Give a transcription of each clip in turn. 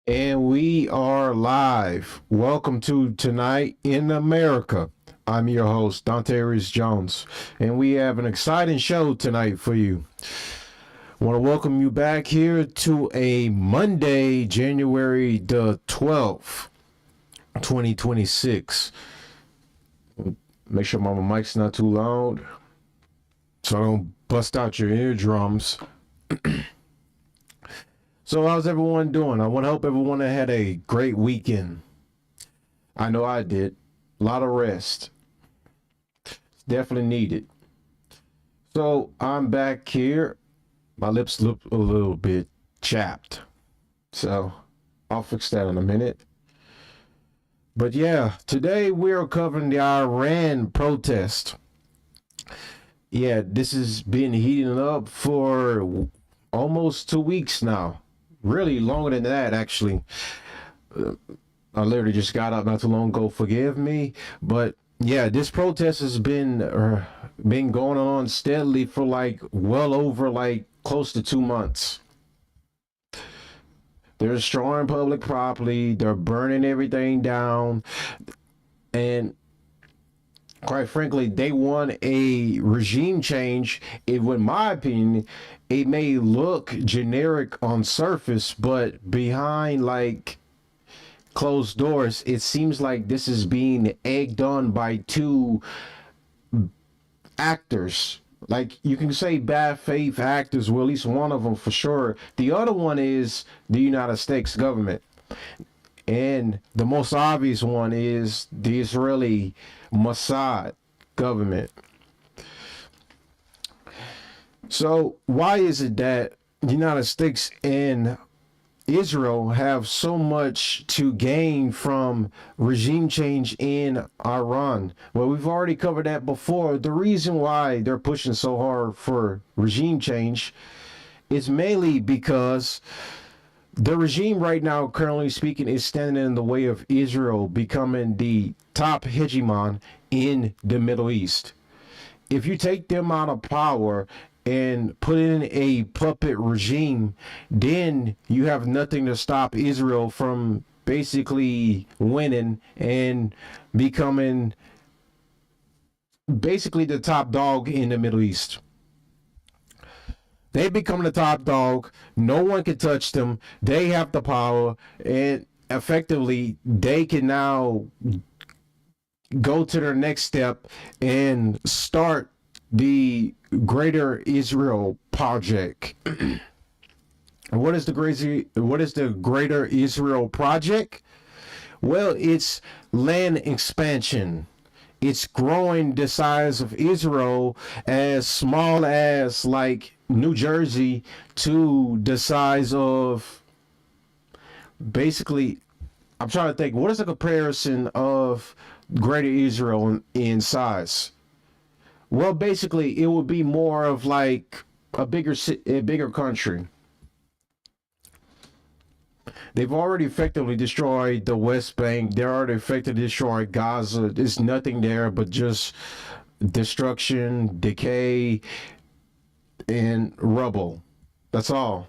And we are live. Welcome to Tonight in America. I'm your host, Dante Reese Jones, and we have an exciting show tonight for you. I want to welcome you back here to a Monday, January the 12th, 2026. Make sure my mic's not too loud so I don't bust out your eardrums. So how's everyone doing? I want to hope everyone had a great weekend. I know I did. A lot of rest. Definitely needed. So I'm back here. My lips look a little bit chapped. So I'll fix that in a minute. But yeah, today we're covering the Iran protest. Yeah, this has been heating up for almost 2 weeks now. Really longer than that, actually. I literally just got up not too long ago. Forgive me, but yeah, this protest has been going on steadily for like well over like close to 2 months. They're destroying public property. They're burning everything down, and quite frankly, they want a regime change. In my opinion, it may look generic on surface, but behind like closed doors, it seems like this is being egged on by two actors. Like you can say bad faith actors, well, at least one of them for sure. The other one is the United States government. And the most obvious one is the Israeli Mossad government. So why is it that the United States and Israel have so much to gain from regime change in Iran? Well, we've already covered that before. The reason why they're pushing so hard for regime change is mainly because the regime right now, currently speaking, is standing in the way of Israel becoming the top hegemon in the Middle East. If you take them out of power and put in a puppet regime, then you have nothing to stop Israel from basically winning and becoming basically the top dog in the Middle East. They become the top dog. No one can touch them. They have the power, and effectively, they can now go to their next step and start the Greater Israel Project. What is the Greater Israel Project? Well, it's land expansion. It's growing the size of Israel as small as like New Jersey to the size of basically, I'm trying to think, what is the comparison of Greater Israel in size? Well, basically, it would be more of like a bigger country. They've already effectively destroyed the West Bank. They're already effectively destroyed Gaza. There's nothing there but just destruction, decay, and rubble. That's all.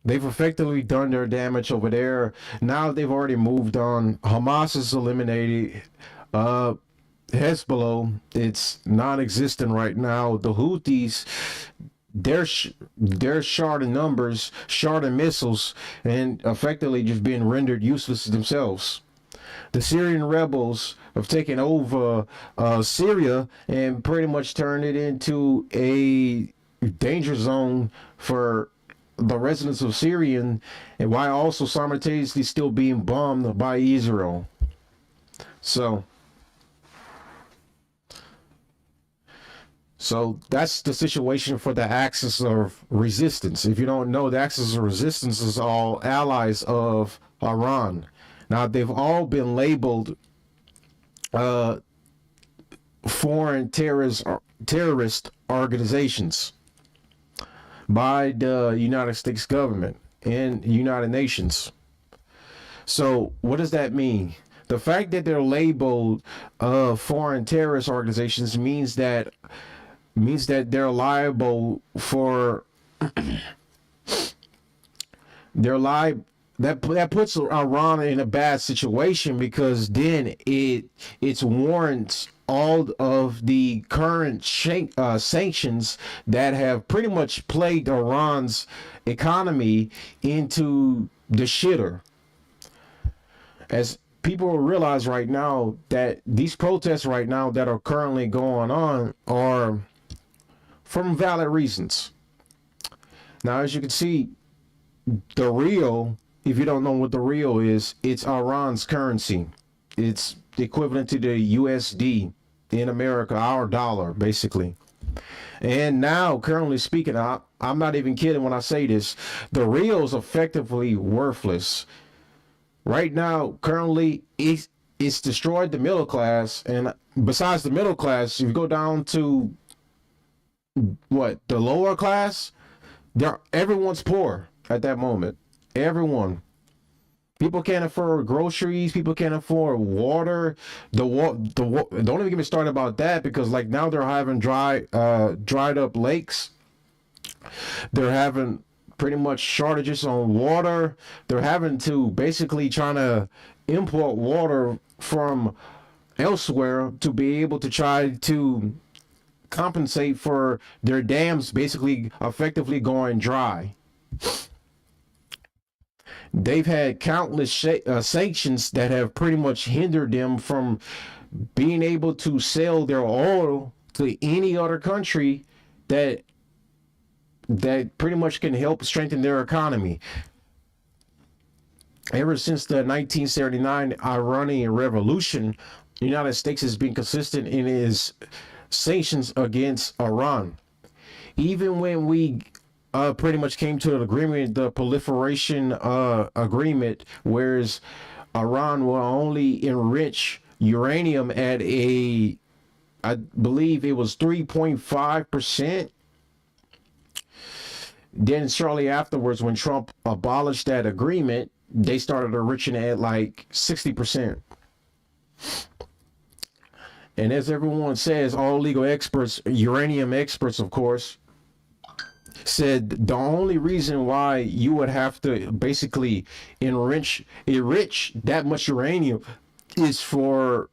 They've effectively done their damage over there. Now they've already moved on. Hamas is eliminated. Hezbollah, it's non-existent right now. The Houthis, they're short in numbers, short in missiles, and effectively just being rendered useless themselves. The Syrian rebels have taken over Syria and pretty much turned it into a danger zone for the residents of Syria, and while also simultaneously still being bombed by Israel. So that's the situation for the axis of resistance. If you don't know, the axis of resistance is all allies of Iran. Now, they've all been labeled foreign terrorist organizations by the United States government and United Nations. So what does that mean? The fact that they're labeled foreign terrorist organizations means that they're liable for they're li- that puts Iran in a bad situation, because then it's warrants all of the current sanctions that have pretty much plagued Iran's economy into the shitter. As people realize right now that these protests right now that are currently going on are from valid reasons. Now, as you can see, the real, if you don't know what the real is, it's Iran's currency. It's equivalent to the USD in America, our dollar, basically. And now, currently speaking, I'm not even kidding when I say this, the real is effectively worthless. Right now, currently, it's destroyed the middle class. And besides the middle class, if you go down to the lower class, everyone's poor at that moment. Everyone. People can't afford groceries. People can't afford water. Don't even get me started about that, because like now they're having dried up lakes. They're having pretty much shortages on water. They're having to basically trying to import water from elsewhere to be able to try to compensate for their dams basically effectively going dry. They've had countless sanctions that have pretty much hindered them from being able to sell their oil to any other country that pretty much can help strengthen their economy. Ever since the 1979 Iranian Revolution, the United States has been consistent in its sanctions against Iran. Even when we pretty much came to an agreement, the proliferation agreement, whereas Iran will only enrich uranium at I believe it was 3.5%. Then shortly afterwards, when Trump abolished that agreement, they started enriching at like 60%. And as everyone says, all legal experts, uranium experts, of course, said the only reason why you would have to basically enrich that much uranium is for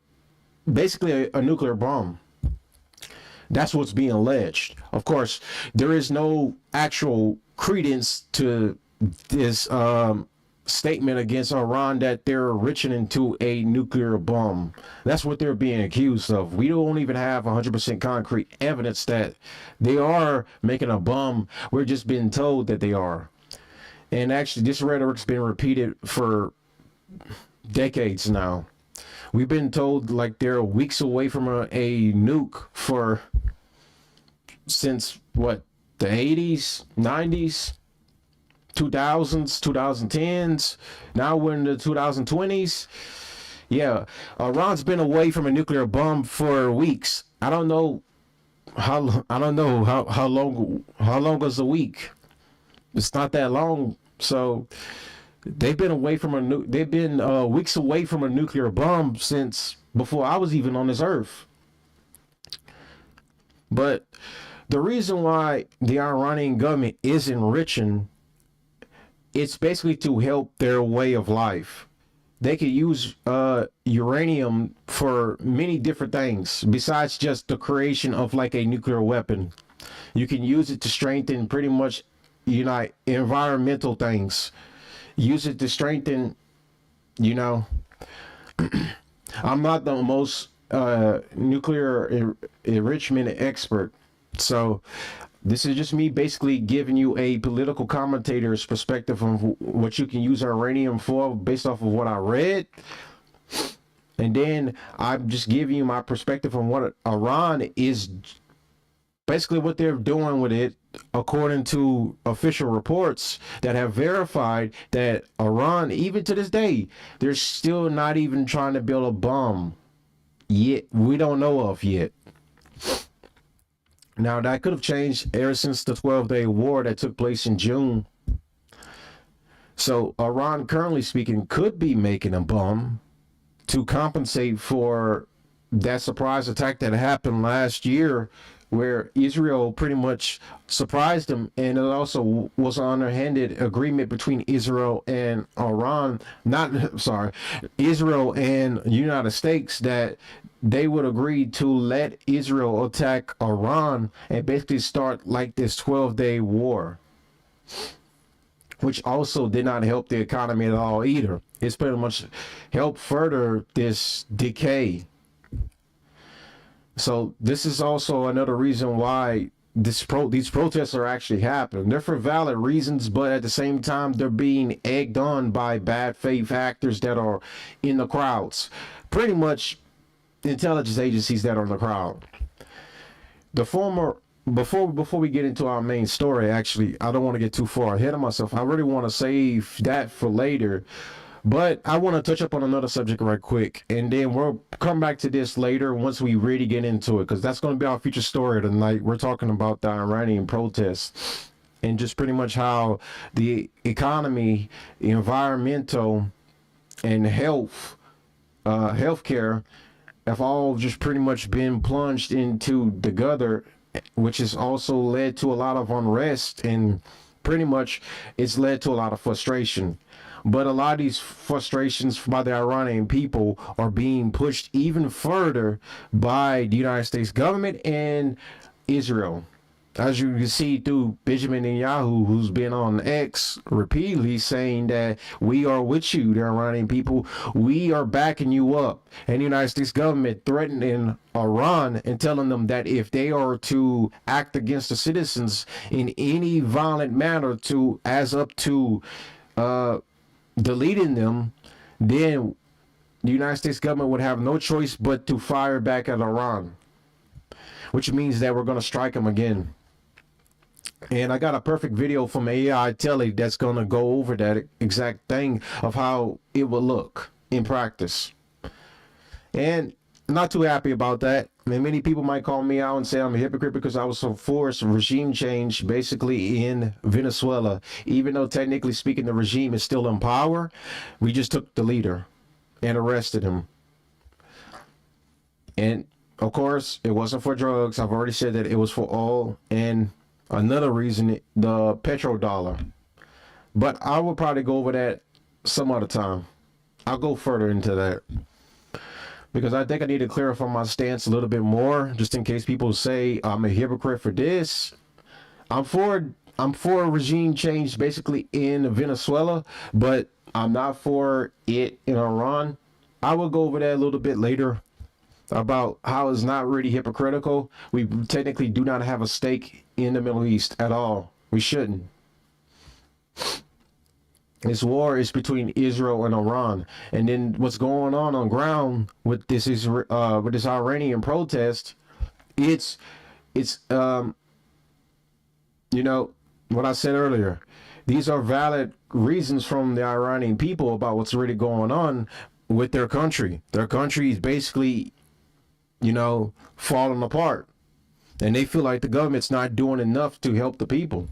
basically a nuclear bomb. That's what's being alleged. Of course, there is no actual credence to this statement against Iran that they're enriching into a nuclear bomb. That's what they're being accused of. We don't even have 100% concrete evidence that they are making a bomb. We're just being told that they are. And actually, this rhetoric's been repeated for decades now. We've been told like they're weeks away from a nuke since what, the 80s, 90s, 2000s, 2010s. Now we're in the 2020s. Yeah, Iran's been away from a nuclear bomb for weeks. I don't know how long is a week. It's not that long. So they've been away from they've been weeks away from a nuclear bomb since before I was even on this earth. But the reason why the Iranian government is enriching, it's basically to help their way of life. They could use uranium for many different things besides just the creation of like a nuclear weapon. You can use it to strengthen pretty much, environmental things. Use it to strengthen, I'm not the most nuclear enrichment expert. So this is just me basically giving you a political commentator's perspective on what you can use uranium for based off of what I read. And then I'm just giving you my perspective on what Iran is, basically what they're doing with it, according to official reports that have verified that Iran, even to this day, they're still not even trying to build a bomb yet. We don't know of yet. Now, that could have changed ever since the 12-day war that took place in June. So Iran, currently speaking, could be making a bomb to compensate for that surprise attack that happened last year where Israel pretty much surprised them, and it also was an underhanded agreement between Israel and Iran, not sorry, Israel and United States, that they would agree to let Israel attack Iran and basically start like this 12-day war, which also did not help the economy at all either. It's pretty much helped further this decay. So this is also another reason why these protests are actually happening. They're for valid reasons, but at the same time, they're being egged on by bad faith actors that are in the crowds. Pretty much intelligence agencies that are in the crowd. The former, before we get into our main story, actually, I don't want to get too far ahead of myself. I really want to save that for later. But I want to touch up on another subject right quick, and then we'll come back to this later once we really get into it, because that's going to be our feature story tonight. We're talking about the Iranian protests and just pretty much how the economy, environmental, and healthcare have all just pretty much been plunged into the gutter, which has also led to a lot of unrest, and pretty much it's led to a lot of frustration. But a lot of these frustrations by the Iranian people are being pushed even further by the United States government and Israel. As you can see through Benjamin Netanyahu, who's been on X repeatedly saying that we are with you, the Iranian people. We are backing you up. And the United States government threatening Iran and telling them that if they are to act against the citizens in any violent manner, to as up to deleting them, then the United States government would have no choice but to fire back at Iran, which means that we're going to strike them again. And I got a perfect video from AI Telly that's going to go over that exact thing of how it will look in practice. And not too happy about that. I mean, many people might call me out and say I'm a hypocrite because I was so forced regime change basically in Venezuela. Even though technically speaking the regime is still in power, we just took the leader and arrested him. And of course, it wasn't for drugs. I've already said that it was for oil, and another reason, the petrodollar. But I will probably go over that some other time. I'll go further into that, because I think I need to clarify my stance a little bit more, just in case people say I'm a hypocrite for this. I'm for regime change basically in Venezuela, but I'm not for it in Iran. I will go over that a little bit later about how it's not really hypocritical. We technically do not have a stake in the Middle East at all. We shouldn't. This war is between Israel and Iran, and then what's going on ground with this Iranian protest? It's you know what I said earlier. These are valid reasons from the Iranian people about what's really going on with their country. Their country is basically, falling apart, and they feel like the government's not doing enough to help the people.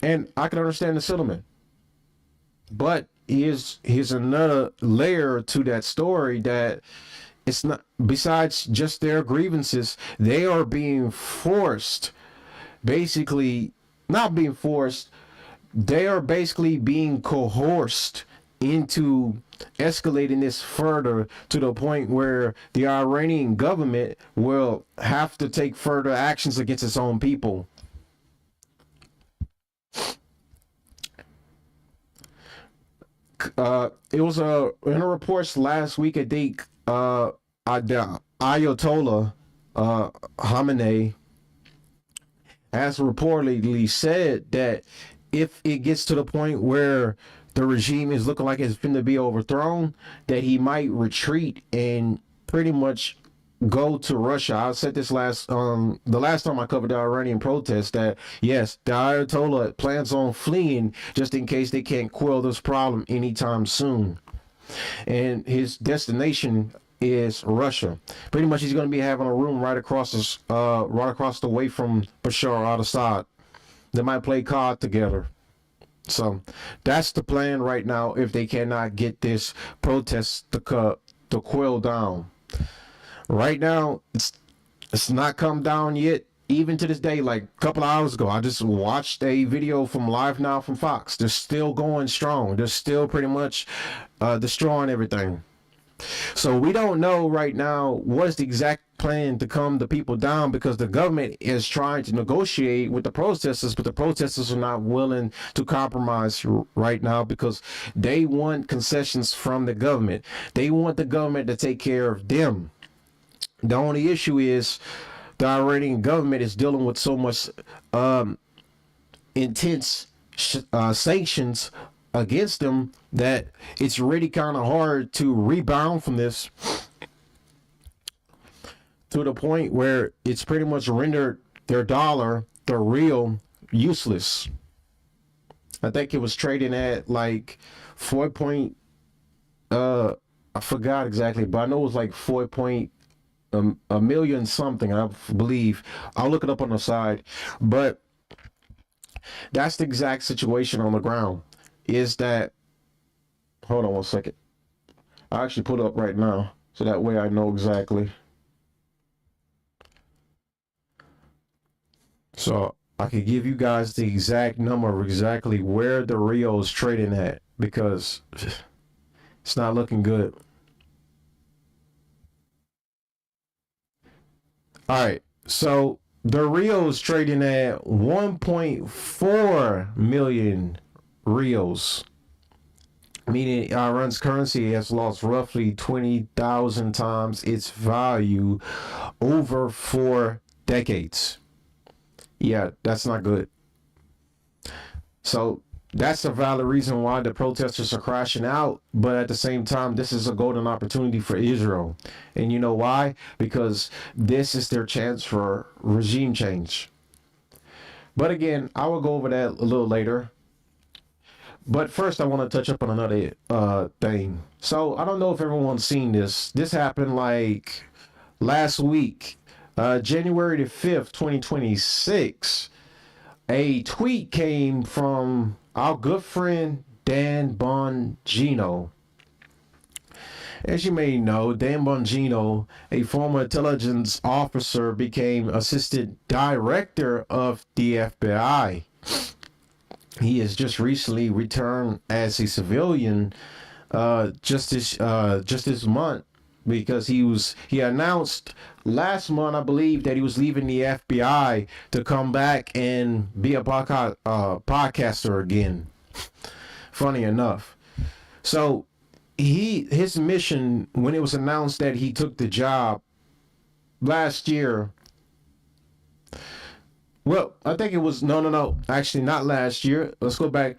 And I can understand the sentiment. But here's another layer to that story, that it's not, besides just their grievances, they are being forced, basically, not being forced, they are basically being coerced into escalating this further to the point where the Iranian government will have to take further actions against its own people. It was in a reports last week, I think Ayatollah Khamenei has reportedly said that if it gets to the point where the regime is looking like it's going to be overthrown, that he might retreat and pretty much go to Russia. I said this the last time I covered the Iranian protests, that yes, the Ayatollah plans on fleeing just in case they can't quell this problem anytime soon. And his destination is Russia. Pretty much he's going to be having a room right across the way from Bashar al-Assad. They might play COD together. So that's the plan right now if they cannot get this protest to quell down. Right now, it's It's not come down yet. Even to this day, like a couple of hours ago, I just watched a video from Live Now from Fox. They're still going strong. They're still pretty much destroying everything. So we don't know right now what's the exact plan to calm the people down, because the government is trying to negotiate with the protesters, but the protesters are not willing to compromise right now because they want concessions from the government. They want the government to take care of them. The only issue is the Iranian government is dealing with so much intense sanctions against them that it's really kind of hard to rebound from this, to the point where it's pretty much rendered their dollar, the real, useless. I think it was trading at like 4 point, I forgot exactly, but I know it was like 4 point a million something, I believe. I'll look it up on the side, but that's the exact situation on the ground. Is that, hold on 1 second, I actually put it up right now so that way I know exactly. So I could give you guys the exact number of exactly where the Rio is trading at, because it's not looking good. All right, so the Rio is trading at 1.4 million Rios, meaning Iran's currency has lost roughly 20,000 times its value over 4 decades. Yeah, that's not good. So that's a valid reason why the protesters are crashing out. But at the same time, this is a golden opportunity for Israel. And you know why? Because this is their chance for regime change. But again, I will go over that a little later. But first, I want to touch up on another thing. So I don't know if everyone's seen this. This happened like last week, January the 5th, 2026. A tweet came from our good friend Dan Bongino. As you may know, Dan Bongino, a former intelligence officer, became assistant director of the FBI. He has just recently returned as a civilian just this month, because he announced last month, I believe, that he was leaving the FBI to come back and be a podcaster again. Funny enough. So his mission, when it was announced that he took the job last year, well, I think it was, no, actually not last year. Let's go back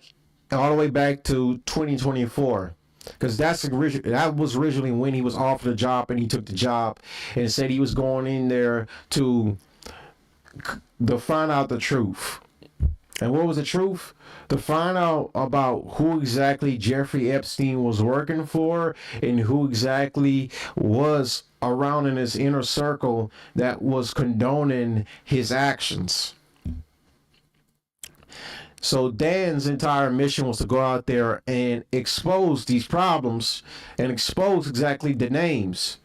all the way back to 2024. Because that was originally when he was offered a job, and he took the job and said he was going in there to find out the truth. And what was the truth? To find out about who exactly Jeffrey Epstein was working for, and who exactly was around in his inner circle that was condoning his actions. So Dan's entire mission was to go out there and expose these problems and expose exactly the names.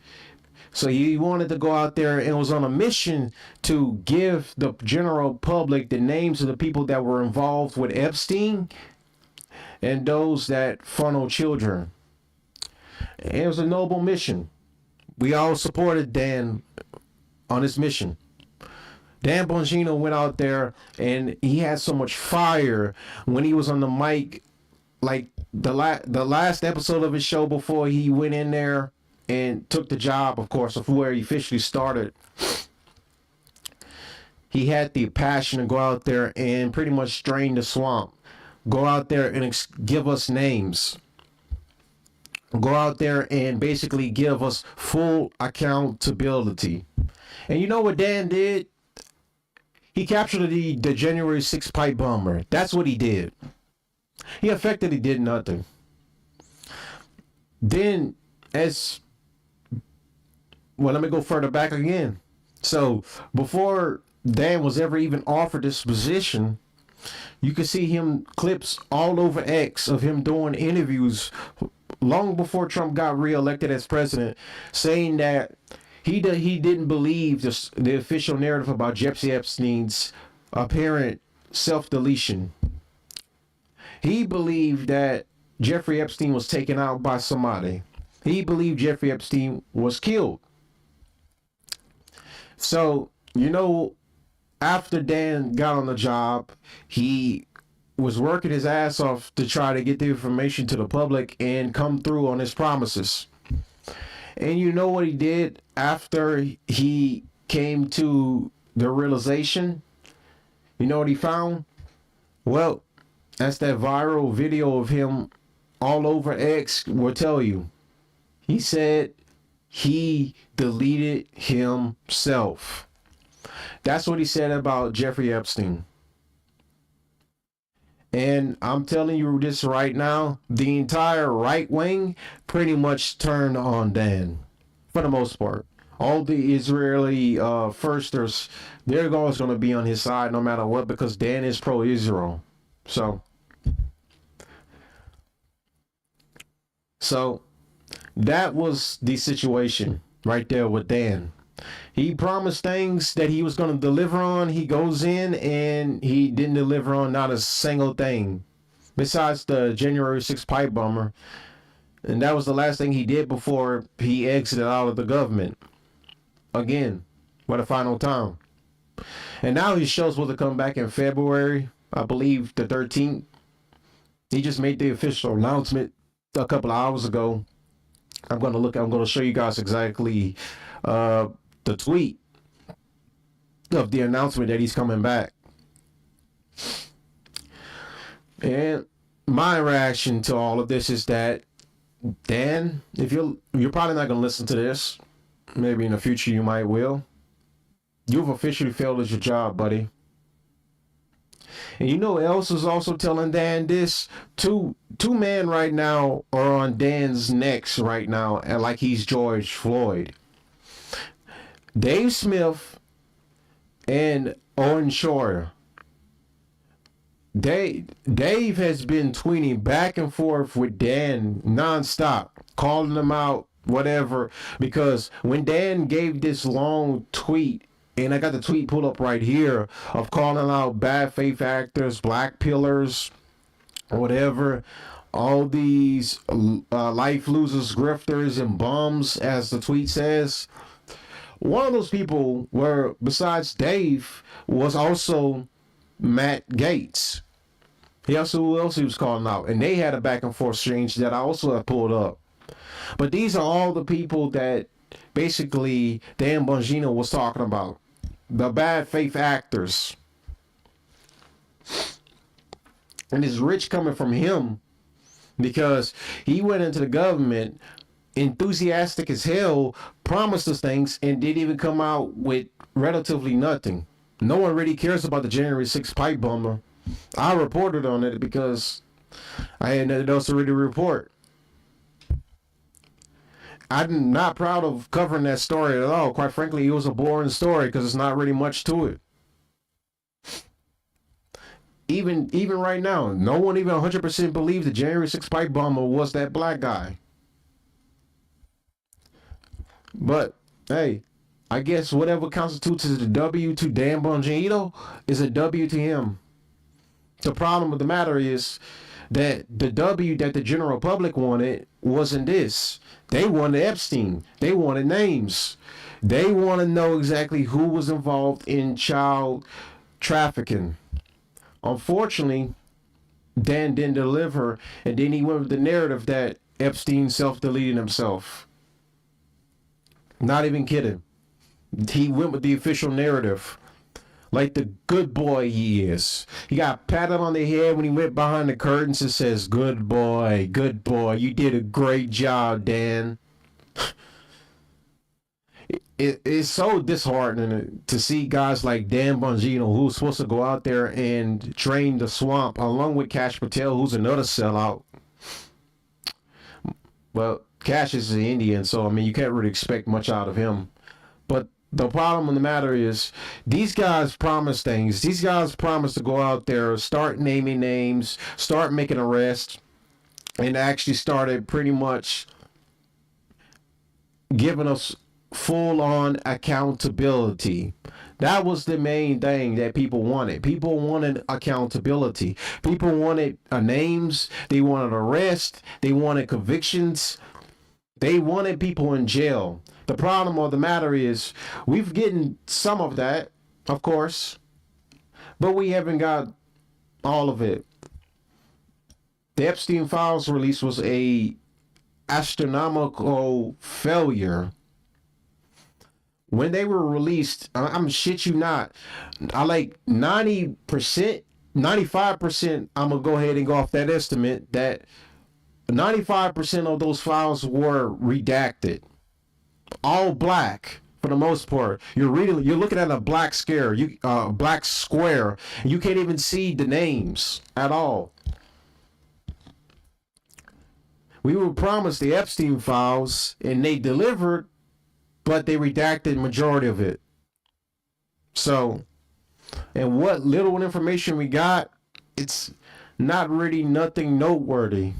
So he wanted to go out there and was on a mission to give the general public the names of the people that were involved with Epstein and those that funnel children. And it was a noble mission. We all supported Dan on his mission. Dan Bongino went out there and he had so much fire when he was on the mic, like the last episode of his show before he went in there and took the job, of course, of where he officially started. He had the passion to go out there and pretty much drain the swamp. Go out there and give us names. Go out there and basically give us full accountability. And you know what Dan did? He captured the January 6th pipe bomber. That's what he did. He effectively did nothing. Then, let me go further back again. So, before Dan was ever even offered this position, you can see him clips all over X of him doing interviews long before Trump got reelected as president, saying that He didn't believe the official narrative about Jeffrey Epstein's apparent self-deletion. He believed that Jeffrey Epstein was taken out by somebody. He believed Jeffrey Epstein was killed. So, after Dan got on the job, he was working his ass off to try to get the information to the public and come through on his promises. And you know what he did after he came to the realization? You know what he found? Well, that's that viral video of him all over X will tell you. He said he deleted himself. That's what he said about Jeffrey Epstein. And I'm telling you this right now, the entire right wing pretty much turned on Dan, for the most part. All the Israeli firsters, they're always going to be on his side no matter what, because Dan is pro-Israel. So that was the situation right there with Dan. He promised things that he was going to deliver on. He goes in and he didn't deliver on not a single thing besides the January 6th pipe bomber. And that was the last thing he did before he exited out of the government. Again, for the final time. And now his show's supposed to come back in February, I believe the 13th. He just made the official announcement a couple of hours ago. I'm going to show you guys exactly the tweet of the announcement that he's coming back. And my reaction to all of this is that, Dan, if you're probably not going to listen to this, maybe in the future you might will. You've officially failed at your job, buddy. And you know what else is also telling Dan this? Two men right now are on Dan's necks right now, and like he's George Floyd. Dave Smith and Owen Shroyer. Dave has been tweeting back and forth with Dan nonstop, calling him out, whatever, because when Dan gave this long tweet, and I got the tweet pulled up right here, of calling out bad faith actors, black pillars, whatever, all these life losers, grifters, and bums, as the tweet says. One of those people were, besides Dave, was also Matt Gaetz. Who else he was calling out? And they had a back and forth exchange that I also have pulled up. But these are all the people that basically Dan Bongino was talking about. The bad faith actors. And it's rich coming from him because he went into the government enthusiastic as hell, promised us things, and didn't even come out with relatively nothing. No one really cares about the January 6th pipe bomber. I reported on it because I had nothing else to really report. I'm not proud of covering that story at all. Quite frankly, it was a boring story because it's not really much to it. Even right now, no one even 100% believes the January 6th pipe bomber was that black guy. But hey, I guess whatever constitutes as a W to Dan Bongino is a W to him. The problem with the matter is that the W that the general public wanted wasn't this. They wanted Epstein. They wanted names. They want to know exactly who was involved in child trafficking. Unfortunately, Dan didn't deliver, and then he went with the narrative that Epstein self-deleted himself. Not even kidding. He went with the official narrative. Like the good boy he is. He got patted on the head when he went behind the curtains and says, good boy, you did a great job, Dan. It's so disheartening to see guys like Dan Bongino, who's supposed to go out there and drain the swamp, along with Cash Patel, who's another sellout. Well, Cash is an Indian, so I mean you can't really expect much out of him. But the problem in the matter is these guys promise things. These guys promise to go out there, start naming names, start making arrests, and actually started pretty much giving us full on accountability. That was the main thing that people wanted. People wanted accountability. People wanted names. They wanted arrest. They wanted convictions. They wanted people in jail. The problem of the matter is we've gotten some of that, of course, but we haven't got all of it. The Epstein Files release was a astronomical failure. When they were released, I'm shit you not, I like 90%, 95%, I'm gonna go ahead and go off that estimate that 95% of those files were redacted. All black for the most part. You're looking at a black scare, black square. You can't even see the names at all. We were promised the Epstein files and they delivered, but they redacted majority of it. So, and what little information we got, it's not really nothing noteworthy.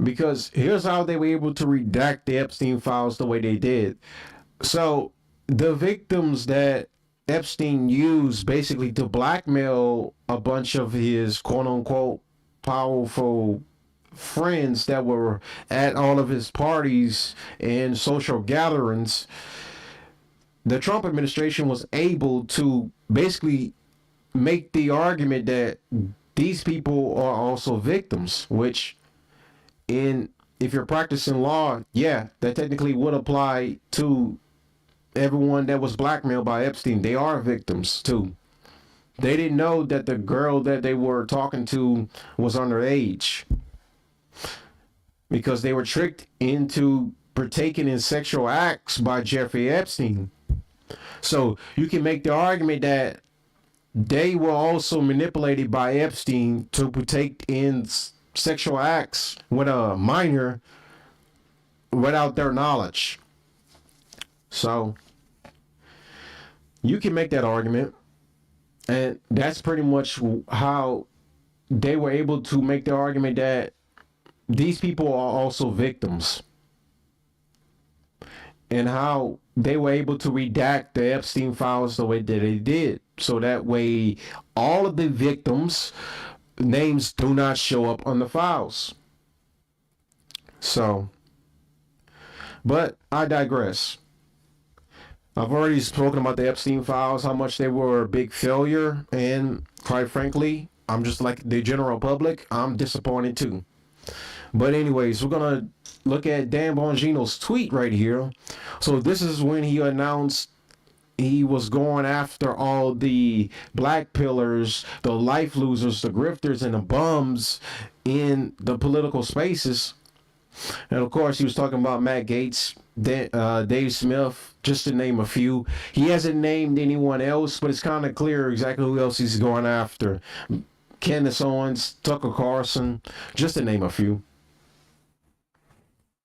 Because here's how they were able to redact the Epstein files the way they did. So, the victims that Epstein used basically to blackmail a bunch of his quote unquote powerful friends that were at all of his parties and social gatherings, the Trump administration was able to basically make the argument that these people are also victims, which if you're practicing law, yeah, that technically would apply to everyone that was blackmailed by Epstein. They are victims too. They didn't know that the girl that they were talking to was underage because they were tricked into partaking in sexual acts by Jeffrey Epstein. So you can make the argument that they were also manipulated by Epstein to partake in sexual acts with a minor without their knowledge. So you can make that argument, and that's pretty much how they were able to make the argument that these people are also victims, and how they were able to redact the Epstein files the way that they did, so that way all of the victims' names do not show up on the files. So, but I digress. I've already spoken about the Epstein files, how much they were a big failure, and quite frankly, I'm just like the general public, I'm disappointed too. But anyways, we're gonna look at Dan Bongino's tweet right here. So this is when he announced he was going after all the black pillars, the life losers, the grifters, and the bums in the political spaces. And of course, he was talking about Matt Gaetz, Dave Smith, just to name a few. He hasn't named anyone else, but it's kind of clear exactly who else he's going after. Candace Owens, Tucker Carlson, just to name a few.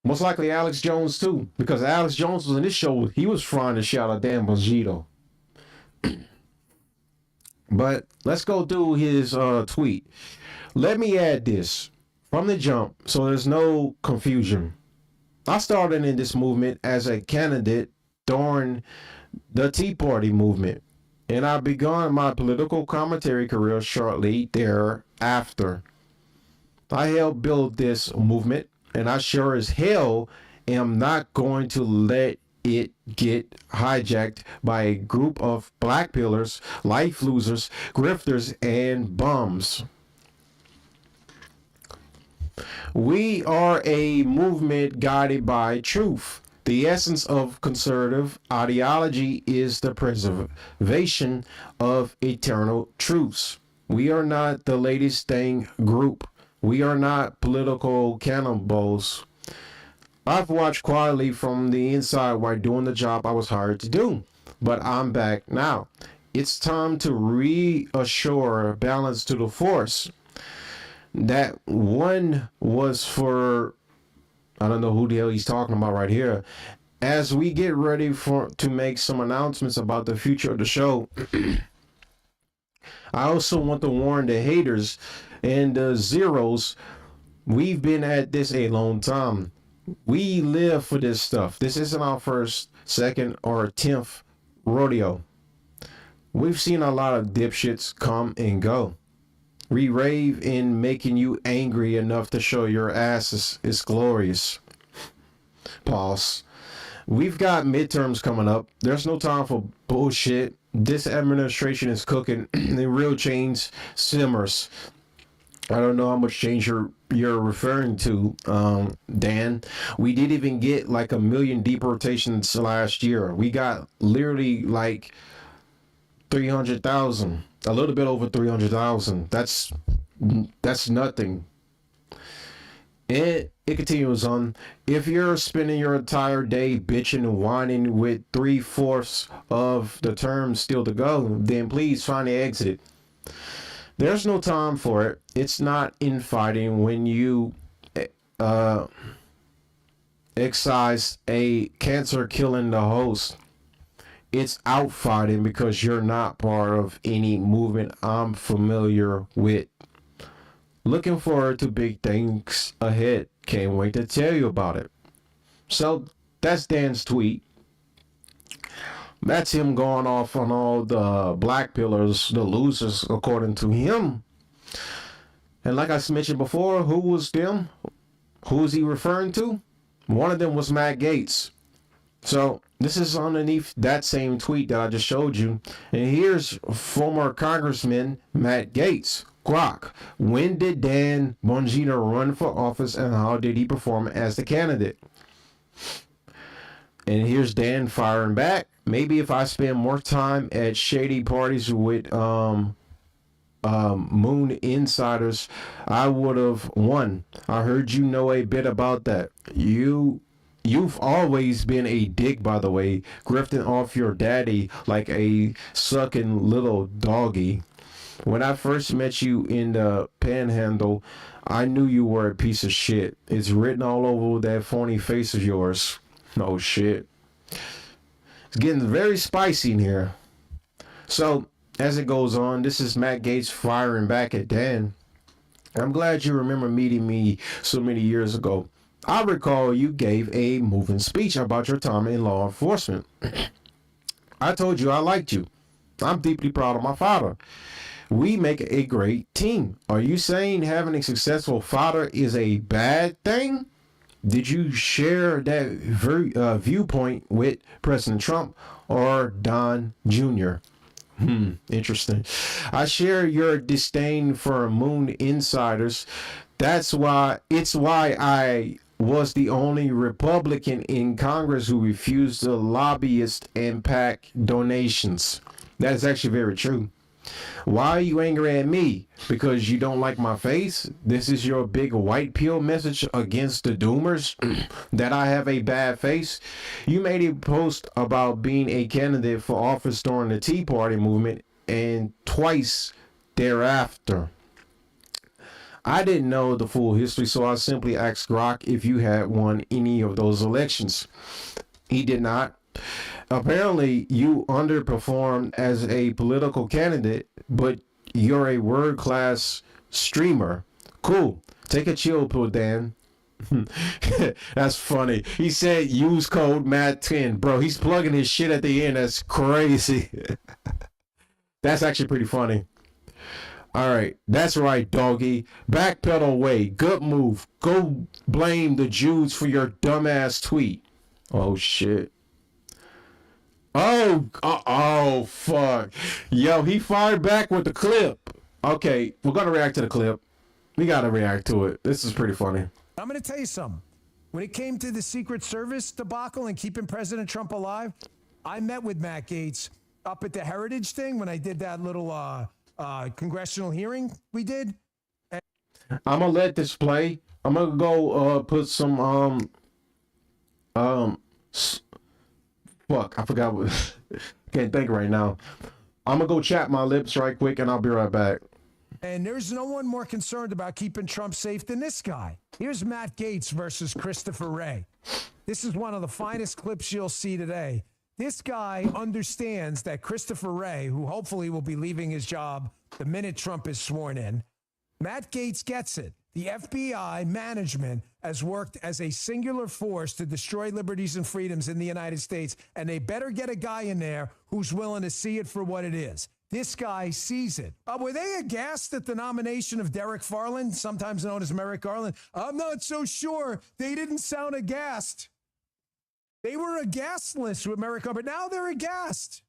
Most likely Alex Jones too, because Alex Jones was in this show. He was trying to shout out Dan Bongino. But let's go through his tweet. Let me add this from the jump, so there's no confusion. I started in this movement as a candidate during the Tea Party movement, and I began my political commentary career shortly thereafter. I helped build this movement, and I sure as hell am not going to let it get hijacked by a group of black pillars, life losers, grifters, and bums. We are a movement guided by truth. The essence of conservative ideology is the preservation of eternal truths. We are not the latest thing group. We are not political cannibals. I've watched quietly from the inside while doing the job I was hired to do, but I'm back now. It's time to reassure balance to the force. That one was for, I don't know who the hell he's talking about right here. As we get ready to make some announcements about the future of the show, I also want to warn the haters and the zeros. We've been at this a long time. We live for this stuff. This isn't our first, second, or 10th rodeo. We've seen a lot of dipshits come and go. We rave in making you angry enough to show your ass is glorious. Pause. We've got midterms coming up. There's no time for bullshit. This administration is cooking. The real change simmers. I don't know how much change you're referring to, Dan. We didn't even get like a million deportations last year. We got literally like 300,000, a little bit over 300,000. That's nothing. It continues on. If you're spending your entire day bitching and whining with 3/4 of the term still to go, then please find the exit. There's no time for it. It's not infighting when you excise a cancer killing the host. It's outfighting because you're not part of any movement I'm familiar with. Looking forward to big things ahead. Can't wait to tell you about it. So that's Dan's tweet. That's him going off on all the black pillars, the losers, according to him. And like I mentioned before, who was them? Who was he referring to? One of them was Matt Gaetz. So this is underneath that same tweet that I just showed you. And here's former Congressman Matt Gaetz. Grok, when did Dan Bongino run for office and how did he perform as the candidate? And here's Dan firing back. Maybe if I spend more time at shady parties with moon insiders, I would have won. I heard you know a bit about that. You've always been a dick, by the way, grifting off your daddy like a sucking little doggy. When I first met you in the panhandle, I knew you were a piece of shit. It's written all over that phony face of yours. Oh shit. It's getting very spicy in here. So, as it goes on, this is Matt Gaetz firing back at Dan. I'm glad you remember meeting me so many years ago. I recall you gave a moving speech about your time in law enforcement. I told you I liked you. I'm deeply proud of my father. We make a great team. Are you saying having a successful father is a bad thing? Did you share that viewpoint with President Trump or Don Jr.? Interesting. I share your disdain for moon insiders. It's why I was the only Republican in Congress who refused to lobbyist and PAC donations. That is actually very true. Why are you angry at me? Because you don't like my face? This is your big white pill message against the doomers that I have a bad face? You made a post about being a candidate for office during the Tea Party movement and twice thereafter. I didn't know the full history, so I simply asked Grok if you had won any of those elections. He did not. Apparently, you underperformed as a political candidate, but you're a world-class streamer. Cool. Take a chill pill, Dan. That's funny. He said use code MAD10. Bro, he's plugging his shit at the end. That's crazy. That's actually pretty funny. All right. That's right, doggy. Backpedal away. Good move. Go blame the Jews for your dumbass tweet. Oh, shit. Oh, fuck. Yo, he fired back with the clip. Okay, we're going to react to the clip. We got to react to it. This is pretty funny. I'm going to tell you something. When it came to the Secret Service debacle and keeping President Trump alive, I met with Matt Gaetz up at the Heritage thing when I did that little congressional hearing we did. I'm going to let this play. I'm going to go put some fuck, I forgot what. Can't think right now. I'm gonna go chat my lips right quick and I'll be right back. And there's no one more concerned about keeping Trump safe than this guy. Here's Matt Gaetz versus Christopher Wray. This is one of the finest clips you'll see today. This guy understands that Christopher Wray, who hopefully will be leaving his job the minute Trump is sworn in, Matt Gaetz gets it. The FBI management has worked as a singular force to destroy liberties and freedoms in the United States, and they better get a guy in there who's willing to see it for what it is. This guy sees it. Were they aghast at the nomination of Derek Farland, sometimes known as Merrick Garland? I'm not so sure. They didn't sound aghast. They were aghastless with Merrick Garland, but now they're aghast.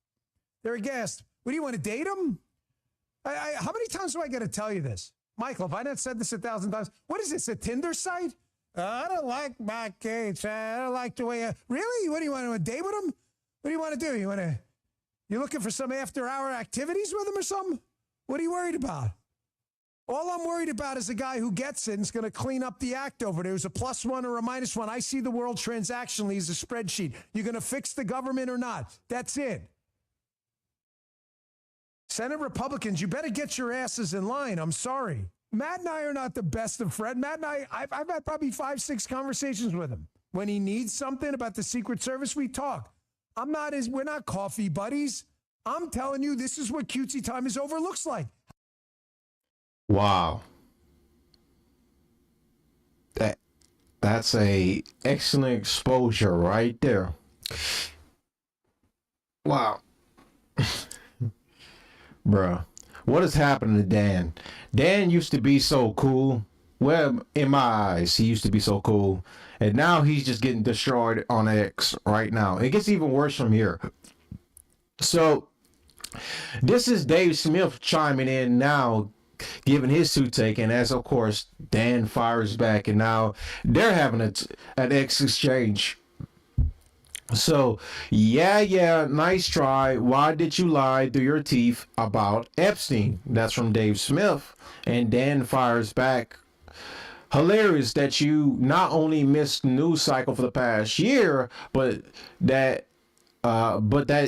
They're aghast. What do you want to date him? How many times do I got to tell you this? Michael, if I not said this 1,000 times, what is this, a Tinder site? I don't like Matt Gaetz. I don't like the way really? What do you want to date with him? What do you want to do? You looking for some after-hour activities with him or something? What are you worried about? All I'm worried about is a guy who gets it and is going to clean up the act over there. Who's a +1 or a -1. I see the world transactionally as a spreadsheet. You're going to fix the government or not. That's it. Senate Republicans, you better get your asses in line. I'm sorry. Matt and I are not the best of friends. Matt and I've had probably 5-6 conversations with him. When he needs something about the Secret Service, we talk. We're not coffee buddies. I'm telling you, this is what cutesy time is over looks like. Wow. That's a excellent exposure right there. Wow. Bruh, what has happened to Dan? Dan used to be so cool. Well, in my eyes, he used to be so cool. And now he's just getting destroyed on X right now. It gets even worse from here. So, this is Dave Smith chiming in now, giving his two take. And as, of course, Dan fires back. And now they're having an X exchange. So, yeah, nice try. Why did you lie through your teeth about Epstein? That's from Dave Smith. And Dan fires back. Hilarious that you not only missed the news cycle for the past year, but that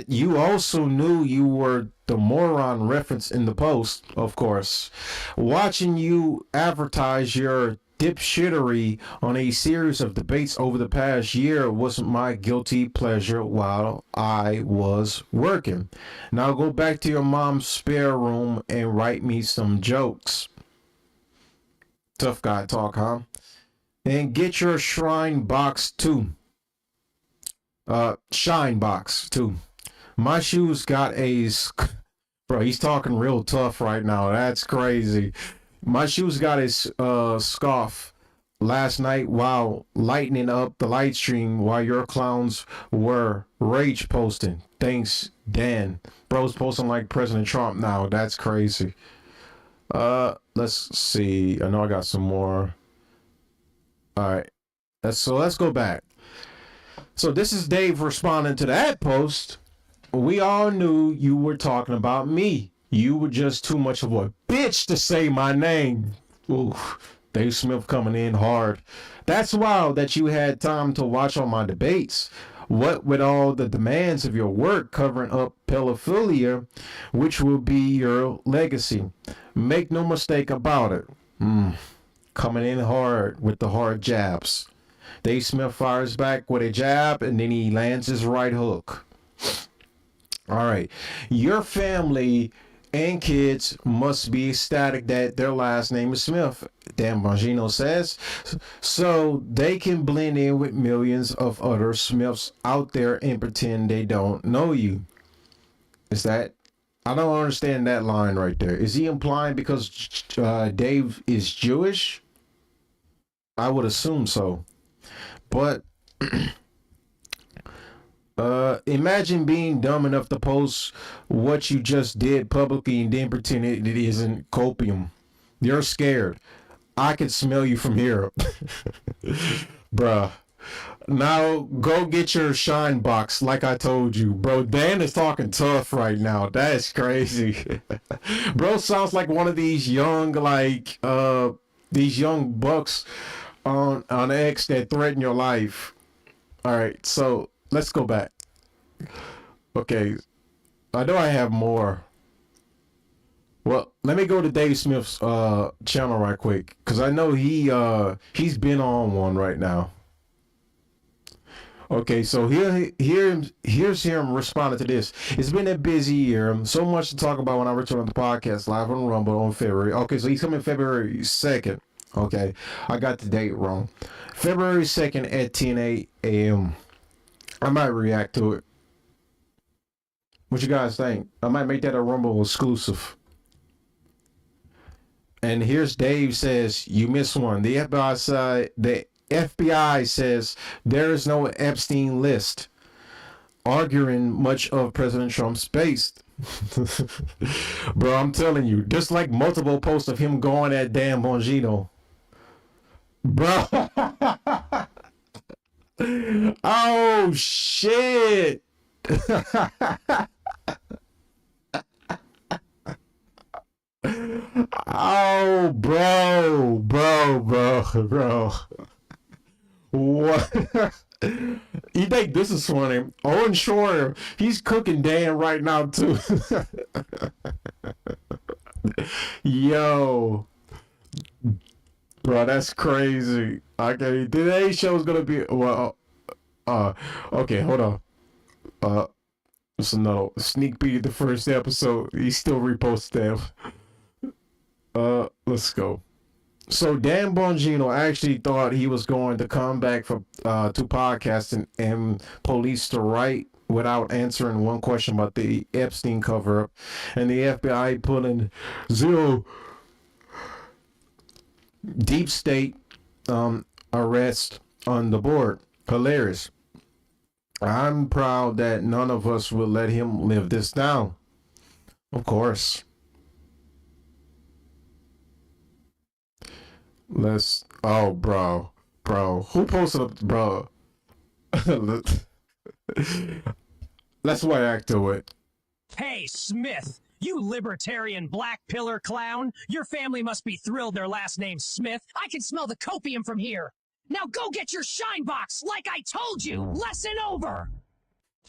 you also knew you were the moron reference in the post, of course. Watching you advertise your dipshittery on a series of debates over the past year was my guilty pleasure while I was working. Now go back to your mom's spare room and write me some jokes. Tough guy talk, huh? And get your shrine box too. Shine box too. My shoes got a... Bro, he's talking real tough right now. That's crazy. My shoes got a scarf last night while lightening up the light stream while your clowns were rage posting. Thanks, Dan. Bro's posting like President Trump now. That's crazy. Let's see. I know I got some more. All right. So let's go back. So this is Dave responding to that post. We all knew you were talking about me. You were just too much of a bitch to say my name. Ooh, Dave Smith coming in hard. That's wild that you had time to watch all my debates. What with all the demands of your work covering up pedophilia, which will be your legacy. Make no mistake about it. Coming in hard with the hard jabs. Dave Smith fires back with a jab and then he lands his right hook. All right. Your family and kids must be ecstatic that their last name is Smith, Dan Bongino says, so they can blend in with millions of other Smiths out there and pretend they don't know you. Is that? I don't understand that line right there. Is he implying because Dave is Jewish? I would assume so. But imagine being dumb enough to post what you just did publicly and then pretend it isn't copium. You're scared. I can smell you from here. Bruh. Now go get your shine box like I told you. Bro, Dan is talking tough right now. That's crazy. Bro sounds like one of these young bucks on X that threaten your life. All right, so let's go back. Okay, I know I have more. Well, let me go to Dave Smith's channel right quick because I know he's been on one right now. Okay, so here's him responding to this. It's been a busy year. So much to talk about when I return on the podcast live on Rumble on February. Okay, so he's coming February 2nd. Okay, I got the date wrong. February 2nd at 10 a.m. I might react to it. What you guys think? I might make that a Rumble exclusive. And here's Dave says, you missed one. The FBI says there is no Epstein list, arguing much of President Trump's base. Bro, I'm telling you, just like multiple posts of him going at Dan Bongino. Bro. Oh, shit. Oh, bro. What? You think this is funny? Owen Shore, he's cooking Dan right now too. Yo, bro, that's crazy. Okay, today's show is gonna be okay, hold on. It's another sneak peek of the first episode. He still reposts them. Let's go. So Dan Bongino actually thought he was going to come back to podcasting and police the right without answering one question about the Epstein cover-up, and the FBI putting zero deep state arrest on the board. Hilarious. I'm proud that none of us will let him live this down. Of course. Bro, who posted up, bro? Let's react to it. Hey, Smith, you libertarian black pillar clown. Your family must be thrilled their last name's Smith. I can smell the copium from here. Now go get your shine box, like I told you. Lesson over.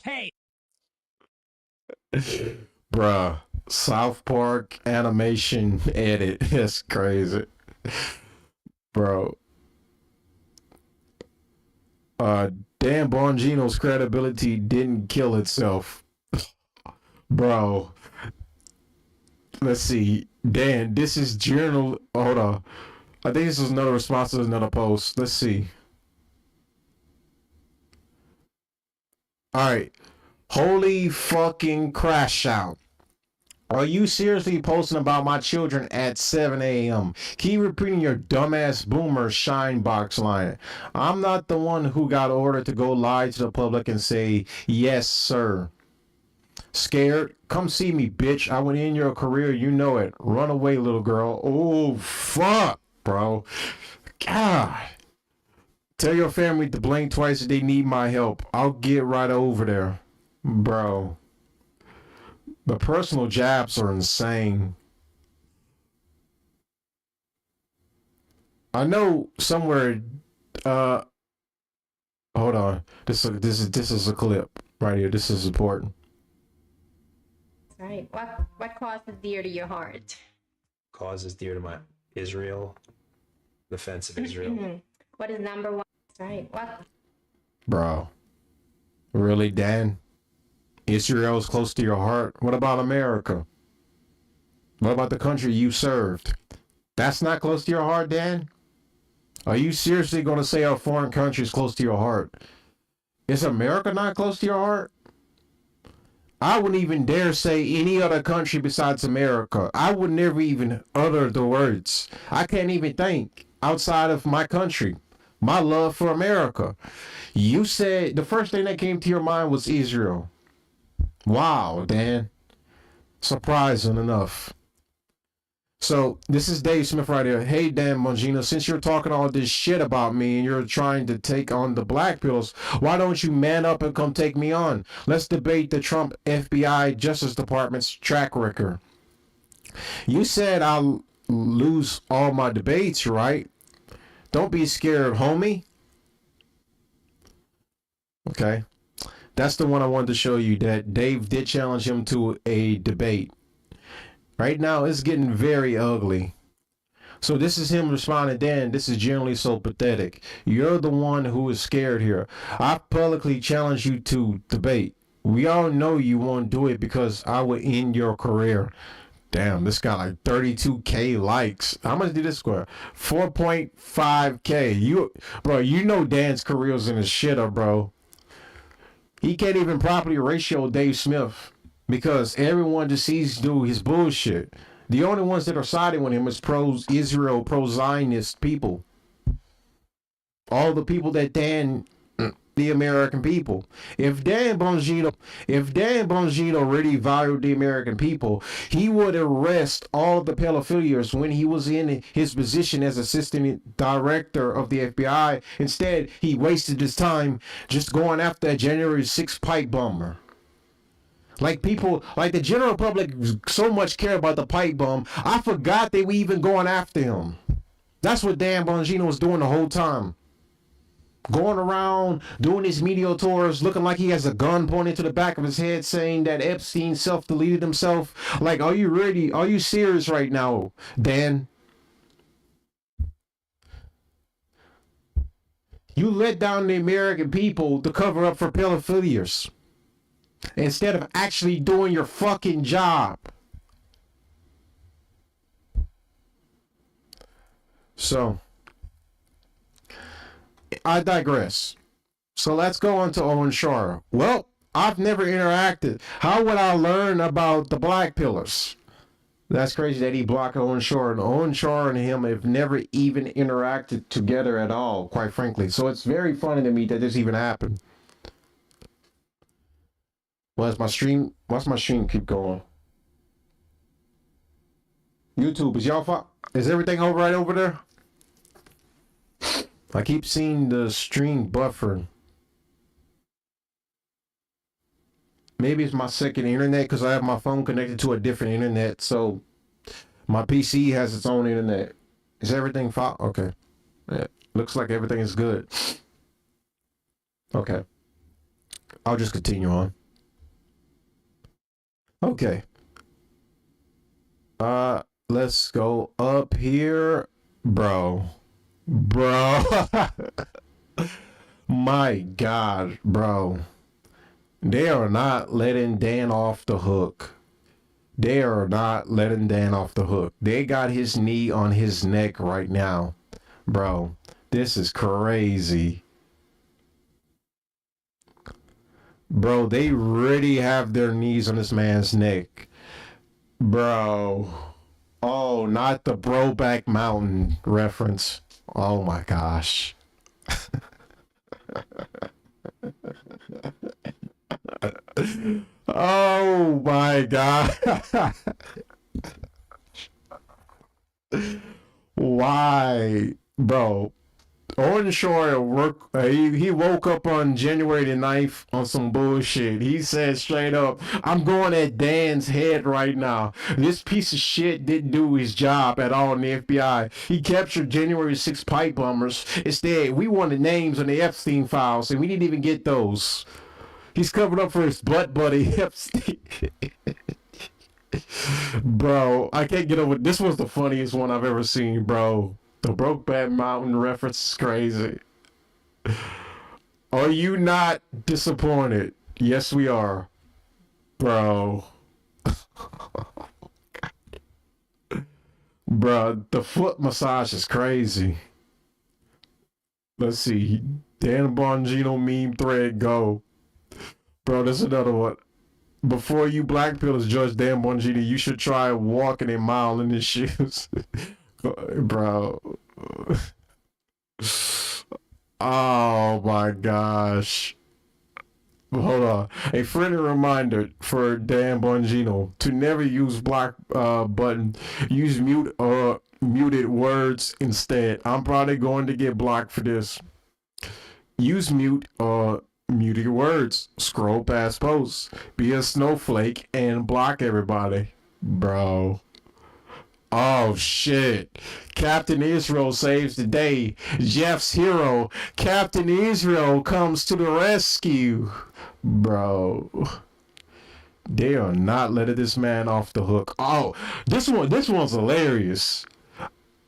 Hey. Bruh, South Park animation edit. That's crazy. Bro. Dan Bongino's credibility didn't kill itself. Bro. Let's see. Dan, this is journal. Hold on. I think this is another response to another post. Let's see. Alright. Holy fucking crash out. Are you seriously posting about my children at 7 a.m.? Keep repeating your dumbass boomer shine box line. I'm not the one who got ordered to go lie to the public and say, yes, sir. Scared? Come see me, bitch. I went in your career, you know it. Run away, little girl. Oh, fuck, bro. God. Tell your family to blink twice if they need my help. I'll get right over there. Bro. The personal jabs are insane. I know somewhere. Hold on. This is a clip right here. This is important. Right. What causes dear to your heart? Causes dear to my Israel, defense of Israel. What is number one? Right. What? Bro. Really, Dan? Israel is close to your heart. What about America? What about the country you served? That's not close to your heart, Dan? Are you seriously going to say a foreign country is close to your heart? Is America not close to your heart? I wouldn't even dare say any other country besides America. I would never even utter the words. I can't even think outside of my country. My love for America. You said the first thing that came to your mind was Israel. Wow, Dan. Surprising enough. So, this is Dave Smith right here. Hey, Dan Bongino, since you're talking all this shit about me and you're trying to take on the black pills, why don't you man up and come take me on? Let's debate the Trump FBI Justice Department's track record. You said I'll lose all my debates, right? Don't be scared, homie. Okay. That's the one I wanted to show you, that Dave did challenge him to a debate. Right now, it's getting very ugly. So this is him responding, Dan, this is generally so pathetic. You're the one who is scared here. I publicly challenge you to debate. We all know you won't do it because I will end your career. Damn, this got like 32K likes. How much did this score? 4.5K. Bro, you know Dan's career's in the shitter, bro. He can't even properly ratio Dave Smith because everyone just sees do his bullshit. The only ones that are siding with him is pro-Israel, pro-Zionist people. All the people that Dan, the American people. If Dan Bongino really valued the American people, he would arrest all the pedophilias when he was in his position as assistant director of the FBI. Instead, he wasted his time just going after a January 6th pipe bomber. Like people, like the general public so much care about the pipe bomb, I forgot they were even going after him. That's what Dan Bongino was doing the whole time. Going around, doing his media tours, looking like he has a gun pointed to the back of his head, saying that Epstein self-deleted himself. Like, are you ready? Are you serious right now, Dan? You let down the American people to cover up for pedophilias instead of actually doing your fucking job. So, I digress. So let's go on to Owen Shore. Well, I've never interacted. How would I learn about the black pillars? That's crazy that he blocked Owen Shore. And Owen Shore and him have never even interacted together at all, quite frankly. So it's very funny to me that this even happened. What's my stream keep going? YouTube, is everything all right over there? I keep seeing the stream buffer. Maybe it's my second internet because I have my phone connected to a different internet. So my PC has its own internet. Is everything fine? Okay. Yeah, looks like everything is good. Okay. I'll just continue on. Okay. Let's go up here. Bro. My God, bro. They are not letting Dan off the hook. They are not letting Dan off the hook. They got his knee on his neck right now. Bro, this is crazy. Bro, they really have their knees on this man's neck. Bro. Oh, not the Brokeback Mountain reference. Oh my gosh. Oh my God. Why? Bro. Owen Shore he woke up on January the 9th on some bullshit. He said straight up, I'm going at Dan's head right now. This piece of shit didn't do his job at all in the FBI. He captured January 6 pipe bombers. Instead, we wanted names on the Epstein files, and we didn't even get those. He's covered up for his butt buddy, Epstein. Bro, I can't get over. This was the funniest one I've ever seen, bro. The Brokeback Mountain reference is crazy. Are you not disappointed? Yes, we are. Bro. Bro, the foot massage is crazy. Let's see. Dan Bongino meme thread go. Bro, there's another one. Before you black pillars judge Dan Bongino, you should try walking a mile in his shoes. Bro. Oh my gosh. Hold on. A friendly reminder for Dan Bongino to never use block button. Use mute or muted words instead. I'm probably going to get blocked for this. Use mute or muted words. Scroll past posts. Be a snowflake and block everybody. Bro. Oh shit. Captain Israel saves the day. Jeff's hero, Captain Israel, comes to the rescue. Bro. They are not letting this man off the hook. Oh, this one's hilarious.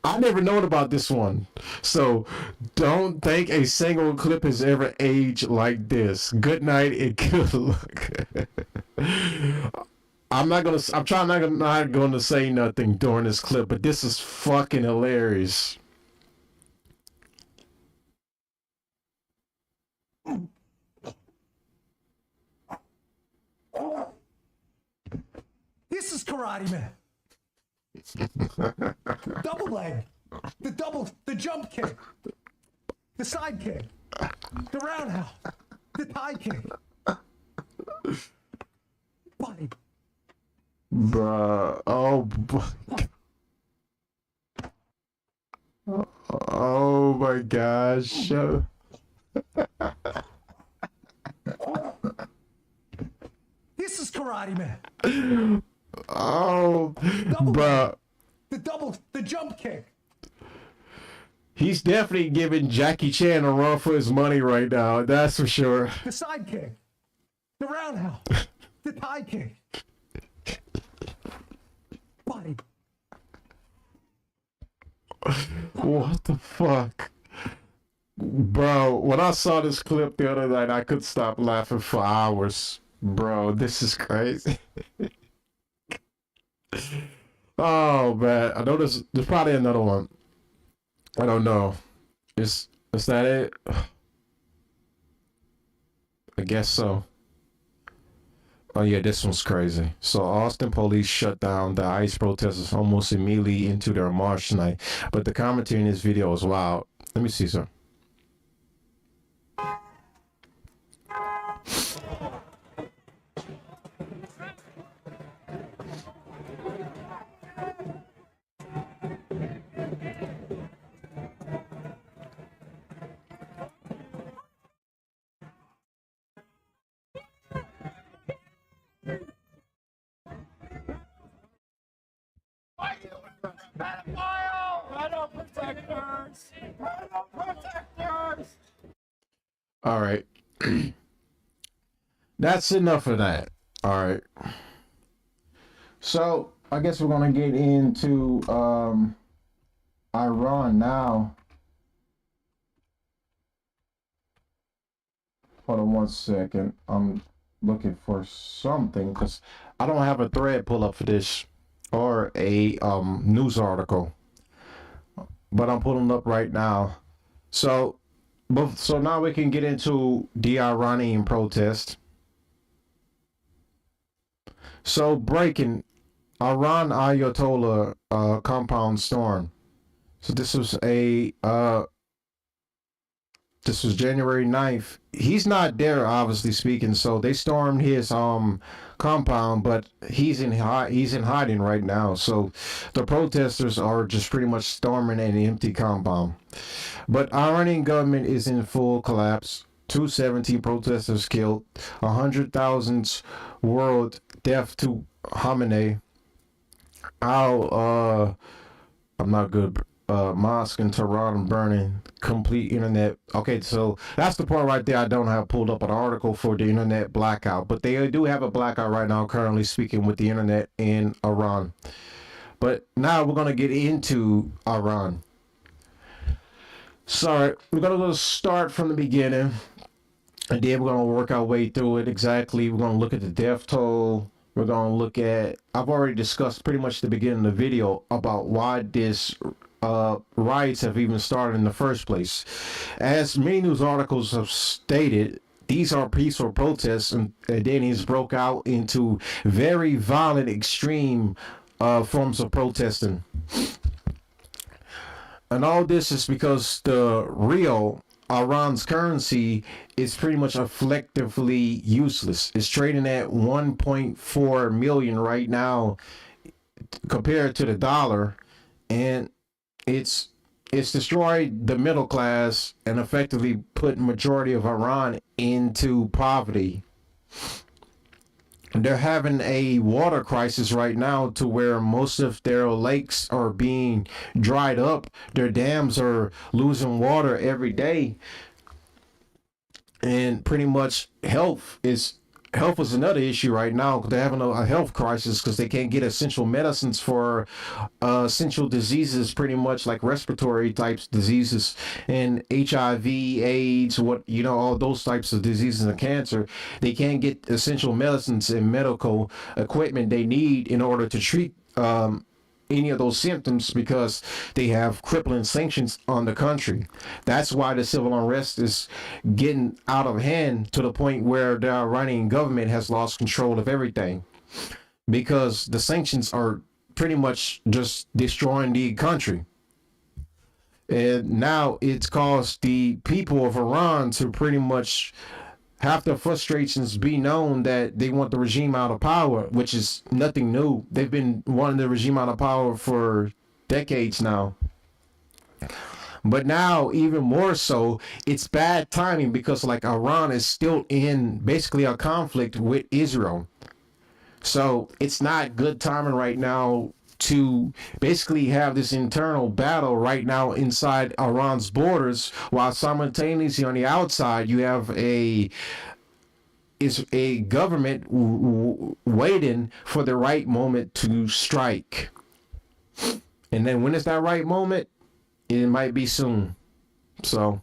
I never known about this one. So don't think a single clip has ever aged like this. Good night and good luck. I'm trying not gonna say nothing during this clip, but this is fucking hilarious. This is Karate Man. Double leg. The jump kick. The side kick. The roundhouse. The tie kick. Body. Bruh. Oh my gosh. This is Karate Man. Oh, Double bruh. The jump kick. He's definitely giving Jackie Chan a run for his money right now. That's for sure. The side kick. The roundhouse. The tie kick. Body. What the fuck? Bro, when I saw this clip the other night, I could stop laughing for hours. Bro, this is crazy. Oh man, I know there's probably another one. I don't know. Is that it? I guess so. Oh yeah, this one's crazy. So Austin police shut down the ICE protesters almost immediately into their march tonight. But the commentary in this video is wild. Let me see, sir. All right. That's enough of that. All right. So I guess we're gonna get into Iran now. Hold on one second. I'm looking for something because I don't have a thread pull up for this or a news article. But I'm pulling up right now. So now we can get into the Iranian protest. So breaking Iran Ayatollah compound storm. So this was January 9th. He's not there, obviously speaking. So they stormed his compound, but he's in hiding right now. So the protesters are just pretty much storming an empty compound. But Iranian government is in full collapse. 270 protesters killed, 100,000 world death to Khamenei. I'm not good. Mosque in Tehran burning, complete internet. Okay, so that's the part right there. I don't have pulled up an article for the internet blackout, but they do have a blackout right now, currently speaking, with the internet in Iran. But now we're going to get into Iran. Sorry, we're going to start from the beginning, and then we're going to work our way through it exactly. We're going to look at the death toll. We're going to look at, I've already discussed pretty much the beginning of the video about why this riots have even started in the first place. As many news articles have stated, these are peaceful protests, and then he's broke out into very violent, extreme forms of protesting. And all this is because the real Iran's currency is pretty much effectively useless. It's trading at 1.4 million right now compared to the dollar, and it's destroyed the middle class and effectively put majority of Iran into poverty. They're having a water crisis right now to where most of their lakes are being dried up. Their dams are losing water every day. And pretty much health is health is another issue right now. They're having a health crisis because they can't get essential medicines for essential diseases, pretty much like respiratory types diseases and HIV, AIDS, all those types of diseases and cancer. They can't get essential medicines and medical equipment they need in order to treat any of those symptoms because they have crippling sanctions on the country. That's why the civil unrest is getting out of hand to the point where the Iranian government has lost control of everything because the sanctions are pretty much just destroying the country. And now it's caused the people of Iran to pretty much have their frustrations be known that they want the regime out of power, which is nothing new. They've been wanting the regime out of power for decades now. But now, even more so, it's bad timing because like Iran is still in basically a conflict with Israel. So it's not good timing right now to basically have this internal battle right now inside Iran's borders, while simultaneously on the outside you have a government waiting for the right moment to strike. And then when it's that right moment, it might be soon. So,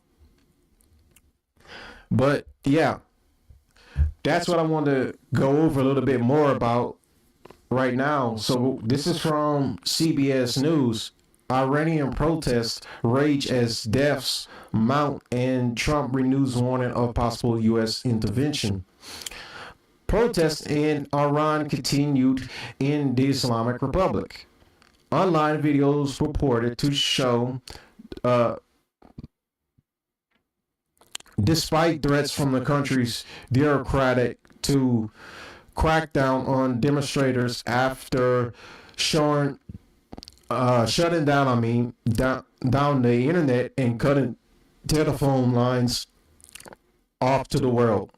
but yeah, that's what I want to go over a little bit more about right now. So this is from CBS News. Iranian protests rage as deaths mount and Trump renews warning of possible U.S. intervention. Protests in Iran continued in the Islamic Republic. Online videos reported to show despite threats from the country's bureaucratic to crack down on demonstrators after shutting down the internet and cutting telephone lines off to the world.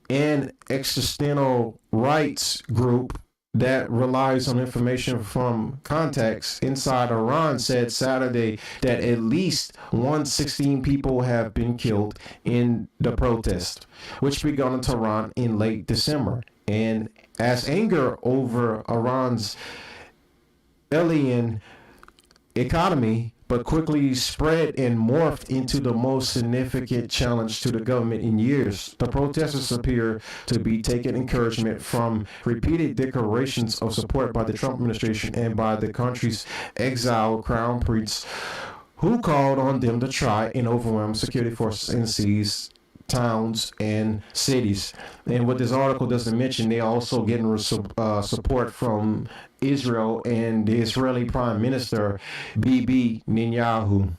An existential rights group that relies on information from contacts inside Iran said Saturday that at least 116 people have been killed in the protest, which began in Tehran in late December. And as anger over Iran's alien economy but quickly spread and morphed into the most significant challenge to the government in years. The protesters appear to be taking encouragement from repeated declarations of support by the Trump administration and by the country's exiled crown prince, who called on them to try and overwhelm security forces and seize towns and cities. And what this article doesn't mention, they're also getting support from Israel and the Israeli Prime Minister Bibi Netanyahu,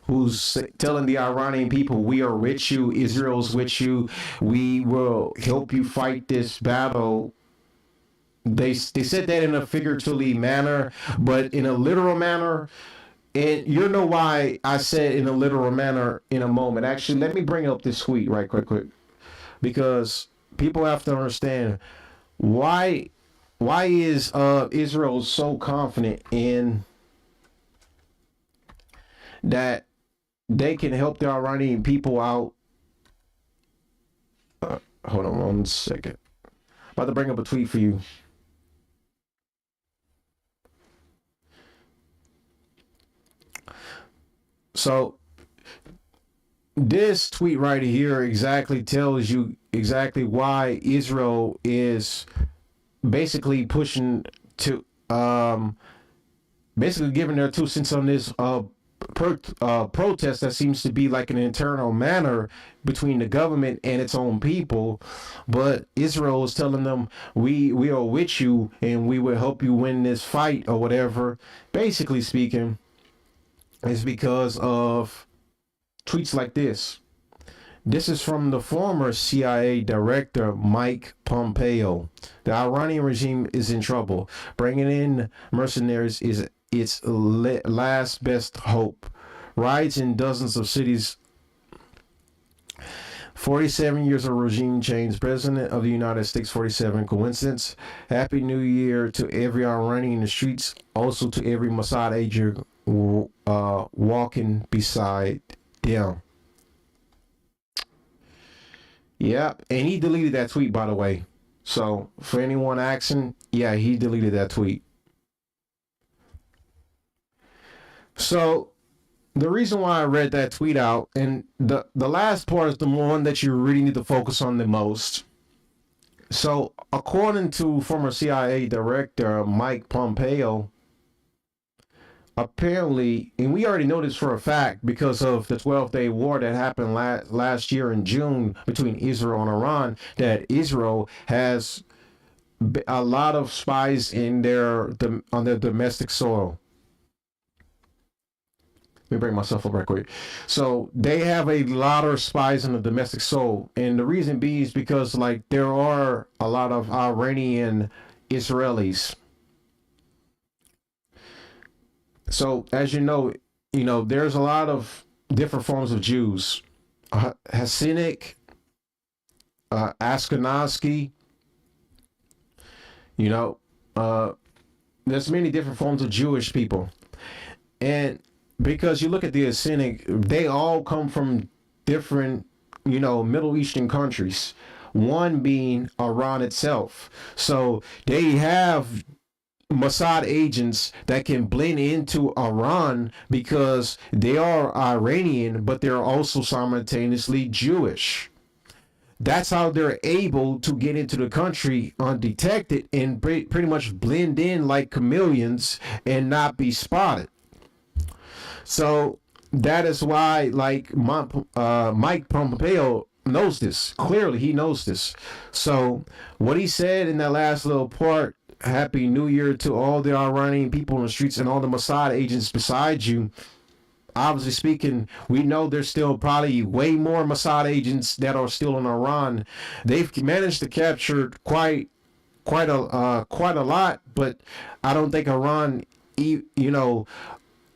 who's telling the Iranian people, we are with you, Israel's with you, we will help you fight this battle. They said that in a figuratively manner, but in a literal manner. And you know why I said in a literal manner in a moment. Actually, let me bring up this tweet right quick, because people have to understand why is Israel so confident in that they can help the Iranian people out. Hold on 1 second. About to bring up a tweet for you. So this tweet right here exactly tells you exactly why Israel is basically pushing to basically giving their 2 cents on this protest that seems to be like an internal matter between the government and its own people. But Israel is telling them, we are with you and we will help you win this fight or whatever. Basically speaking, is because of tweets like this. This is from the former CIA director, Mike Pompeo. The Iranian regime is in trouble. Bringing in mercenaries is its last best hope. Riots in dozens of cities. 47 years of regime change. President of the United States, 47. Coincidence? Happy New Year to every Iranian in the streets. Also to every Mossad agent walking beside them. Yeah, and he deleted that tweet, by the way. So for anyone asking, yeah, he deleted that tweet. So the reason why I read that tweet out, and the last part is the one that you really need to focus on the most. So according to former CIA director Mike Pompeo, apparently, and we already know this for a fact because of the 12-day war that happened last year in June between Israel and Iran, that Israel has a lot of spies in on their domestic soil. Let me bring myself up right quick. So they have a lot of spies in the domestic soil, and the reason being is because like there are a lot of Iranian Israelis. So as you know, there's a lot of different forms of Jews, Hasidic, Ashkenazi. There's many different forms of Jewish people, and because you look at the Hasidic, they all come from different, Middle Eastern countries. One being Iran itself. So they have Mossad agents that can blend into Iran because they are Iranian, but they're also simultaneously Jewish. That's how they're able to get into the country undetected and pretty much blend in like chameleons and not be spotted. So that is why, like, Mike Pompeo knows this. Clearly, he knows this. So what he said in that last little part, Happy New Year to all the Iranian people in the streets and all the Mossad agents beside you. Obviously speaking, we know there's still probably way more Mossad agents that are still in Iran. They've managed to capture quite a lot, but I don't think Iran,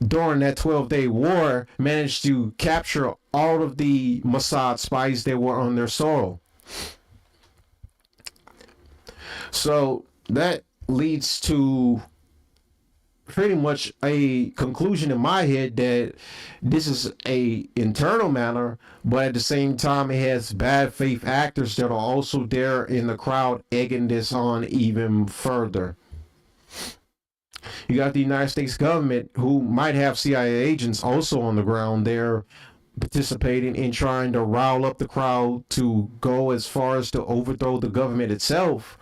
during that 12-day war, managed to capture all of the Mossad spies that were on their soil. So that leads to pretty much a conclusion in my head that this is a internal matter, but at the same time it has bad faith actors that are also there in the crowd egging this on even further. You got the United States government, who might have CIA agents also on the ground there participating in trying to rile up the crowd to go as far as to overthrow the government itself.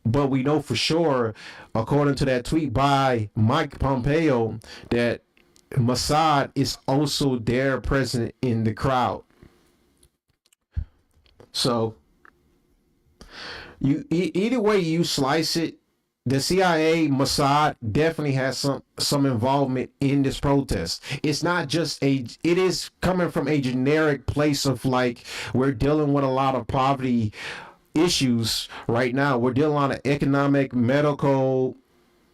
But we know for sure, according to that tweet by Mike Pompeo, that Mossad is also there present in the crowd. So either way you slice it, the CIA, Mossad definitely has some involvement in this protest. It's not just it is coming from a generic place of like, we're dealing with a lot of poverty issues right now. We're dealing with a lot of economic, medical,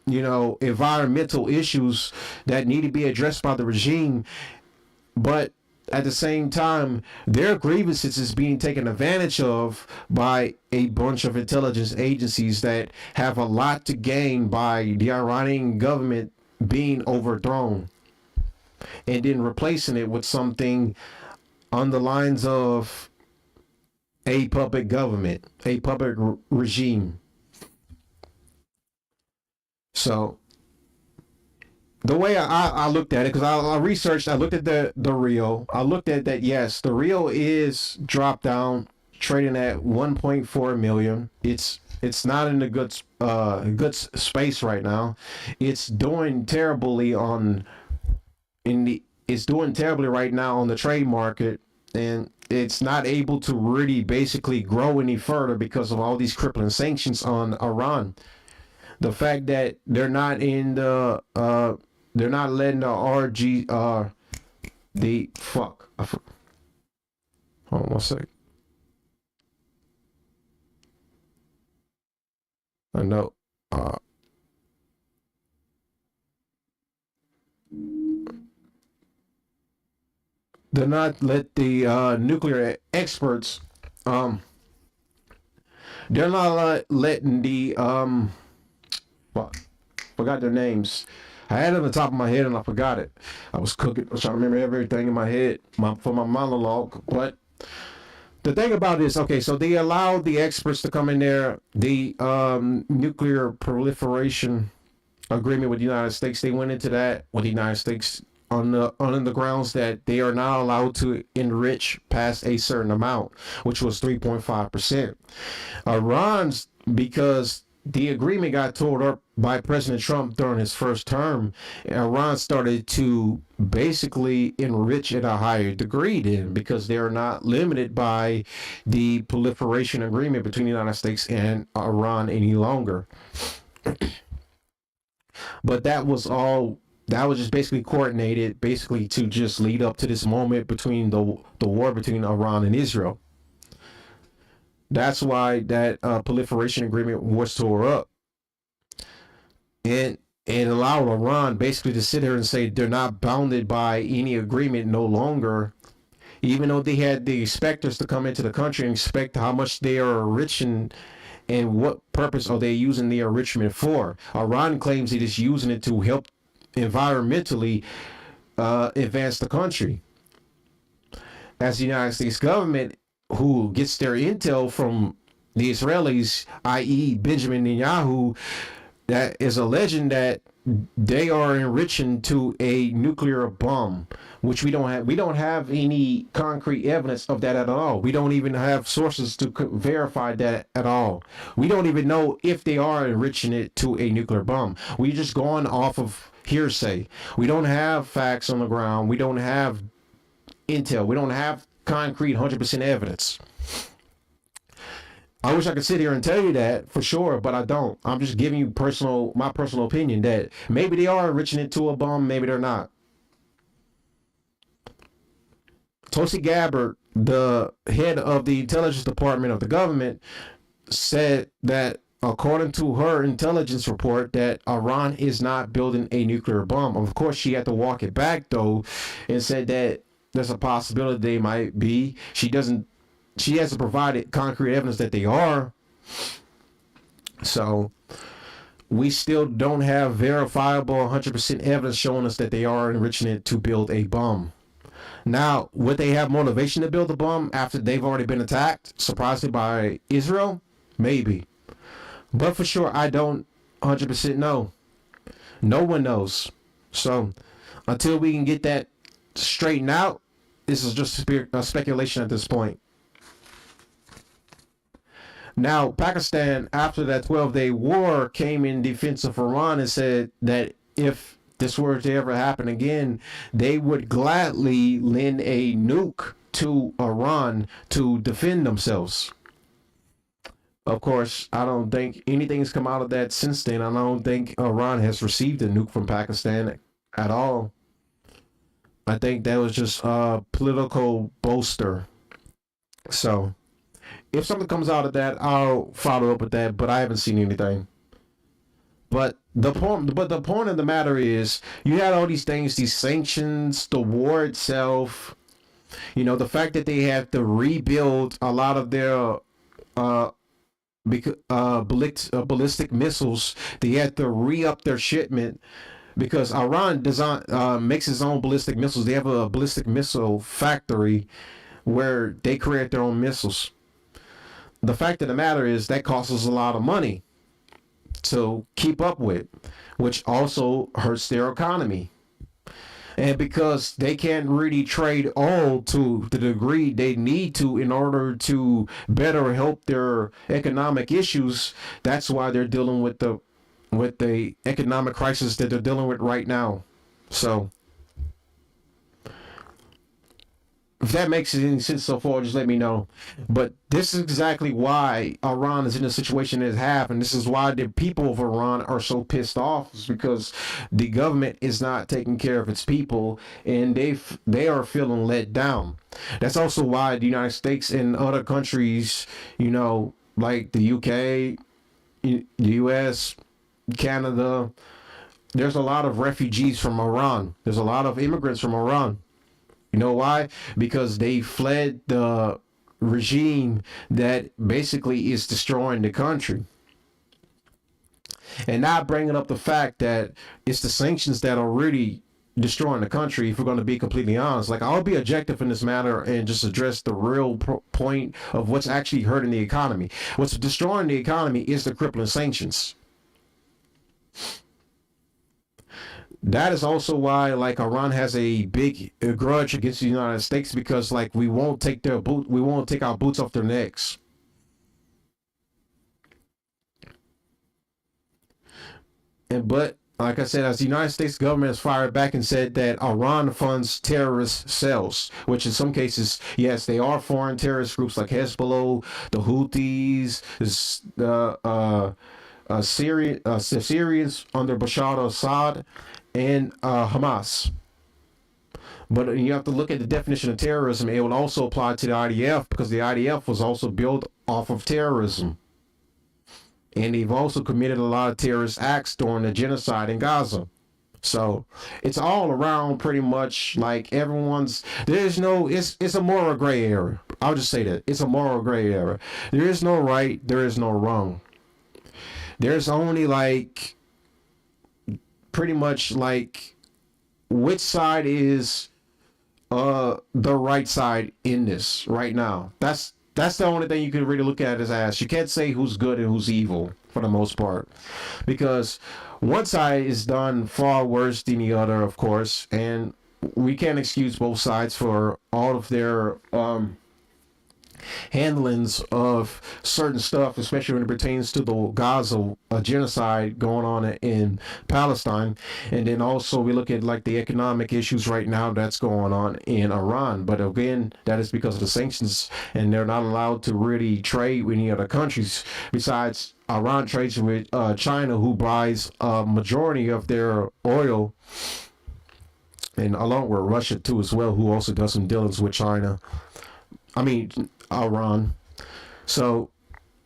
environmental issues that need to be addressed by the regime. But at the same time, their grievances is being taken advantage of by a bunch of intelligence agencies that have a lot to gain by the Iranian government being overthrown and then replacing it with something on the lines of a puppet government, a puppet regime. So the way I looked at it, because I researched, I looked at the Rio. I looked at that. Yes, the Rio is dropped down, trading at 1.4 million. It's not in a good space right now. It's doing terribly it's doing terribly right now on the trade market, and it's not able to really basically grow any further because of all these crippling sanctions on Iran. The fact that they're not in the they're not letting the hold on one sec. I know. They're not let the nuclear experts. They're not letting the forgot their names. I had it on the top of my head and I forgot it. I was cooking. I was trying to remember everything in my head for my monologue. But The thing about this, okay, so they allowed the experts to come in there. The nuclear proliferation agreement with the United States, they went into that with the United States on the grounds that they are not allowed to enrich past a certain amount, which was 3.5%. Iran's, because the agreement got tore up by President Trump during his first term, Iran started to basically enrich at a higher degree then, because they're not limited by the proliferation agreement between the United States and Iran any longer. But that was just basically coordinated basically to just lead up to this moment between the war between Iran and Israel. That's why that proliferation agreement was tore up, and allowed Iran basically to sit here and say they're not bounded by any agreement no longer, even though they had the inspectors to come into the country and inspect how much they are enriching and what purpose are they using the enrichment for. Iran claims it is using it to help environmentally advance the country. As the United States government, who gets their intel from the Israelis, i.e. Benjamin Netanyahu, that is alleging that they are enriching to a nuclear bomb, which we don't have any concrete evidence of that at all. We don't even have sources to verify that at all. We don't even know if they are enriching it to a nuclear bomb. We just going off of hearsay. We don't have facts on the ground. We don't have intel. We don't have concrete 100% evidence. I wish I could sit here and tell you that for sure, but I don't. I'm just giving you my personal opinion that maybe they are enriching it to a bomb, maybe they're not. Tulsi Gabbard, the head of the intelligence department of the government, said that according to her intelligence report that Iran is not building a nuclear bomb. Of course, she had to walk it back though and said that there's a possibility they might be. She hasn't provided concrete evidence that they are. So we still don't have verifiable 100% evidence showing us that they are enriching it to build a bomb. Now, would they have motivation to build a bomb after they've already been attacked, surprisingly, by Israel? Maybe. But for sure, I don't 100% know. No one knows. So until we can get that straightened out, this is just a speculation at this point. Now, Pakistan, after that 12-day war, came in defense of Iran and said that if this were to ever happen again, they would gladly lend a nuke to Iran to defend themselves. Of course, I don't think anything's come out of that since then. I don't think Iran has received a nuke from Pakistan at all. I think that was just a political bolster. So if something comes out of that, I'll follow up with that, but I haven't seen anything. But the point of the matter is, you had all these things, these sanctions, the war itself, the fact that they have to rebuild a lot of their ballistic missiles. They had to re-up their shipment because Iran makes its own ballistic missiles. They have a ballistic missile factory where they create their own missiles. The fact of the matter is that costs us a lot of money to keep up with, which also hurts their economy. And because they can't really trade oil to the degree they need to in order to better help their economic issues, that's why they're dealing with the economic crisis that they're dealing with right now. So if that makes any sense so far, just let me know. But this is exactly why Iran is in the situation it has, and this is why the people of Iran are so pissed off, is because the government is not taking care of its people, and they are feeling let down. That's also why the United States and other countries, like the UK, the U.S., Canada, there's a lot of refugees from Iran. There's a lot of immigrants from Iran. You know why? Because they fled the regime that basically is destroying the country. And not bringing up the fact that it's the sanctions that are really destroying the country, if we're going to be completely honest. Like, I'll be objective in this matter and just address the real point of what's actually hurting the economy. What's destroying the economy is the crippling sanctions. That is also why, like, Iran has a big grudge against the United States, because, like, we won't take our boots off their necks. But like I said, as the United States government has fired back and said that Iran funds terrorist cells, which in some cases, yes, they are foreign terrorist groups like Hezbollah, the Houthis, Syrians under Bashar al-Assad, and Hamas. But you have to look at the definition of terrorism. It will also apply to the IDF, because the IDF was also built off of terrorism. And they've also committed a lot of terrorist acts during the genocide in Gaza. So it's all around pretty much like it's a moral gray area. I'll just say that. It's a moral gray area. There is no right, there is no wrong. There's only like pretty much like which side is the right side in this right now. That's the only thing you can really look at as. You can't say who's good and who's evil for the most part, because one side is done far worse than the other, of course, and we can't excuse both sides for all of their handlings of certain stuff, especially when it pertains to the Gaza genocide going on in Palestine. And then also we look at like the economic issues right now that's going on in Iran. But again, that is because of the sanctions, and they're not allowed to really trade with any other countries. Besides, Iran trades with China, who buys a majority of their oil, and along with Russia too as well, who also does some dealings with China. I mean, Iran. So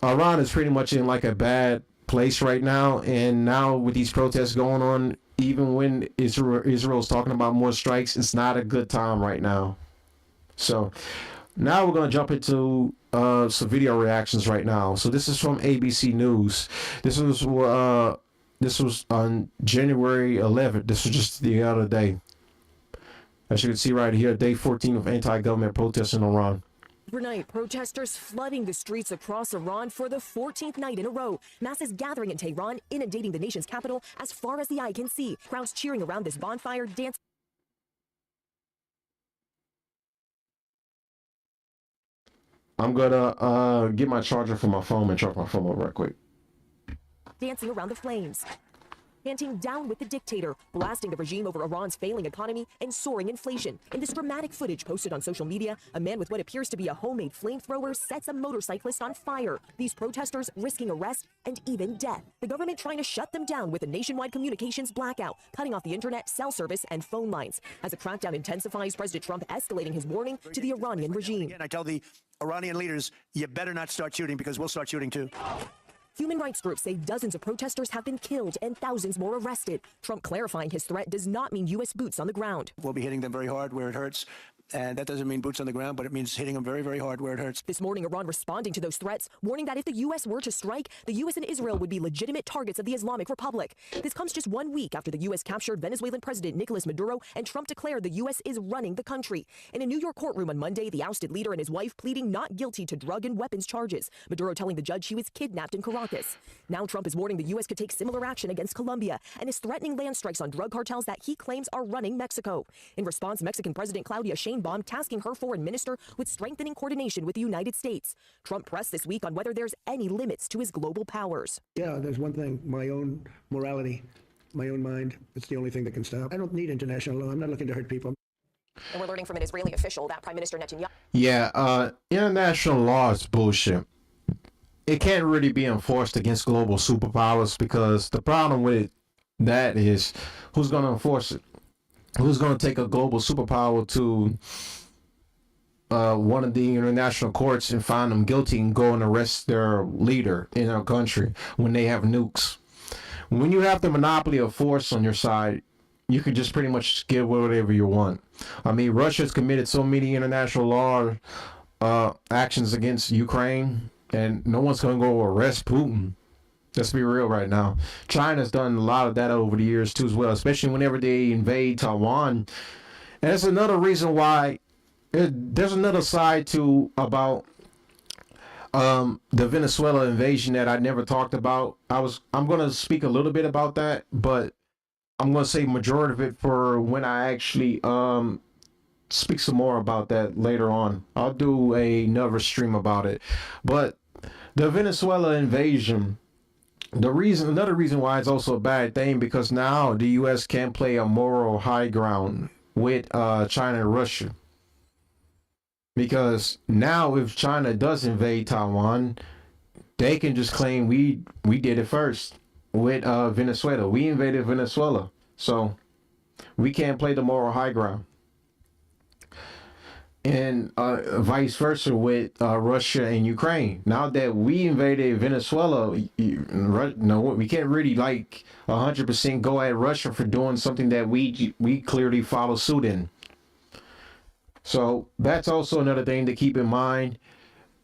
Iran is pretty much in like a bad place right now, and now with these protests going on, even when Israel's talking about more strikes, it's not a good time right now. So now we're going to jump into some video reactions right now. So this is from ABC News. This was on January 11th. This was just the other day. As you can see right here, day 14 of anti-government protests in Iran. Overnight, protesters flooding the streets across Iran for the 14th night in a row. Masses gathering in Tehran, inundating the nation's capital as far as the eye can see. Crowds cheering around this bonfire, dancing. I'm gonna get my charger from my phone and charge my phone up right quick. Dancing around the flames. Chanting down with the dictator, blasting the regime over Iran's failing economy and soaring inflation. In this dramatic footage posted on social media, a man with what appears to be a homemade flamethrower sets a motorcyclist on fire. These protesters risking arrest and even death. The government trying to shut them down with a nationwide communications blackout, cutting off the internet, cell service, and phone lines. As the crackdown intensifies, President Trump escalating his warning to the Iranian regime. Again, I tell the Iranian leaders, you better not start shooting, because we'll start shooting too. Human rights groups say dozens of protesters have been killed and thousands more arrested. Trump clarifying his threat does not mean U.S. boots on the ground. We'll be hitting them very hard where it hurts. And that doesn't mean boots on the ground, but it means hitting them very, very hard where it hurts. This morning, Iran responding to those threats, warning that if the U.S. were to strike, the U.S. and Israel would be legitimate targets of the Islamic Republic. This comes just 1 week after the U.S. captured Venezuelan President Nicolas Maduro and Trump declared the U.S. is running the country. In a New York courtroom on Monday, the ousted leader and his wife pleading not guilty to drug and weapons charges. Maduro telling the judge he was kidnapped in Caracas. Now Trump is warning the U.S. could take similar action against Colombia and is threatening land strikes on drug cartels that he claims are running Mexico. In response, Mexican President Claudia Sheinbaum tasking her foreign minister with strengthening coordination with the United States. Trump pressed this week on whether there's any limits to his global powers. Yeah, there's one thing, my own morality, my own mind. It's the only thing that can stop. I don't need international law. I'm not looking to hurt people. And we're learning from an Israeli official that Prime Minister Netanyahu... Yeah, international law is bullshit. It can't really be enforced against global superpowers, because the problem with that is who's going to enforce it? Who's going to take a global superpower to one of the international courts and find them guilty and go and arrest their leader in their country when they have nukes? When you have the monopoly of force on your side, you can just pretty much give whatever you want. I mean, Russia's committed so many international law actions against Ukraine, and no one's going to go arrest Putin Let's be real right now. China's done a lot of that over the years too as well, especially whenever they invade Taiwan. And that's another reason why there's another side to about the Venezuela invasion that I never talked about. I'm gonna speak a little bit about that, but I'm gonna say majority of it for when I actually speak some more about that later on. I'll do another stream about it. But the Venezuela invasion, another reason why it's also a bad thing, because now the U.S. can't play a moral high ground with China and Russia. Because now if China does invade Taiwan, they can just claim we did it first with Venezuela. We invaded Venezuela. So we can't play the moral high ground. And vice versa with Russia and Ukraine. Now that we invaded Venezuela, we can't really 100% go at Russia for doing something that we clearly follow suit in. So that's also another thing to keep in mind.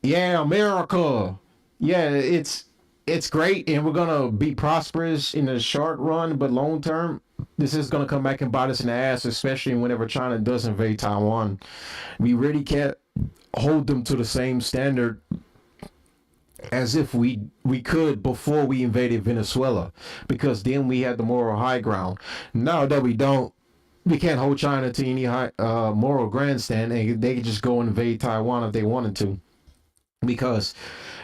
Yeah, America. Yeah, it's great, and we're gonna be prosperous in the short run, but long term, this is gonna come back and bite us in the ass, especially whenever China does invade Taiwan. We really can't hold them to the same standard as if we could before we invaded Venezuela, because then we had the moral high ground. Now that we don't, we can't hold China to any high moral grandstand, and they can just go and invade Taiwan if they wanted to, because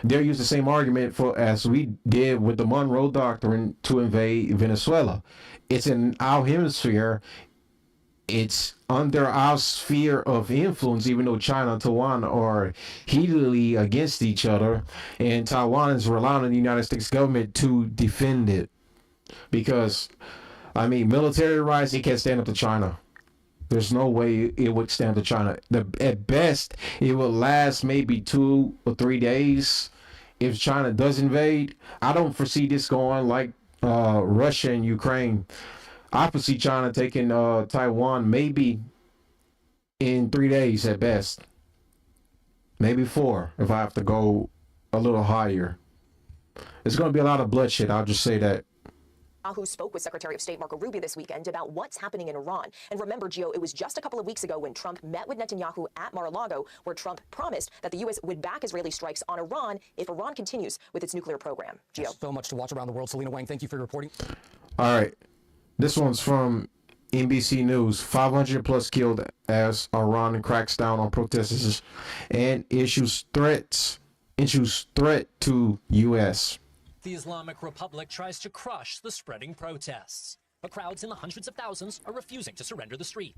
they're using the same argument for as we did with the Monroe Doctrine to invade Venezuela. It's in our hemisphere. It's under our sphere of influence, even though China and Taiwan are heatedly against each other, and Taiwan is relying on the United States government to defend it. Because, I mean, military-wise, it can't stand up to China. There's no way it would stand up to China. At best, it will last maybe 2 or 3 days. If China does invade, I don't foresee this going like Russia and Ukraine. I foresee China taking Taiwan maybe in 3 days at best. Maybe 4 if I have to go a little higher. It's going to be a lot of bloodshed, I'll just say that. Who spoke with Secretary of State Marco Rubio this weekend about what's happening in Iran. And remember, Gio, it was just a couple of weeks ago when Trump met with Netanyahu at Mar-a-Lago, where Trump promised that the U.S. would back Israeli strikes on Iran if Iran continues with its nuclear program. Gio. There's so much to watch around the world. Selena Wang, thank you for your reporting. All right. This one's from NBC News. 500 plus killed as Iran cracks down on protesters and issues threat to U.S. The Islamic Republic tries to crush the spreading protests, but crowds in the hundreds of thousands are refusing to surrender the street.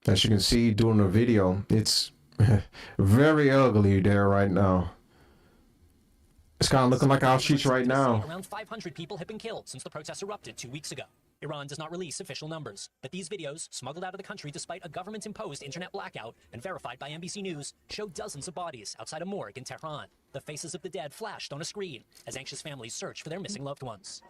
As you can see during the video, it's very ugly there right now. It's kind of looking like our streets right now. Around 500 people have been killed since the protests erupted 2 weeks ago. Iran does not release official numbers, but these videos, smuggled out of the country despite a government-imposed internet blackout and verified by NBC News, show dozens of bodies outside a morgue in Tehran. The faces of the dead flashed on a screen as anxious families search for their missing loved ones.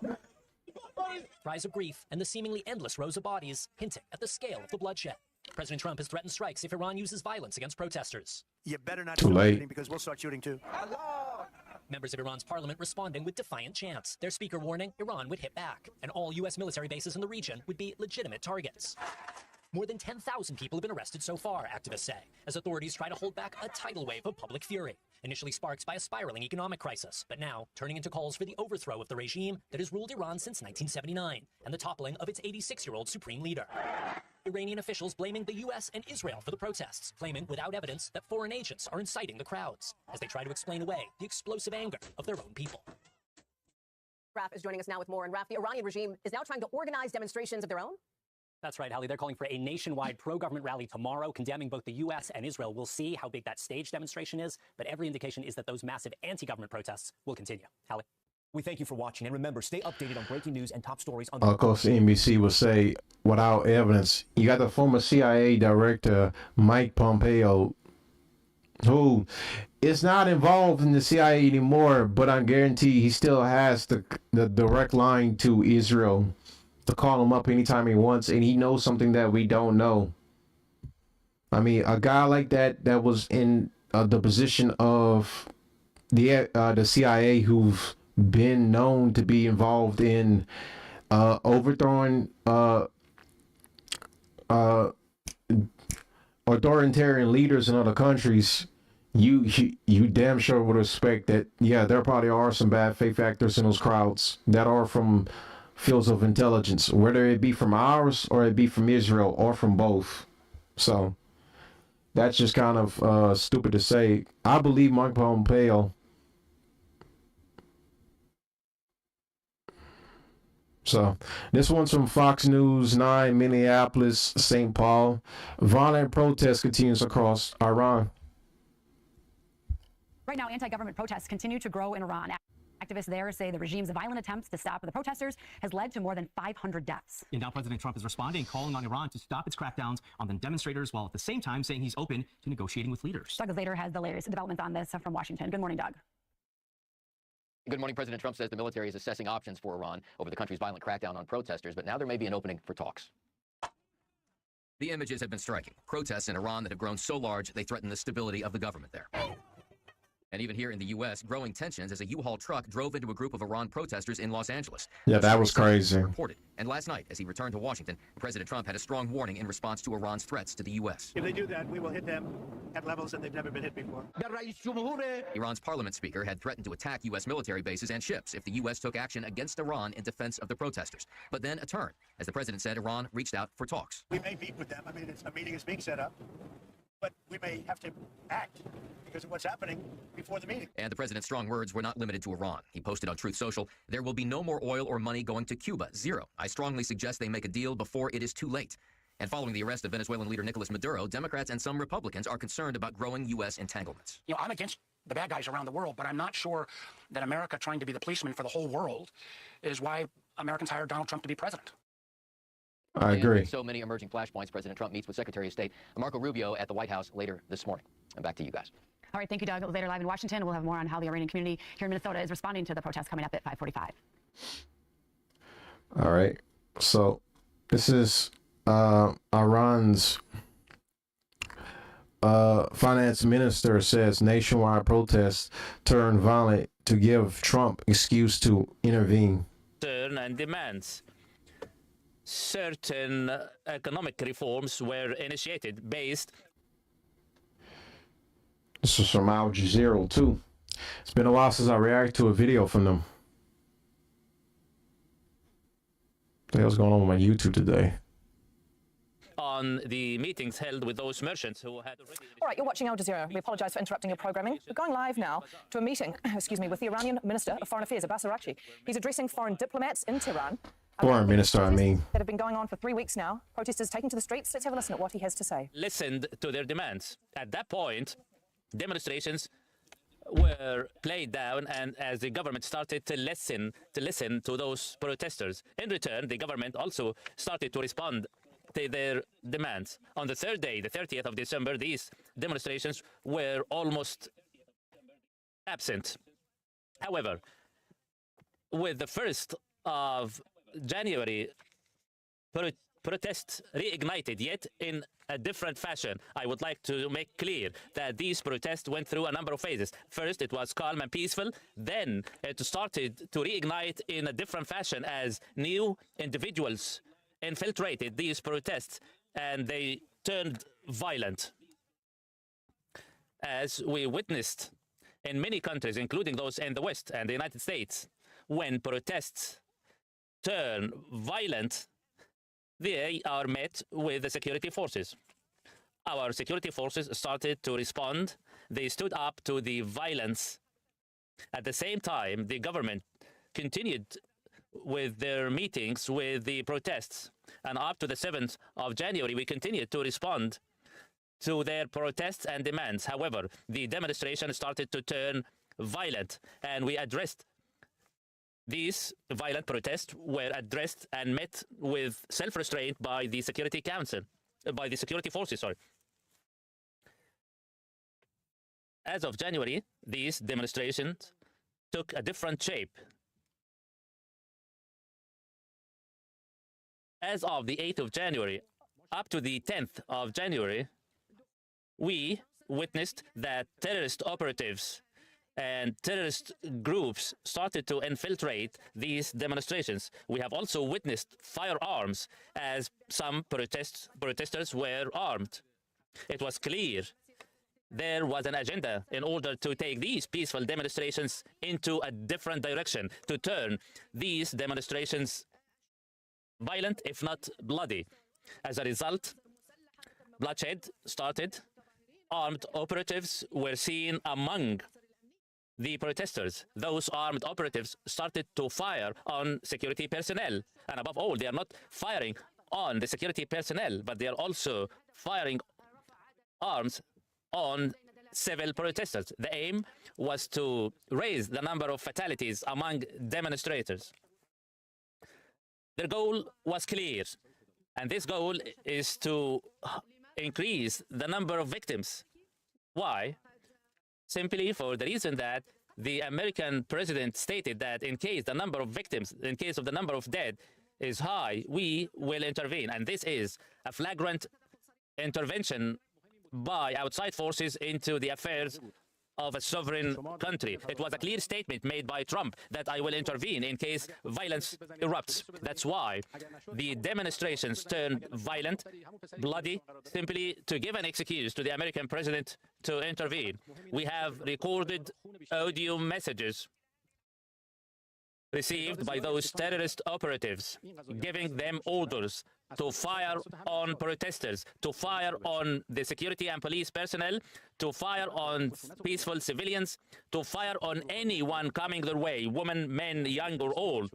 Cries of grief and the seemingly endless rows of bodies hinting at the scale of the bloodshed. President Trump has threatened strikes if Iran uses violence against protesters. You better not Too start late. shooting, because we'll start shooting too. Members of Iran's parliament responding with defiant chants. Their speaker warning Iran would hit back, and all U.S. military bases in the region would be legitimate targets. More than 10,000 people have been arrested so far, activists say, as authorities try to hold back a tidal wave of public fury, initially sparked by a spiraling economic crisis, but now turning into calls for the overthrow of the regime that has ruled Iran since 1979, and the toppling of its 86-year-old supreme leader. Iranian officials blaming the U.S. and Israel for the protests, claiming without evidence that foreign agents are inciting the crowds, as they try to explain away the explosive anger of their own people. Raf is joining us now with more. And Raf, the Iranian regime is now trying to organize demonstrations of their own? That's right, Hallie. They're calling for a nationwide pro-government rally tomorrow, condemning both the U.S. and Israel. We'll see how big that stage demonstration is, but every indication is that those massive anti-government protests will continue. Hallie. We thank you for watching, and remember, stay updated on breaking news and top stories on Of course, NBC will say, without evidence, you got the former CIA director, Mike Pompeo, who is not involved in the CIA anymore, but I guarantee he still has the direct line to Israel to call him up anytime he wants, and he knows something that we don't know. I mean, a guy like that was in the position of the CIA, who've been known to be involved in overthrowing authoritarian leaders in other countries, you damn sure would expect that, yeah, there probably are some bad faith actors in those crowds that are from fields of intelligence, whether it be from ours or it be from Israel or from both. So that's just kind of stupid to say. I believe Mike Pompeo. So this one's from Fox News 9, Minneapolis, St. Paul. Violent protest continues across Iran. Right now, anti-government protests continue to grow in Iran. Activists there say the regime's violent attempts to stop the protesters has led to more than 500 deaths. And now President Trump is responding, calling on Iran to stop its crackdowns on the demonstrators, while at the same time saying he's open to negotiating with leaders. Doug Later has the latest developments on this from Washington. Good morning, Doug. Good morning. President Trump says the military is assessing options for Iran over the country's violent crackdown on protesters, but now there may be an opening for talks. The images have been striking. Protests in Iran that have grown so large they threaten the stability of the government there. And even here in the U.S., growing tensions as a U-Haul truck drove into a group of Iran protesters in Los Angeles. Yeah, that was crazy. Reported. And last night, as he returned to Washington, President Trump had a strong warning in response to Iran's threats to the U.S. If they do that, we will hit them at levels that they've never been hit before. Iran's parliament speaker had threatened to attack U.S. military bases and ships if the U.S. took action against Iran in defense of the protesters. But then a turn. As the president said, Iran reached out for talks. We may meet with them. I mean, a meeting is being set up, but we may have to act because of what's happening before the meeting. And the president's strong words were not limited to Iran. He posted on Truth Social, "There will be no more oil or money going to Cuba. Zero. I strongly suggest they make a deal before it is too late." And following the arrest of Venezuelan leader Nicolas Maduro, Democrats and some Republicans are concerned about growing U.S. entanglements. You know, I'm against the bad guys around the world, but I'm not sure that America trying to be the policeman for the whole world is why Americans hired Donald Trump to be president. I agree. And so many emerging flashpoints. President Trump meets with Secretary of State Marco Rubio at the White House later this morning. And back to you guys. All right, thank you, Doug. Later live in Washington, we'll have more on how the Iranian community here in Minnesota is responding to the protests coming up at 5:45. All right. So this is Iran's finance minister says nationwide protests turn violent to give Trump excuse to intervene. And demands certain economic reforms were initiated based. This is from Al Jazeera too. It's been a while since I reacted to a video from them. What the hell's going on with my YouTube today? On the meetings held with those merchants who had already... All right, you're watching Al Jazeera. We apologize for interrupting your programming. We're going live now to a meeting, excuse me, with the Iranian Minister of Foreign Affairs, Abbas Araghchi. He's addressing foreign diplomats in Tehran. Foreign minister, I mean. That have been going on for 3 weeks now. Protesters taking to the streets. Let's have a listen at what he has to say. Listened to their demands. At that point, demonstrations were played down, and as the government started to listen to those protesters. In return, the government also started to respond to their demands. On the third day, the 30th of December, these demonstrations were almost absent. However, with the 1st of January, protests reignited, yet in a different fashion. I would like to make clear that these protests went through a number of phases. First, it was calm and peaceful. Then it started to reignite in a different fashion as new individuals infiltrated these protests and they turned violent. As we witnessed in many countries, including those in the West and the United States, when protests turn violent, they are met with the security forces. Our security forces started to respond. They stood up to the violence. At the same time, the government continued with their meetings with the protests. And up to the 7th of January, we continued to respond to their protests and demands. However, the demonstration started to turn violent, and we addressed these violent protests were addressed and met with self-restraint by the Security Council, by the security forces, sorry. As of January, these demonstrations took a different shape. As of the 8th of January, up to the 10th of January, we witnessed that terrorist operatives and terrorist groups started to infiltrate these demonstrations. We have also witnessed firearms as some protesters were armed. It was clear there was an agenda in order to take these peaceful demonstrations into a different direction, to turn these demonstrations violent, if not bloody. As a result, bloodshed started. Armed operatives were seen among the protesters. Those armed operatives started to fire on security personnel. And above all, they are not firing on the security personnel, but they are also firing arms on civil protesters. The aim was to raise the number of fatalities among demonstrators. Their goal was clear, and this goal is to increase the number of victims. Why? Simply for the reason that the American president stated that in case the number of victims, in case of the number of dead is high, we will intervene. And this is a flagrant intervention by outside forces into the affairs of a sovereign country. It was a clear statement made by Trump that I will intervene in case violence erupts. That's why the demonstrations turned violent, bloody, simply to give an excuse to the American president to intervene. We have recorded audio messages received by those terrorist operatives, giving them orders to fire on protesters, to fire on the security and police personnel, to fire on peaceful civilians, to fire on anyone coming their way, women, men, young or old.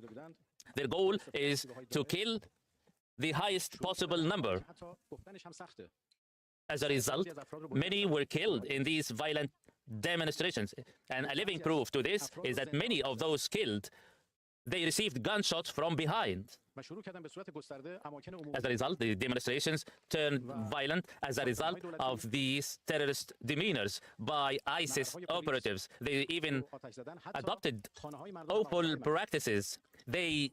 Their goal is to kill the highest possible number. As a result, many were killed in these violent demonstrations. And a living proof to this is that many of those killed, they received gunshots from behind. As a result, the demonstrations turned violent as a result of these terrorist demeanors by ISIS operatives. They even adopted awful practices. They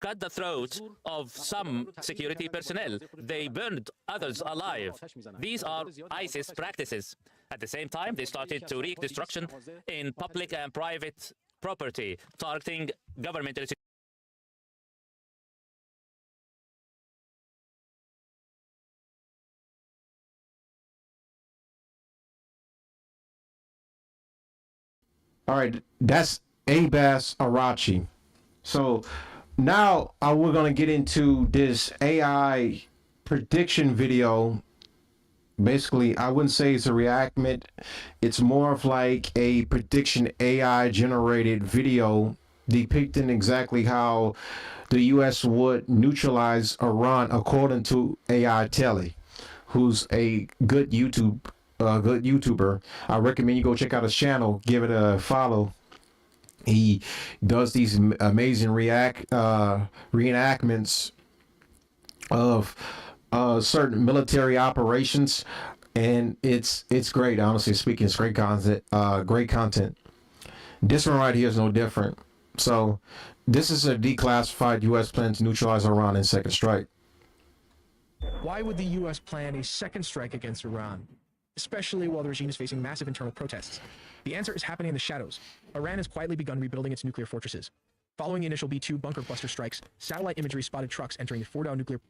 cut the throat of some security personnel. They burned others alive. These are ISIS practices. At the same time, they started to wreak destruction in public and private property, targeting government institutions. All right, that's Abbas Arachi. So now we're going to get into this AI prediction video. Basically, I wouldn't say it's a reenactment. It's more of like a prediction AI generated video depicting exactly how the U.S. would neutralize Iran, according to AI Telly, who's a good YouTuber. I recommend you go check out his channel, give it a follow. He does these amazing reenactments of certain military operations, and it's great. Honestly speaking, it's great content. Great content. This one right here is no different. So this is a declassified U.S. plan to neutralize Iran in second strike. Why would the U.S. plan a second strike against Iran, especially while the regime is facing massive internal protests? The answer is happening in the shadows. Iran has quietly begun rebuilding its nuclear fortresses. Following the initial B-2 bunker buster strikes, satellite imagery spotted trucks entering the Fordow nuclear.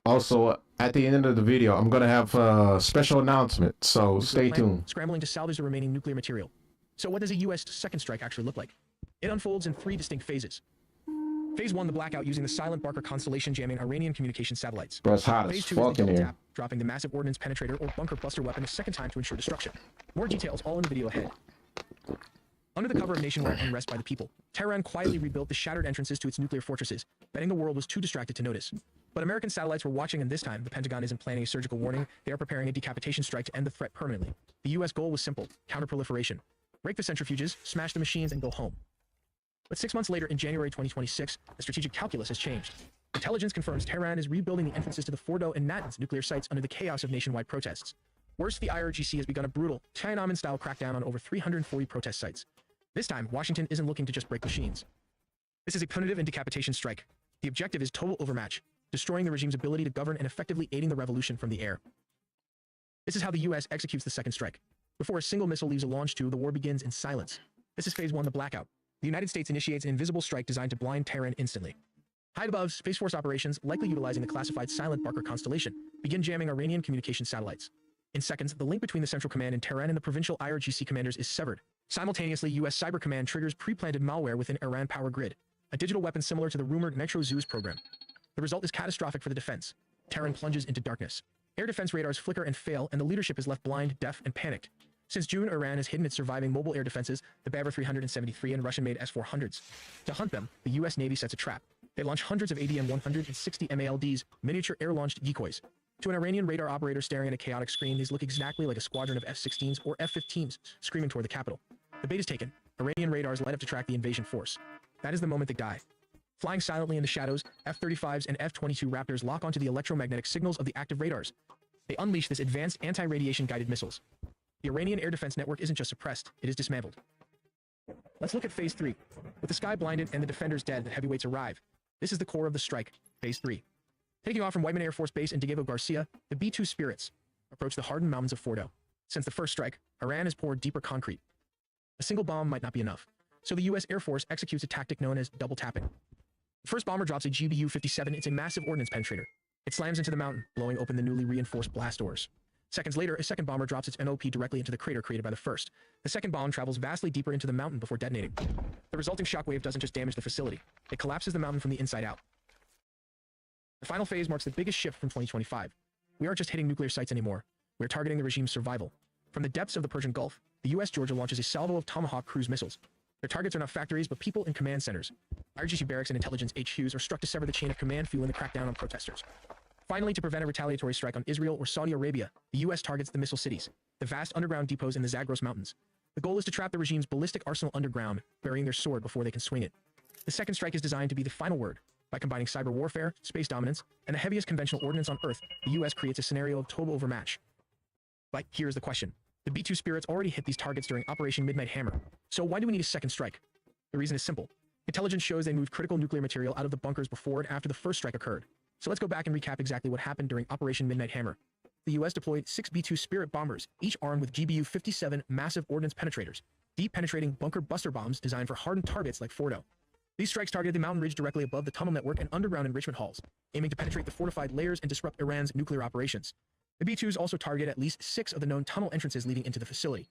Also, at the end of the video, I'm going to have a special announcement, so stay tuned. Scrambling to salvage the remaining nuclear material. So what does a U.S. second strike actually look like? It unfolds in 3 distinct phases. Phase 1, the blackout using the silent Barker constellation jamming Iranian communication satellites. Bro, it's hot Phase as 2 fuck is the in double here. tap, dropping the massive ordnance penetrator or bunker buster weapon a second time to ensure destruction. More details all in the video ahead. Under the cover of nationwide unrest by the people, Tehran quietly rebuilt the shattered entrances to its nuclear fortresses, betting the world was too distracted to notice. But American satellites were watching, and this time, the Pentagon isn't planning a surgical warning, they are preparing a decapitation strike to end the threat permanently. The U.S. goal was simple: counterproliferation. Break the centrifuges, smash the machines, and go home. But 6 months later, in January 2026, the strategic calculus has changed. Intelligence confirms Tehran is rebuilding the entrances to the Fordow and Natanz nuclear sites under the chaos of nationwide protests. Worse, the IRGC has begun a brutal, Tiananmen-style crackdown on over 340 protest sites. This time, Washington isn't looking to just break machines. This is a punitive and decapitation strike. The objective is total overmatch. destroying the regime's ability to govern and effectively aiding the revolution from the air. This is how the U.S. executes the second strike. Before a single missile leaves a launch tube, the war begins in silence. This is Phase 1, the Blackout. The United States initiates an invisible strike designed to blind Tehran instantly. High above, Space Force operations, likely utilizing the classified Silent Barker constellation, begin jamming Iranian communication satellites. In seconds, the link between the Central Command in Tehran and the provincial IRGC commanders is severed. Simultaneously, U.S. Cyber Command triggers pre-planted malware within Iran power grid, a digital weapon similar to the rumored Nitro Zeus program. The result is catastrophic for the defense. Tehran plunges into darkness. Air defense radars flicker and fail, and the leadership is left blind, deaf, and panicked. Since June, Iran has hidden its surviving mobile air defenses, the Bavar 373 and Russian-made S-400s. To hunt them, the U.S. Navy sets a trap. They launch hundreds of ADM-160 MALDs, miniature air-launched decoys. To an Iranian radar operator staring at a chaotic screen, these look exactly like a squadron of F-16s or F-15s screaming toward the capital. The bait is taken. Iranian radars light up to track the invasion force. That is the moment they die. Flying silently in the shadows, F-35s and F-22 Raptors lock onto the electromagnetic signals of the active radars. They unleash this advanced anti-radiation guided missiles. The Iranian air defense network isn't just suppressed, it is dismantled. Let's look at Phase 3. With the sky blinded and the defenders dead, the heavyweights arrive. This is the core of the strike, Phase 3. Taking off from Whiteman Air Force Base in Diego Garcia, the B-2 Spirits approach the hardened mountains of Fordo. Since the first strike, Iran has poured deeper concrete. A single bomb might not be enough, so the U.S. Air Force executes a tactic known as double tapping. The first bomber drops a GBU-57. It's a massive ordnance penetrator. It slams into the mountain, blowing open the newly reinforced blast doors. Seconds later, a second bomber drops its NOP directly into the crater created by the first. The second bomb travels vastly deeper into the mountain before detonating. The resulting shockwave doesn't just damage the facility, it collapses the mountain from the inside out. The final phase marks the biggest shift from 2025. We aren't just hitting nuclear sites anymore, we're targeting the regime's survival. From the depths of the Persian Gulf, the U.S. Georgia launches a salvo of Tomahawk cruise missiles. Their targets are not factories, but people in command centers. IRGC barracks and intelligence HQs are struck to sever the chain of command, fueling the crackdown on protesters. Finally, to prevent a retaliatory strike on Israel or Saudi Arabia, the U.S. targets the missile cities, the vast underground depots in the Zagros Mountains. The goal is to trap the regime's ballistic arsenal underground, burying their sword before they can swing it. The second strike is designed to be the final word. By combining cyber warfare, space dominance, and the heaviest conventional ordnance on Earth, the U.S. creates a scenario of total overmatch. But here's the question. The B-2 Spirits already hit these targets during Operation Midnight Hammer. So why do we need a second strike? The reason is simple. Intelligence shows they moved critical nuclear material out of the bunkers before and after the first strike occurred. So let's go back and recap exactly what happened during Operation Midnight Hammer. The U.S. deployed 6 B-2 Spirit bombers, each armed with GBU-57 massive ordnance penetrators, deep penetrating bunker buster bombs designed for hardened targets like Fordo. These strikes targeted the mountain ridge directly above the tunnel network and underground enrichment halls, aiming to penetrate the fortified layers and disrupt Iran's nuclear operations. The B-2s also target at least 6 of the known tunnel entrances leading into the facility.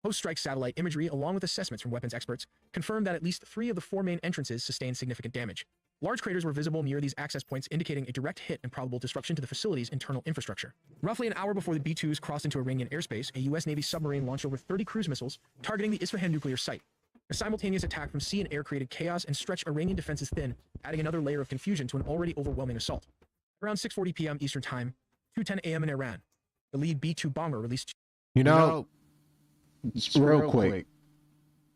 Post-strike satellite imagery, along with assessments from weapons experts, confirmed that at least 3 of the 4 main entrances sustained significant damage. Large craters were visible near these access points, indicating a direct hit and probable disruption to the facility's internal infrastructure. Roughly an hour before the B-2s crossed into Iranian airspace, a U.S. Navy submarine launched over 30 cruise missiles, targeting the Isfahan nuclear site. A simultaneous attack from sea and air created chaos and stretched Iranian defenses thin, adding another layer of confusion to an already overwhelming assault. Around 6:40 p.m. Eastern Time, 2:10 a.m. in Iran, the lead B-2 bomber released... Real quick.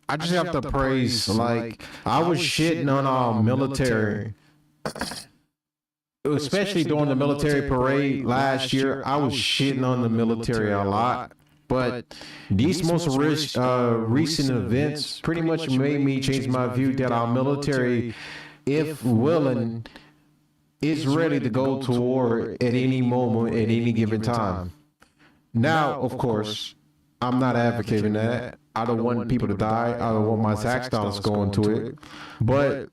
I just have to praise, like, I was shitting on our military, especially during the military parade last year. I was shitting on the military a lot, but these most recent events pretty much made me change my view that our military, if willing, is ready to go to war at any moment, at any given time. Now, of course, I'm not advocating that. I don't want people to die. I don't want my tax dollars going to it. But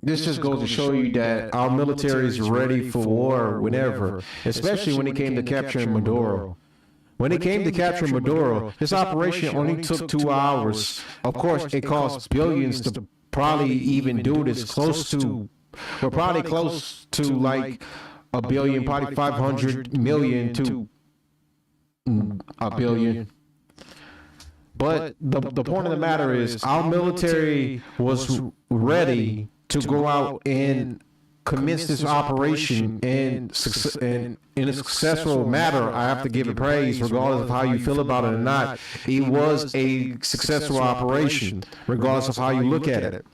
this just goes to show you that our military is ready for war whenever, especially when it came to capturing Maduro. When it came to capturing Maduro, this operation only took 2 hours. Of course, it cost billions to probably even do this. We're probably close to like a billion, probably 500 million to a billion. But the point of the matter is our military was ready to go out and commence this operation and in a successful manner. I have to give it praise regardless of how you feel about it or not. It was a successful operation regardless of how you look at it.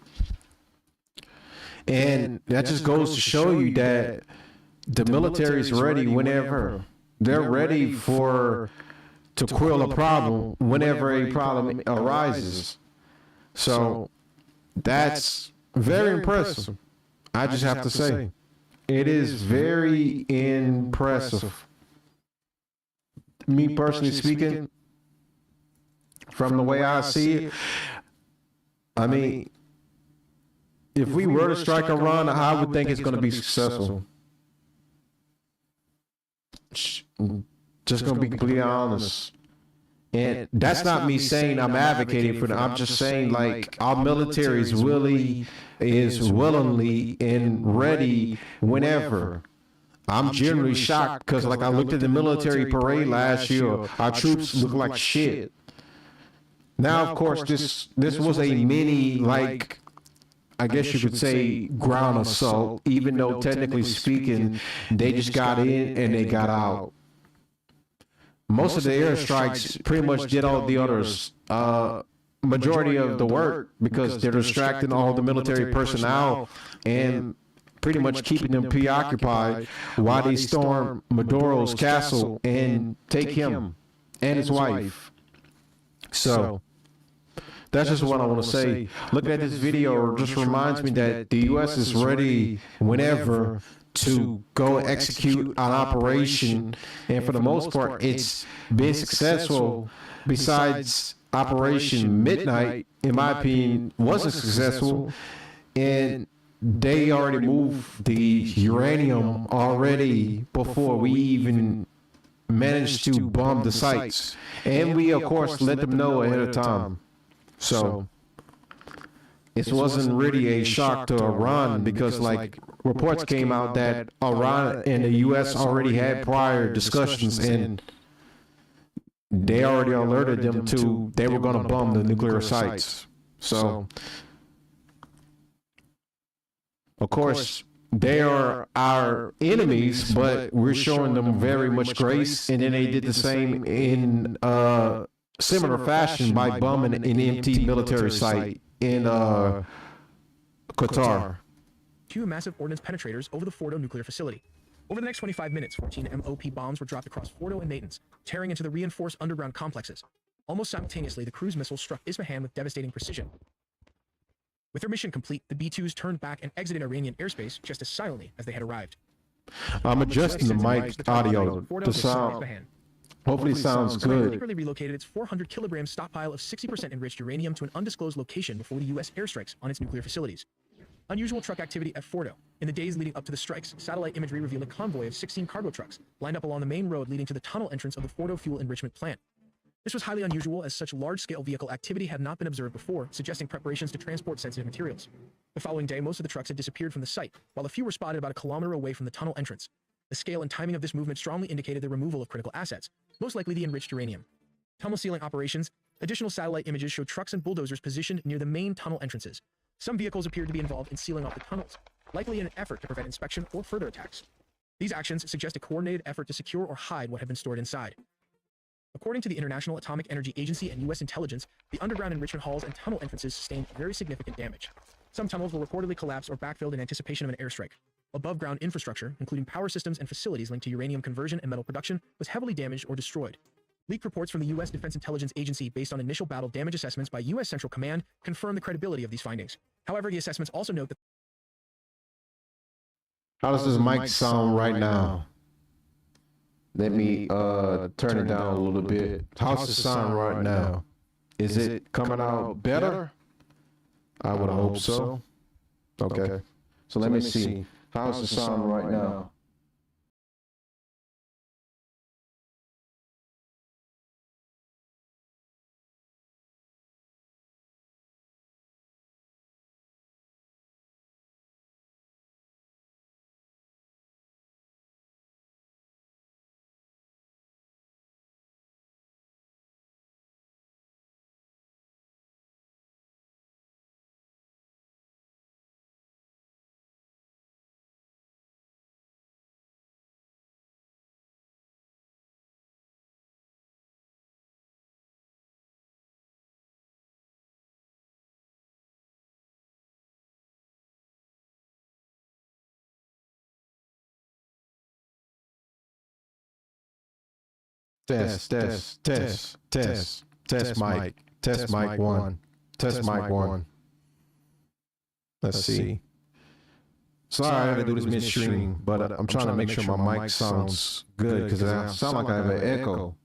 And that just goes to show you that the military is ready whenever. They're ready to quell a problem whenever a problem arises. So that's very impressive. I just have to say. It is very impressive. Me personally speaking, from the way I see it, I mean, if we were to strike Iran, I would think it's going to be successful. Just going to be completely honest. And that's not me saying I'm advocating for them. I'm just saying, like, our military is willingly and ready whenever. I'm generally shocked because, like, I looked at the military parade last year. Our troops look like shit. Now, of course, this was a mini, like, I guess you could say, ground assault, even though technically speaking, they just got in and they got out. Most of the airstrikes pretty much did all the others, majority of the work, because they're distracting all the military personnel and pretty much keeping them preoccupied while they storm Maduro's castle and take him and his wife. So that's just what I want to say. Looking at this video just reminds me that the U.S. is ready whenever to go execute an operation, and for the most part, it's been successful. Besides Operation Midnight, in my opinion, wasn't successful, and they already moved the uranium already before we even managed to bomb the sites, and we of course let them know ahead of time. So it wasn't really a shock to Iran, because, like, reports came out that Iran and the U.S. already had prior discussions, and they already alerted them to they were going to bomb the nuclear sites. So, of course, they are our enemies, but we're showing them very much grace, and then they did the same in similar fashion by bombing an empty military site in Qatar. Two massive ordnance penetrators over the Fordo nuclear facility. Over the next 25 minutes, 14 MOP bombs were dropped across Fordo and Natanz, tearing into the reinforced underground complexes. Almost simultaneously, the cruise missiles struck Isfahan with devastating precision. With their mission complete, the B-2s turned back and exited Iranian airspace just as silently as they had arrived. I'm adjusting the mic audio to sound. Hopefully it sounds good. Deliberately relocated its 400-kilogram stockpile of 60% enriched uranium to an undisclosed location before the U.S. airstrikes on its nuclear facilities. Unusual truck activity at Fordo. In the days leading up to the strikes, satellite imagery revealed a convoy of 16 cargo trucks lined up along the main road leading to the tunnel entrance of the Fordo fuel enrichment plant. This was highly unusual, as such large-scale vehicle activity had not been observed before, suggesting preparations to transport sensitive materials. The following day, most of the trucks had disappeared from the site, while a few were spotted about a kilometer away from the tunnel entrance. The scale and timing of this movement strongly indicated the removal of critical assets, most likely the enriched uranium. Tunnel sealing operations. Additional satellite images show trucks and bulldozers positioned near the main tunnel entrances. Some vehicles appeared to be involved in sealing off the tunnels, likely in an effort to prevent inspection or further attacks. These actions suggest a coordinated effort to secure or hide what had been stored inside. According to the International Atomic Energy Agency and U.S. intelligence, the underground enrichment halls and tunnel entrances sustained very significant damage. Some tunnels will reportedly collapse or backfilled in anticipation of an airstrike. Above-ground infrastructure, including power systems and facilities linked to uranium conversion and metal production, was heavily damaged or destroyed. Leaked reports from the U.S. Defense Intelligence Agency based on initial battle damage assessments by U.S. Central Command confirm the credibility of these findings. However, the assessments also note that... How does this mic sound right now? Let me turn it down a little bit. How's it sound right now? Is it coming out better? I would hope so. Okay. So let me see. How's the sound right now? Test mic. Test mic 1. Test mic 1. Let's see. Sorry, I had to do this midstream, but I'm trying to make sure my mic sounds good because I sound like I have an echo.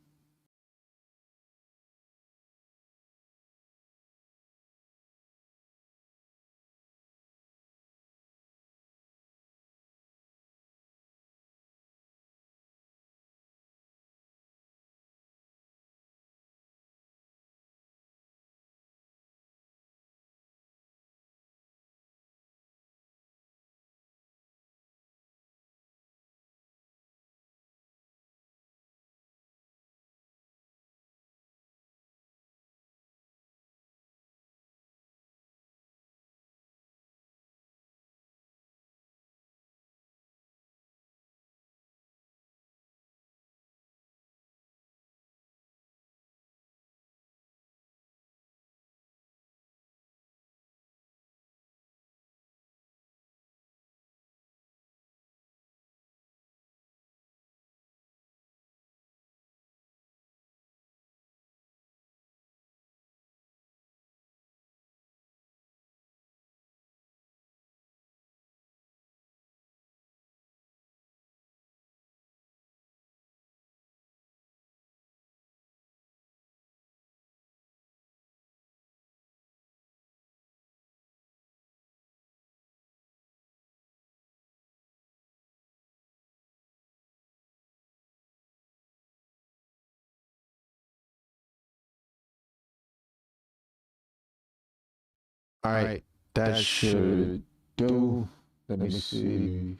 All right, that should do. Let me see.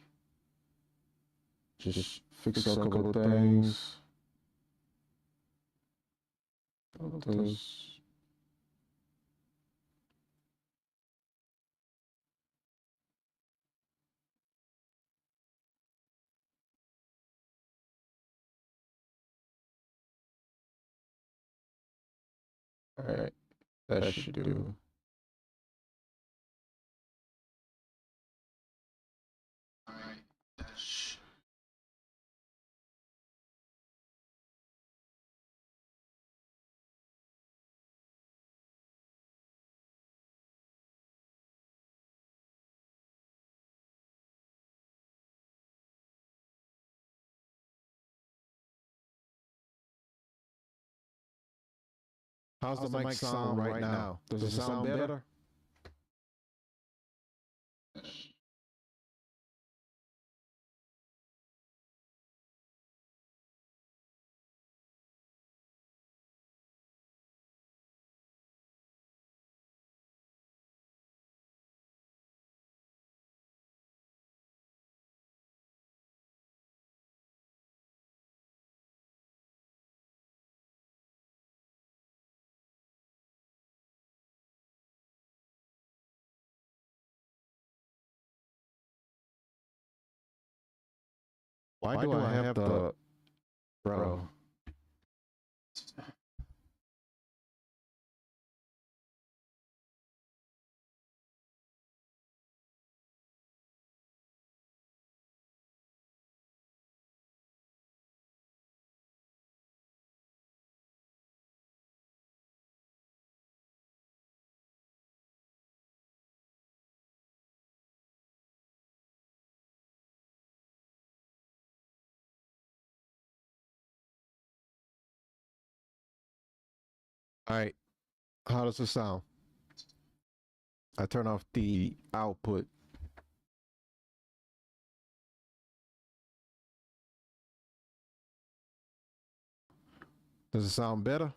Just fix a couple of things. Filters. All right, that should do. How's the mic sound right now? Does it sound better? Why do I have the bro? All right, how does it sound? I turn off the output. Does it sound better?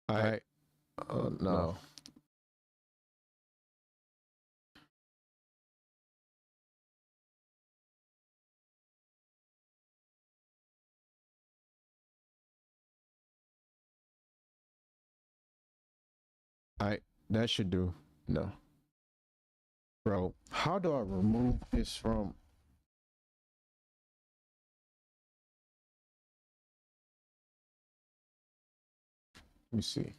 All right. No. All right. That should do. No. Bro, how do I remove this from? Let me see.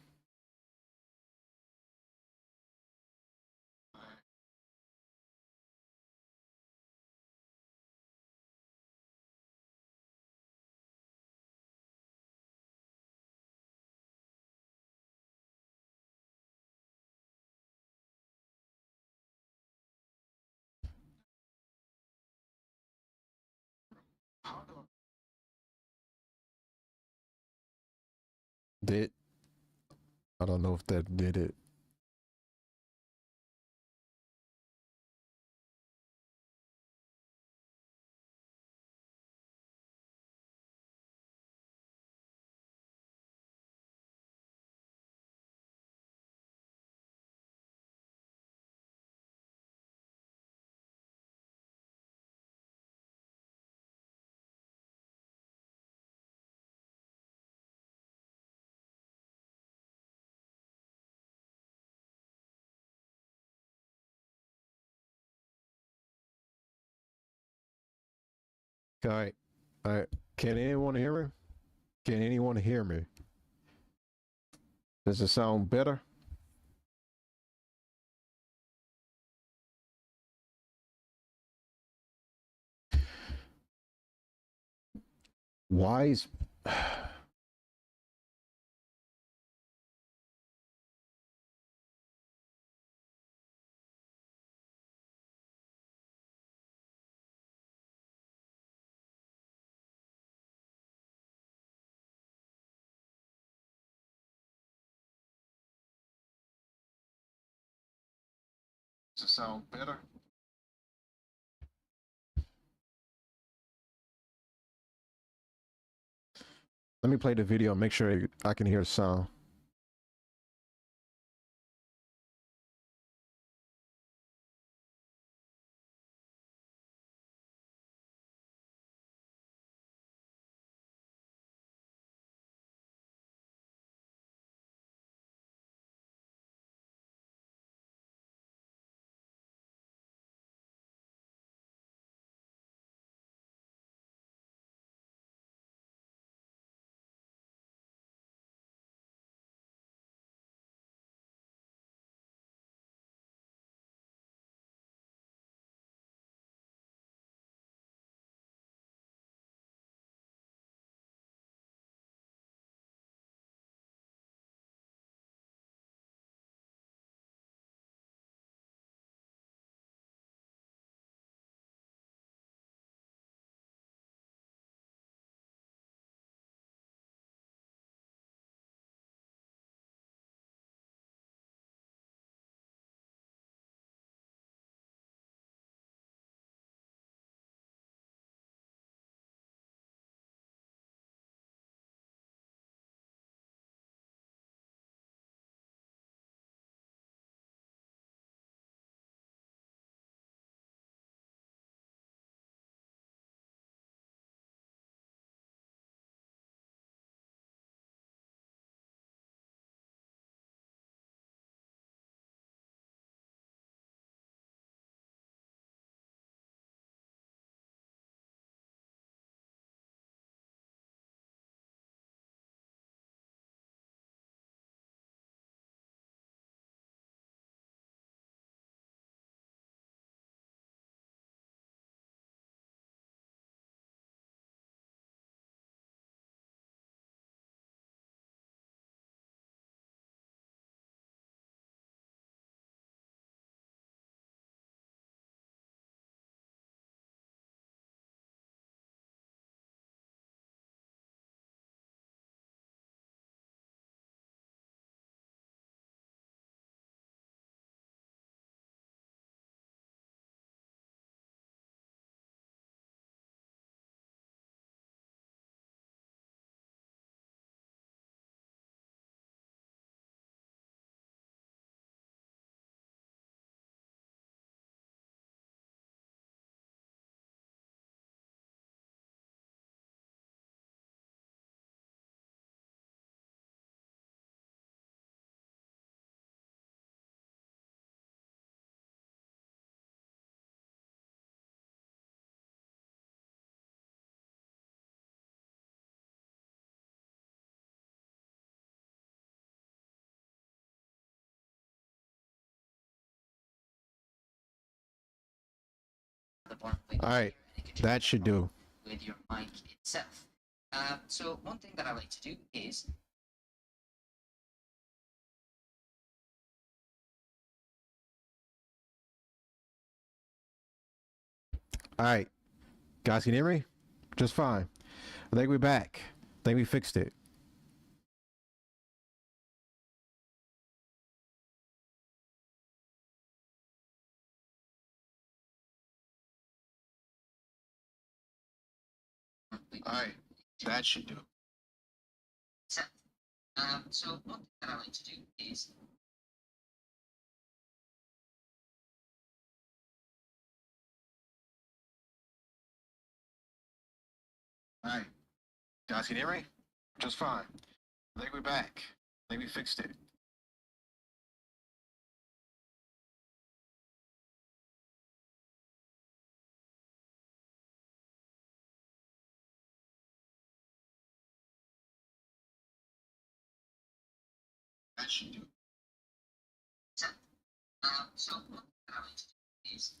Did I don't know if that did it. All right. All right. Can anyone hear me? Can anyone hear me? Does it sound better? Why is does it sound better? Let me play the video and make sure I can hear the sound. All right, that should do. With your mic itself. So one thing that I like to do is All right, guys, can you hear me? Just fine. I think we're back. I think we fixed it. All right, that should do. So one thing that I like to do is All right, guys, can you hear me? Just fine. I think we're back. I think we fixed it. That should do. so one thing that I like to do is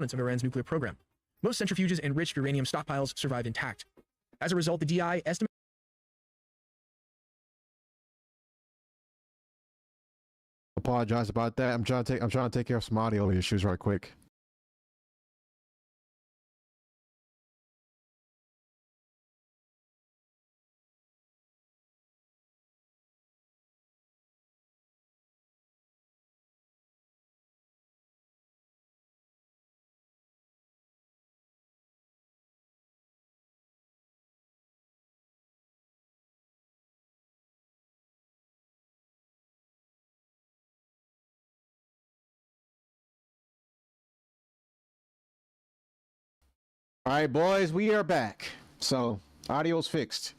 of Iran's nuclear program. Most centrifuges and enriched uranium stockpiles survived intact. As a result, the DI estimates Apologize about that. I'm trying to take care of some audio issues right quick. All right, boys, we are back. So, audio's fixed.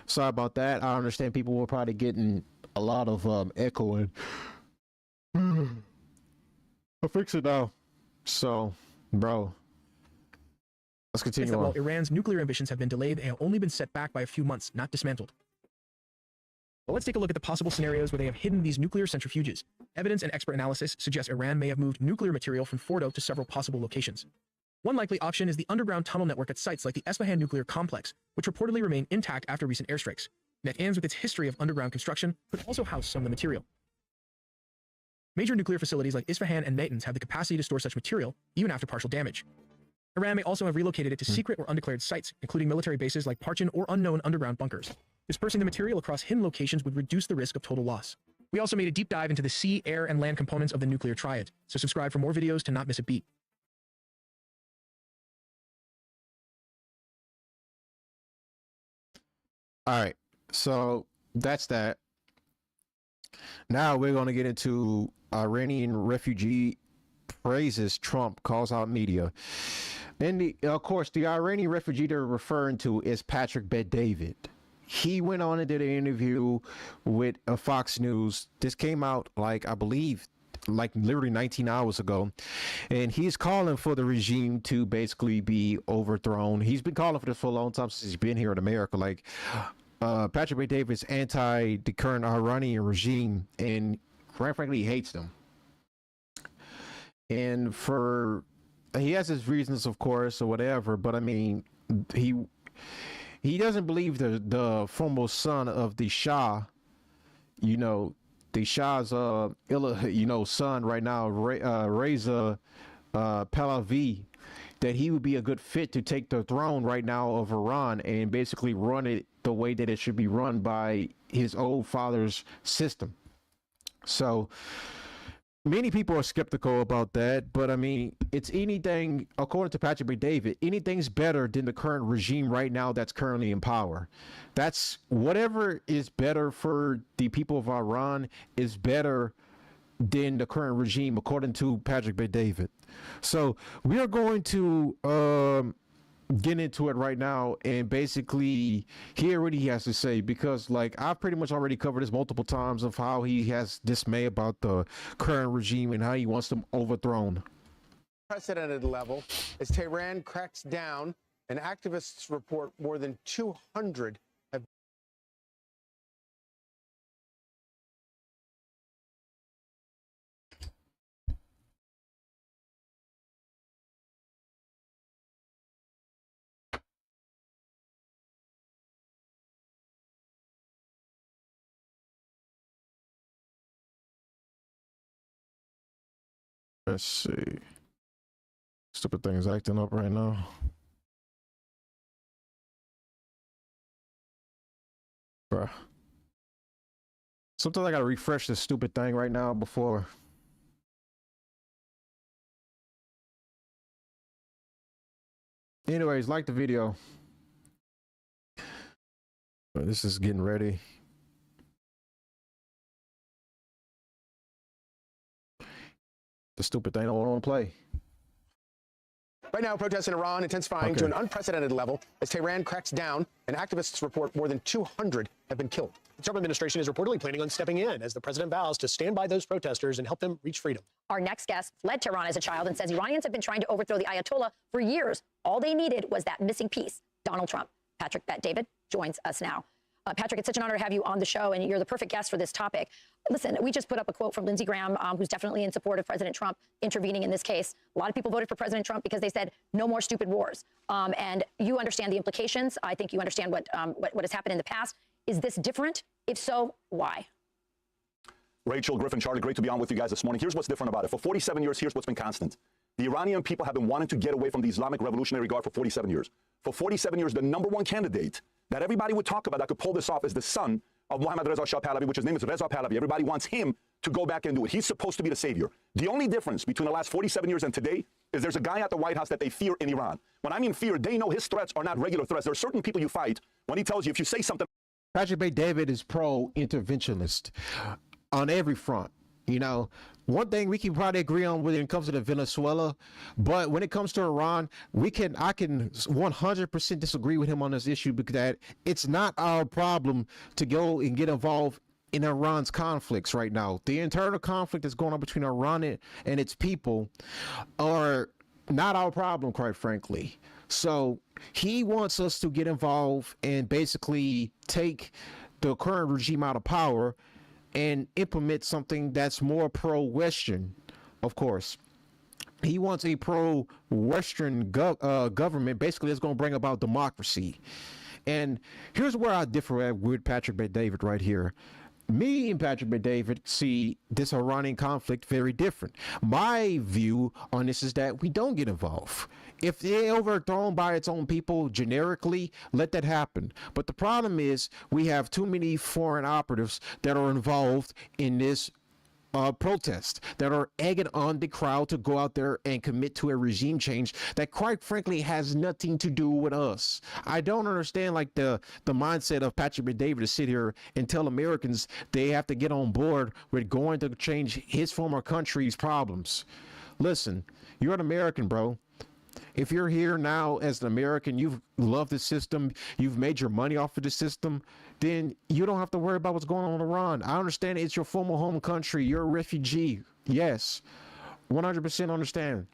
Sorry about that. I understand people were probably getting a lot of echoing. I'll fix it now. So, bro, let's continue that on. while Iran's nuclear ambitions have been delayed, they have only been set back by a few months, not dismantled. But let's take a look at the possible scenarios where they have hidden these nuclear centrifuges. Evidence and expert analysis suggests Iran may have moved nuclear material from Fordo to several possible locations. One likely option is the underground tunnel network at sites like the Esfahan nuclear complex, which reportedly remain intact after recent airstrikes. Natanz, with its history of underground construction, could also house some of the material. Major nuclear facilities like Isfahan and Natanz have the capacity to store such material, even after partial damage. Iran may also have relocated it to secret or undeclared sites, including military bases like Parchin or unknown underground bunkers. Dispersing the material across hidden locations would reduce the risk of total loss. We also made a deep dive into the sea, air, and land components of the nuclear triad, so subscribe for more videos to not miss a beat. All right, so that's that. Now we're going to get into Iranian refugee praises Trump, calls out media. And of course, the Iranian refugee they're referring to is Patrick Bet-David. He went on and did an interview with Fox News. This came out, like, I believe, like literally 19 hours ago. And he's calling for the regime to basically be overthrown. He's been calling for this for a long time since he's been here in America. Like, Patrick Bet-David's anti the current Iranian regime, and quite frankly, he hates them. And he has his reasons, of course, or whatever, but I mean, he doesn't believe the foremost son of the Shah, the Shah's son right now, Reza Pahlavi, that he would be a good fit to take the throne right now of Iran and basically run it the way that it should be run by his old father's system. So many people are skeptical about that, but I mean, it's anything, according to Patrick B. David, anything's better than the current regime right now that's currently in power. That's whatever is better for the people of Iran is better than the current regime, according to Patrick B. David. So we are going to get into it right now and basically hear what he has to say, because like I've pretty much already covered this multiple times of how he has dismay about the current regime and how he wants them overthrown. Unprecedented level as Tehran cracks down and activists report more than 200 have Let's see. Stupid thing's acting up right now. Bruh. Sometimes I gotta refresh this stupid thing right now before. Anyways, like the video. This is getting ready. The stupid thing I don't want to play. Right now, protests in Iran intensifying to an unprecedented level as Tehran cracks down and activists report more than 200 have been killed. The Trump administration is reportedly planning on stepping in as the president vows to stand by those protesters and help them reach freedom. Our next guest fled Tehran as a child and says Iranians have been trying to overthrow the Ayatollah for years. All they needed was that missing piece, Donald Trump. Patrick Bet-David joins us now. Patrick, it's such an honor to have you on the show, and you're the perfect guest for this topic. Listen, we just put up a quote from Lindsey Graham, who's definitely in support of President Trump intervening in this case. A lot of people voted for President Trump because they said no more stupid wars. And you understand the implications. I think you understand what has happened in the past. Is this different? If so, why? Rachel, Griffin, Charlie, great to be on with you guys this morning. Here's what's different about it. For 47 years, here's what's been constant. The Iranian people have been wanting to get away from the Islamic Revolutionary Guard for 47 years. For 47 years, the number one candidate that everybody would talk about that could pull this off is the son of Mohammad Reza Shah Pahlavi, which his name is Reza Pahlavi. Everybody wants him to go back and do it. He's supposed to be the savior. The only difference between the last 47 years and today is there's a guy at the White House that they fear in Iran. When I mean fear, they know his threats are not regular threats. There are certain people you fight when he tells you if you say something. Patrick Bet-David is pro-interventionist on every front. You know, one thing we can probably agree on when it comes to Venezuela, but when it comes to Iran, I can 100% disagree with him on this issue, because that it's not our problem to go and get involved in Iran's conflicts right now. The internal conflict that's going on between Iran and its people are not our problem, quite frankly. So he wants us to get involved and basically take the current regime out of power and implement something that's more pro-Western, of course. He wants a pro-Western government, basically, that's going to bring about democracy. And here's where I differ with Patrick Bet-David right here. Me and Patrick Bet-David see this Iranian conflict very different. My view on this is that we don't get involved. If they're overthrown by its own people generically, let that happen. But the problem is we have too many foreign operatives that are involved in this protest, that are egging on the crowd to go out there and commit to a regime change that quite frankly has nothing to do with us. I don't understand like the mindset of Patrick Bet-David to sit here and tell Americans they have to get on board with going to change his former country's problems. Listen, you're an American, bro. If you're here now as an American, you've loved the system, you've made your money off of the system, then you don't have to worry about what's going on in Iran. I understand it's your former home country. You're a refugee. Yes, 100% understand.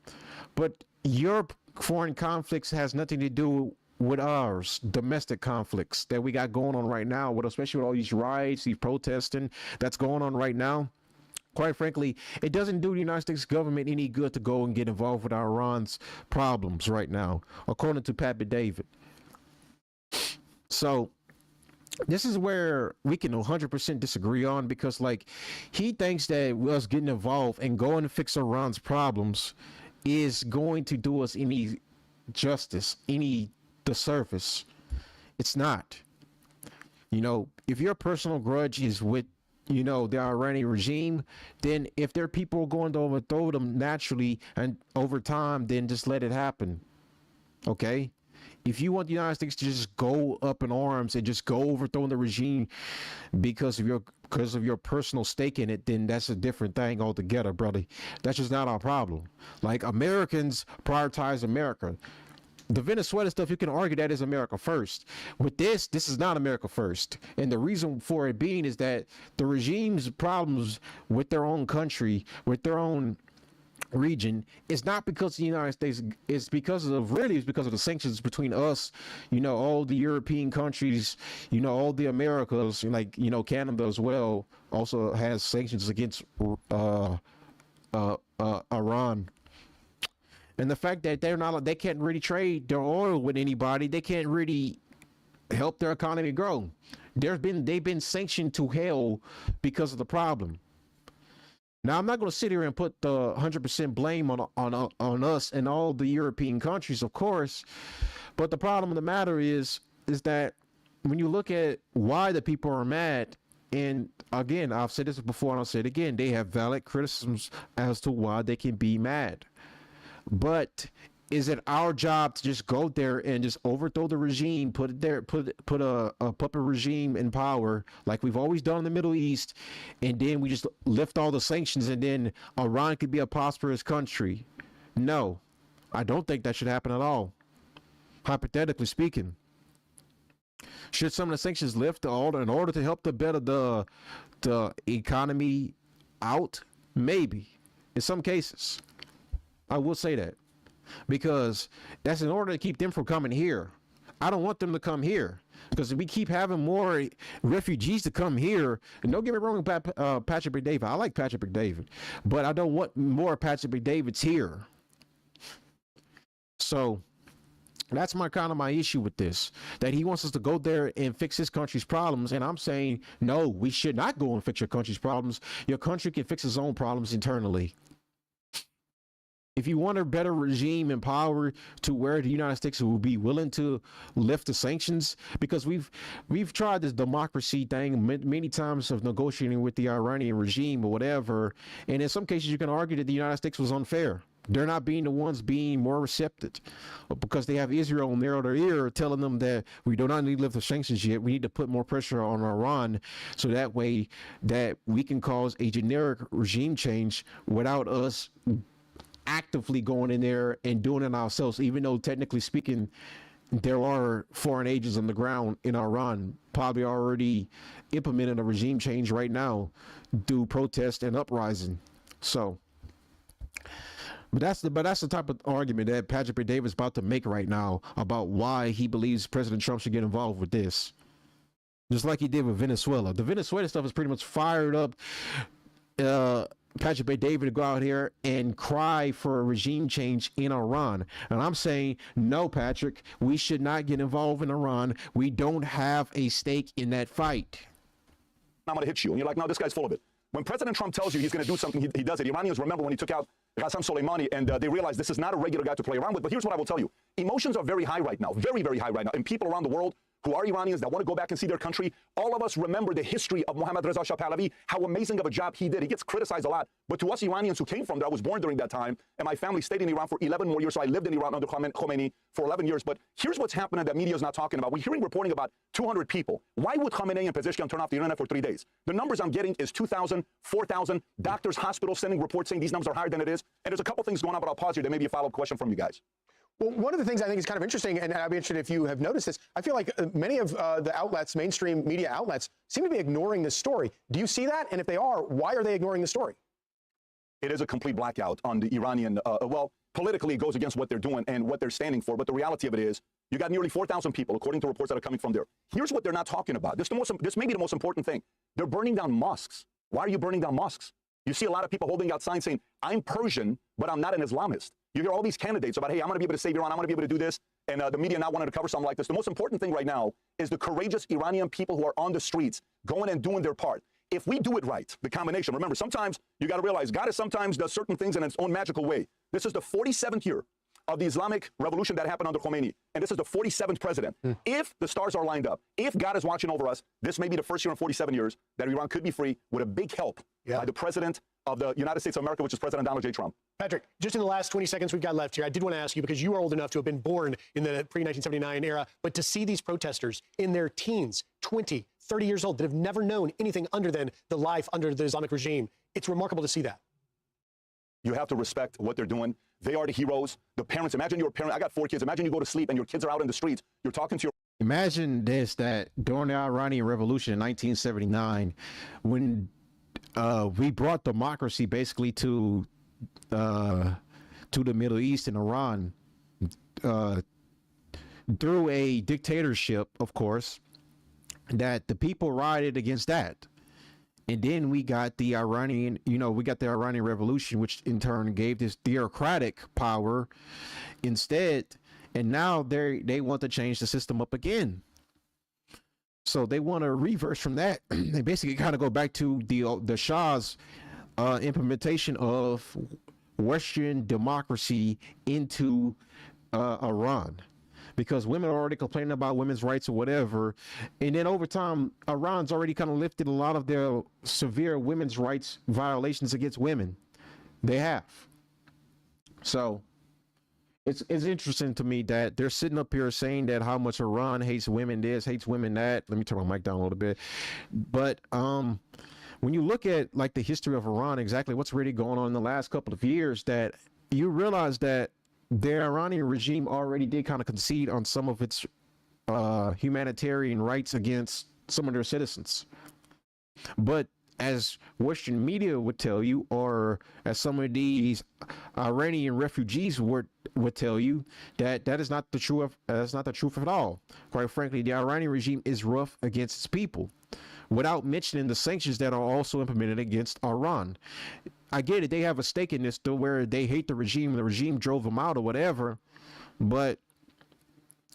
But your foreign conflicts has nothing to do with ours, domestic conflicts that we got going on right now, especially with all these riots, these protesting that's going on right now. Quite frankly, it doesn't do the United States government any good to go and get involved with Iran's problems right now, according to Pat Bet-David. So this is where we can 100% disagree on, because like he thinks that us getting involved and going to fix Iran's problems is going to do us any justice, any disservice. It's not. You know, if your personal grudge is with you know, the Iranian regime, then if their people are going to overthrow them naturally and over time, then just let it happen. Okay? If you want the United States to just go up in arms and just go overthrow the regime because of your personal stake in it, then that's a different thing altogether, brother. That's just not our problem. Like, Americans prioritize America. The Venezuela stuff, you can argue that is America first. With this is not America first. And the reason for it being is that the regime's problems with their own country, with their own region, is not because of the United States. It's because of the sanctions between us, you know, all the European countries, you know, all the Americas, like, you know, Canada as well also has sanctions against Iran. And the fact that they can't really trade their oil with anybody, they can't really help their economy grow. They've been sanctioned to hell because of the problem. Now, I'm not going to sit here and put the 100% blame on us and all the European countries, of course. But the problem of the matter is that when you look at why the people are mad, and again, I've said this before and I'll say it again, they have valid criticisms as to why they can be mad. But is it our job to just go there and just overthrow the regime, put a puppet regime in power like we've always done in the Middle East, and then we just lift all the sanctions and then Iran could be a prosperous country? No, I don't think that should happen at all. Hypothetically speaking, should some of the sanctions lift in order to help the economy out? Maybe, in some cases. I will say that, because that's in order to keep them from coming here. I don't want them to come here, because if we keep having more refugees to come here, and don't get me wrong about Patrick McDavid, I like Patrick McDavid, but I don't want more Patrick McDavids here. So that's my issue with this, that he wants us to go there and fix his country's problems, and I'm saying, no, we should not go and fix your country's problems. Your country can fix its own problems internally. If you want a better regime in power to where the United States will be willing to lift the sanctions, because we've tried this democracy thing many times of negotiating with the Iranian regime or whatever, and in some cases you can argue that the United States was unfair. They're not being the ones being more receptive, because they have Israel in their ear telling them that we do not need to lift the sanctions yet. We need to put more pressure on Iran, so that way that we can cause a generic regime change without us actively going in there and doing it ourselves, even though technically speaking there are foreign agents on the ground in Iran probably already implementing a regime change right now through protest and uprising. So but that's the type of argument that Patrick McDavid is about to make right now about why he believes President Trump should get involved with this, just like he did with Venezuela. The Venezuela stuff is pretty much fired up Patrick McDavid to go out here and cry for a regime change in Iran. And I'm saying, no, Patrick, we should not get involved in Iran. We don't have a stake in that fight. I'm going to hit you. And you're like, no, this guy's full of it. When President Trump tells you he's going to do something, he does it. Iranians remember when he took out Qasem Soleimani, and they realized this is not a regular guy to play around with. But here's what I will tell you. Emotions are very high right now, very, very high right now. And people around the world who are Iranians that want to go back and see their country, all of us remember the history of Mohammad Reza Shah Pahlavi, how amazing of a job he did. He gets criticized a lot. But to us Iranians who came from there, I was born during that time, and my family stayed in Iran for 11 more years, so I lived in Iran under Khomeini for 11 years. But here's what's happening that media is not talking about. We're hearing reporting about 200 people. Why would Khomeini and Pezeshkian turn off the internet for 3 days? The numbers I'm getting is 2,000, 4,000. Doctors, hospitals sending reports saying these numbers are higher than it is. And there's a couple things going on, but I'll pause here. There may be a follow-up question from you guys. Well, one of the things I think is kind of interesting, and I'd be interested if you have noticed this, I feel like many of the outlets, mainstream media outlets, seem to be ignoring this story. Do you see that? And if they are, why are they ignoring the story? It is a complete blackout on the Iranian, well, politically it goes against what they're doing and what they're standing for, but the reality of it is you got nearly 4,000 people, according to reports that are coming from there. Here's what they're not talking about. This may be the most important thing. They're burning down mosques. Why are you burning down mosques? You see a lot of people holding out signs saying, I'm Persian, but I'm not an Islamist. You hear all these candidates about, hey, I'm going to be able to save Iran, I'm going to be able to do this, and the media not wanting to cover something like this. The most important thing right now is the courageous Iranian people who are on the streets going and doing their part. If we do it right, the combination, remember, sometimes you got to realize God sometimes does certain things in its own magical way. This is the 47th year of the Islamic revolution that happened under Khomeini. And this is the 47th president. If the stars are lined up, if God is watching over us, this may be the first year in 47 years that Iran could be free with a big help by the president of the United States of America, which is President Donald J. Trump. Patrick, just in the last 20 seconds we've got left here, I did want to ask you, because you are old enough to have been born in the pre-1979 era, but to see these protesters in their teens, 20, 30 years old, that have never known anything other than the life under the Islamic regime, it's remarkable to see that. You have to respect what they're doing. They are the heroes. The parents, imagine you're a parent. I got 4 kids. Imagine you go to sleep and your kids are out in the streets. You're talking to your... Imagine this, that during the Iranian Revolution in 1979, when we brought democracy basically to the Middle East and Iran through a dictatorship, of course, that the people rioted against that. And then we got the Iranian, Revolution, which in turn gave this theocratic power instead. And now they want to change the system up again. So they want to reverse from that. They basically kind of go back to the Shah's implementation of Western democracy into Iran. Because women are already complaining about women's rights or whatever. And then over time, Iran's already kind of lifted a lot of their severe women's rights violations against women. They have. So it's interesting to me that they're sitting up here saying that how much Iran hates women this, hates women that. Let me turn my mic down a little bit. But when you look at like the history of Iran, exactly what's really going on in the last couple of years, that you realize that the Iranian regime already did kind of concede on some of its humanitarian rights against some of their citizens. But as Western media would tell you, or as some of these Iranian refugees would tell you, that is not the truth. That's not the truth at all. Quite frankly, the Iranian regime is rough against its people, without mentioning the sanctions that are also implemented against Iran. I get it. They have a stake in this, though, where they hate the regime drove them out or whatever. But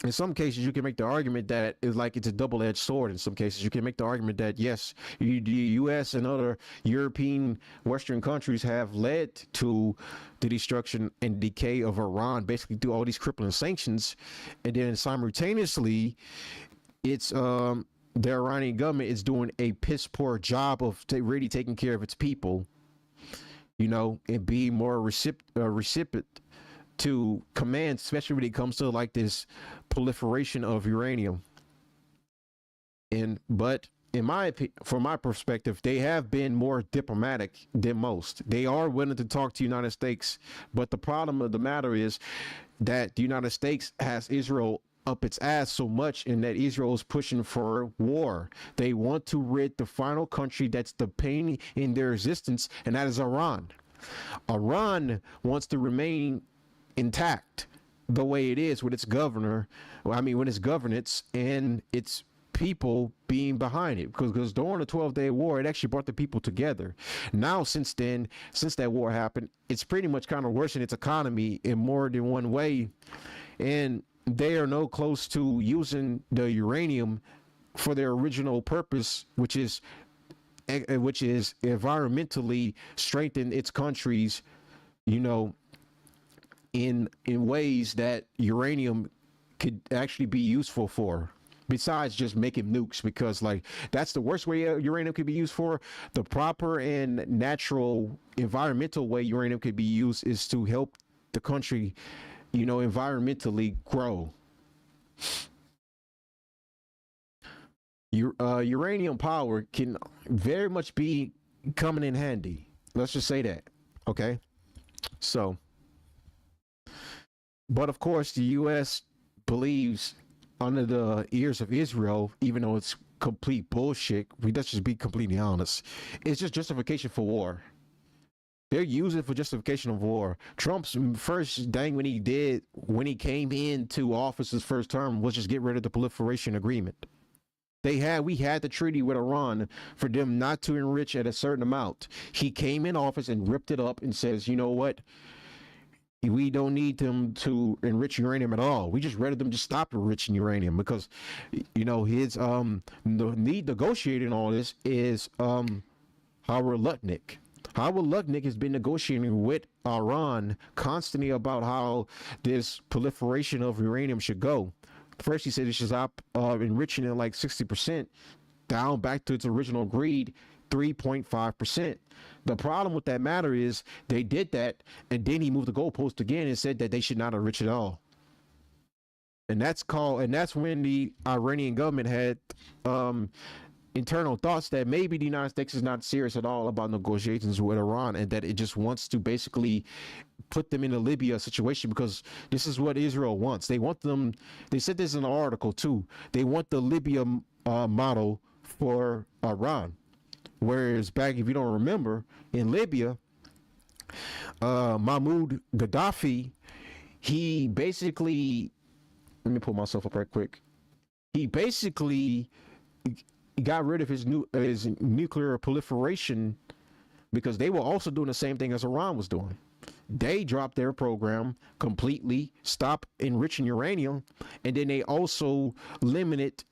in some cases, you can make the argument that it's a double-edged sword. In some cases, you can make the argument that, yes, the U.S. and other European Western countries have led to the destruction and decay of Iran, basically through all these crippling sanctions. And then simultaneously, it's the Iranian government is doing a piss-poor job of really taking care of its people, and being more recipient to commands, especially when it comes to like this proliferation of uranium. But in my opinion, from my perspective, they have been more diplomatic than most. They are willing to talk to the United States, but the problem of the matter is that the United States has Israel up its ass so much, and that Israel is pushing for war. They want to rid the final country that's the pain in their existence, and that is Iran. Iran wants to remain intact the way it is with its governor, with its governance and its people being behind it, because during the 12-day war, it actually brought the people together. Now, since that war happened, it's pretty much kind of worsened its economy in more than one way, and they are no close to using the uranium for their original purpose, which is environmentally strengthen its countries, in ways that uranium could actually be useful for, besides just making nukes, because that's the worst way uranium could be used for. The proper and natural environmental way uranium could be used is to help the country environmentally grow. Uranium power can very much be coming in handy. Let's just say that. Okay. So, but of course, the U.S. believes under the ears of Israel, even though it's complete bullshit, let's just be completely honest, it's just justification for war. They're using it for justification of war. Trump's first thing when he came into office his first term was just get rid of the proliferation agreement. We had the treaty with Iran for them not to enrich at a certain amount. He came in office and ripped it up and says, you know what? We don't need them to enrich uranium at all. We just rather them just stop enriching uranium, because, his the negotiating all this is Howard Lutnick. Howard Lutnick has been negotiating with Iran constantly about how this proliferation of uranium should go. First, he said it should stop enriching it like 60%, down back to its original agreed 3.5%. The problem with that matter is they did that, and then he moved the goalpost again and said that they should not enrich at all. And that's when the Iranian government had internal thoughts that maybe the United States is not serious at all about negotiations with Iran, and that it just wants to basically put them in a Libya situation, because this is what Israel wants. They want them, they said this in an article too, they want the Libya model for Iran. Whereas back, if you don't remember, in Libya, Mahmoud Gaddafi, he basically, let me pull myself up right quick. He basically got rid of his nuclear proliferation because they were also doing the same thing as Iran was doing. They dropped their program completely, stopped enriching uranium, and then they also limited,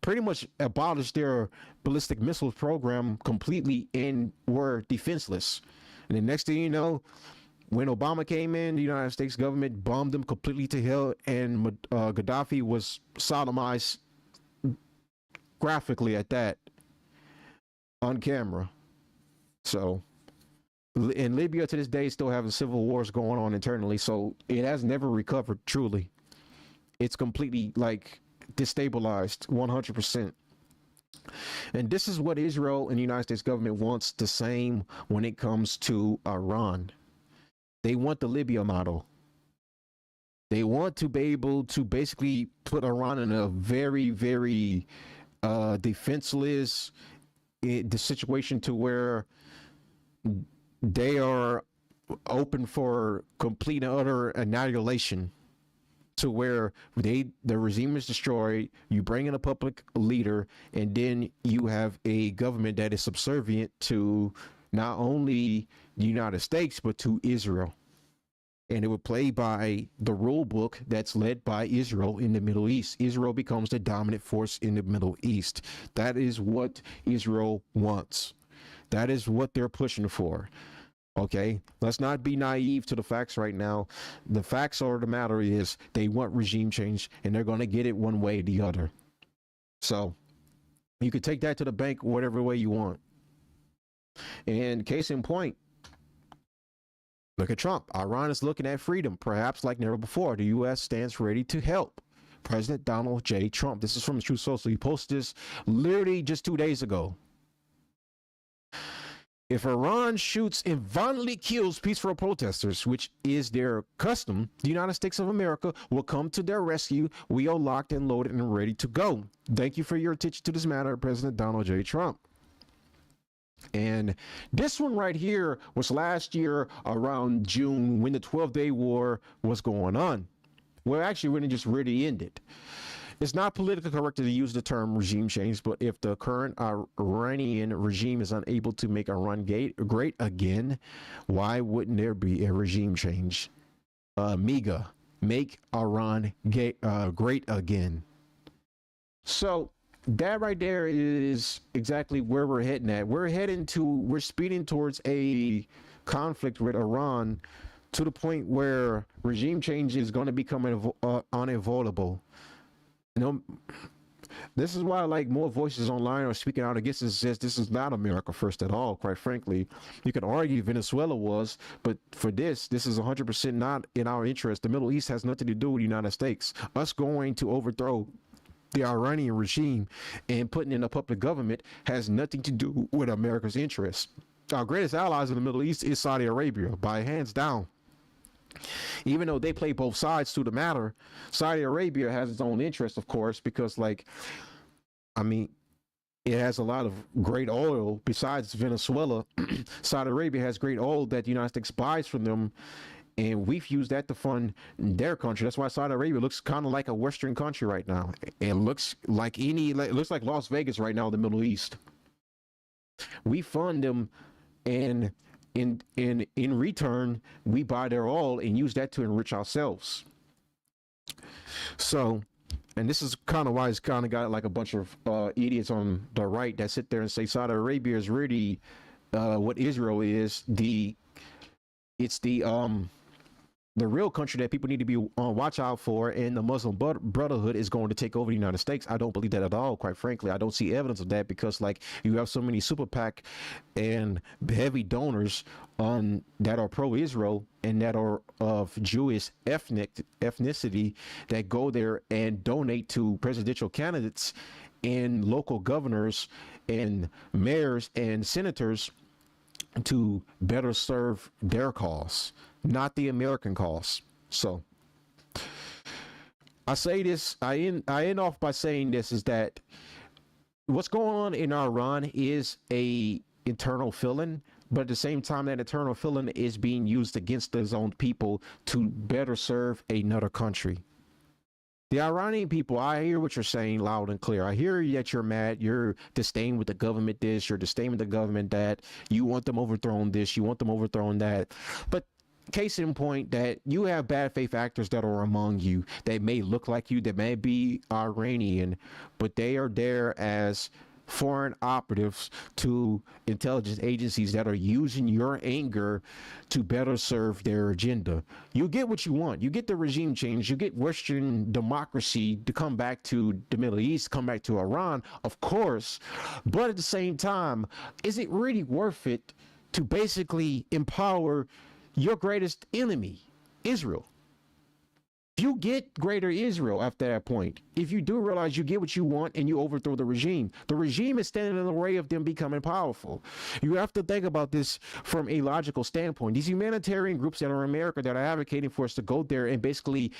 pretty much abolished their ballistic missiles program completely and were defenseless. And the next thing you know, when Obama came in, the United States government bombed them completely to hell, and Gaddafi was sodomized graphically at that on camera. So in Libya to this day still having civil wars going on internally, so it has never recovered truly. It's completely like destabilized 100%. And this is what Israel and the United States government wants the same when it comes to Iran. They want the Libya model. They want to be able to basically put Iran in a very, very defenseless the situation to where they are open for complete and utter annihilation, to where the regime is destroyed, you bring in a public leader, and then you have a government that is subservient to not only the United States, but to Israel. And it would play by the rule book that's led by Israel in the Middle East. Israel becomes the dominant force in the Middle East. That is what Israel wants. That is what they're pushing for. Okay, let's not be naive to the facts right now. The facts of the matter is they want regime change, and they're going to get it one way or the other. So you could take that to the bank whatever way you want. And case in point, look at Trump. Iran is looking at freedom, perhaps like never before. The U.S. stands ready to help President Donald J. Trump. This is from Truth Social. He posted this literally just 2 days ago. If Iran shoots and violently kills peaceful protesters, which is their custom, the United States of America will come to their rescue. We are locked and loaded and ready to go. Thank you for your attention to this matter, President Donald J. Trump. And this one right here was last year around June when the 12-day war was going on. Well, actually, when it just really ended. It's not politically correct to use the term regime change, but if the current Iranian regime is unable to make Iran great again, why wouldn't there be a regime change? MEGA, make Iran great again. So that right there is exactly where we're heading at. We're speeding towards a conflict with Iran to the point where regime change is going to become unavoidable. You know, this is why like more voices online are speaking out against this. Says this is not America first at all. Quite frankly, you could argue Venezuela was, but for this is 100% not in our interest. The Middle East has nothing to do with the United States. Us going to overthrow the Iranian regime and putting in a public government has nothing to do with America's interests. Our greatest allies in the Middle East is Saudi Arabia, by hands down. Even though they play both sides to the matter, Saudi Arabia has its own interest, of course, because it has a lot of great oil besides Venezuela. Saudi Arabia has great oil that the United States buys from them, and we've used that to fund their country. That's why Saudi Arabia looks kind of like a Western country right now. It looks like it looks like Las Vegas right now in the Middle East. We fund them, and in return, we buy their oil and use that to enrich ourselves. So, and this is kind of why it's kind of got like a bunch of idiots on the right that sit there and say Saudi Arabia is really what Israel is, it's the real country that people need to be on watch out for, and the Muslim Brotherhood is going to take over the United States. I don't believe that at all, quite frankly. I don't see evidence of that, because like you have so many super PAC and heavy donors that are pro-Israel and that are of Jewish ethnicity that go there and donate to presidential candidates and local governors and mayors and senators to better serve their cause, not the American cause. So I say this, I end off by saying this, is that what's going on in Iran is a internal feeling, but at the same time that internal feeling is being used against his own people to better serve another country. The Iranian people, I hear what you're saying loud and clear. I hear that you're mad, you're disdain with the government this, you're disdain with the government that, you want them overthrown this, you want them overthrown that. But case in point, that you have bad faith actors that are among you that may look like you, that may be Iranian, but they are there as foreign operatives to intelligence agencies that are using your anger to better serve their agenda. You get what you want. You get the regime change. You get Western democracy to come back to the Middle East, come back to Iran, of course. But at the same time, is it really worth it to basically empower your greatest enemy, Israel? You get greater Israel after that point. If you do realize you get what you want and you overthrow the regime is standing in the way of them becoming powerful. You have to think about this from a logical standpoint. These humanitarian groups that are in America that are advocating for us to go there and basically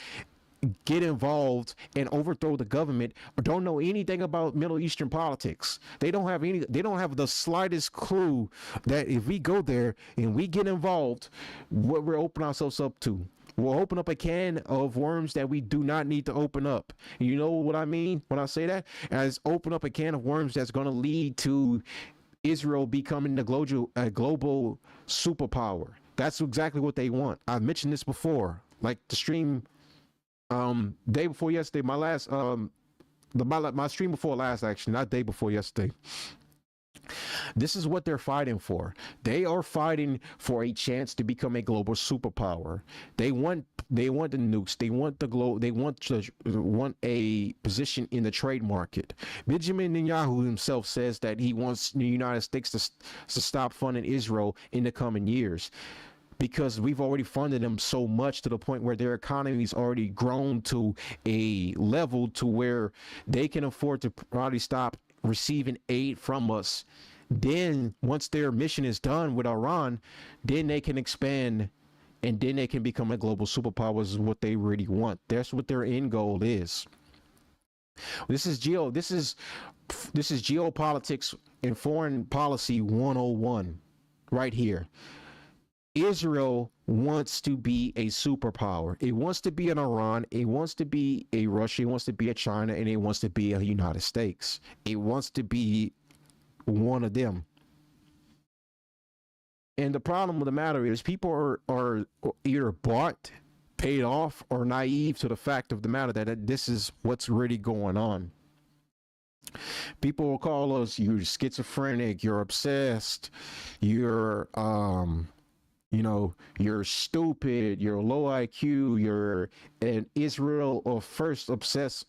get involved and overthrow the government don't know anything about Middle Eastern politics. They don't have the slightest clue that if we go there and we get involved, what we're opening ourselves up to. We'll open up a can of worms that we do not need to open up. You know what I mean when I say that? As open up a can of worms that's going to lead to Israel becoming a global superpower. That's exactly what they want. I've mentioned this before, like the stream day before yesterday, my stream before last, actually, not day before yesterday. This is what they're fighting for. They are fighting for a chance to become a global superpower. They want the nukes. They want the globe. They want a position in the trade market. Benjamin Netanyahu himself says that he wants the United States to stop funding Israel in the coming years, because we've already funded them so much to the point where their economy's already grown to a level to where they can afford to probably stop receiving aid from us. Then once their mission is done with Iran, then they can expand and then they can become a global superpower, is what they really want. That's what their end goal is. This is geopolitics and foreign policy 101 right here. Israel wants to be a superpower. It wants to be an Iran. It wants to be a Russia. It wants to be a China, and it wants to be a United States. It wants to be one of them. And the problem with the matter is people are either bought, paid off, or naive to the fact of the matter that this is what's really going on. People will call us, you're schizophrenic, you're obsessed, you're you're stupid, you're low IQ, you're an Israel or first obsessed.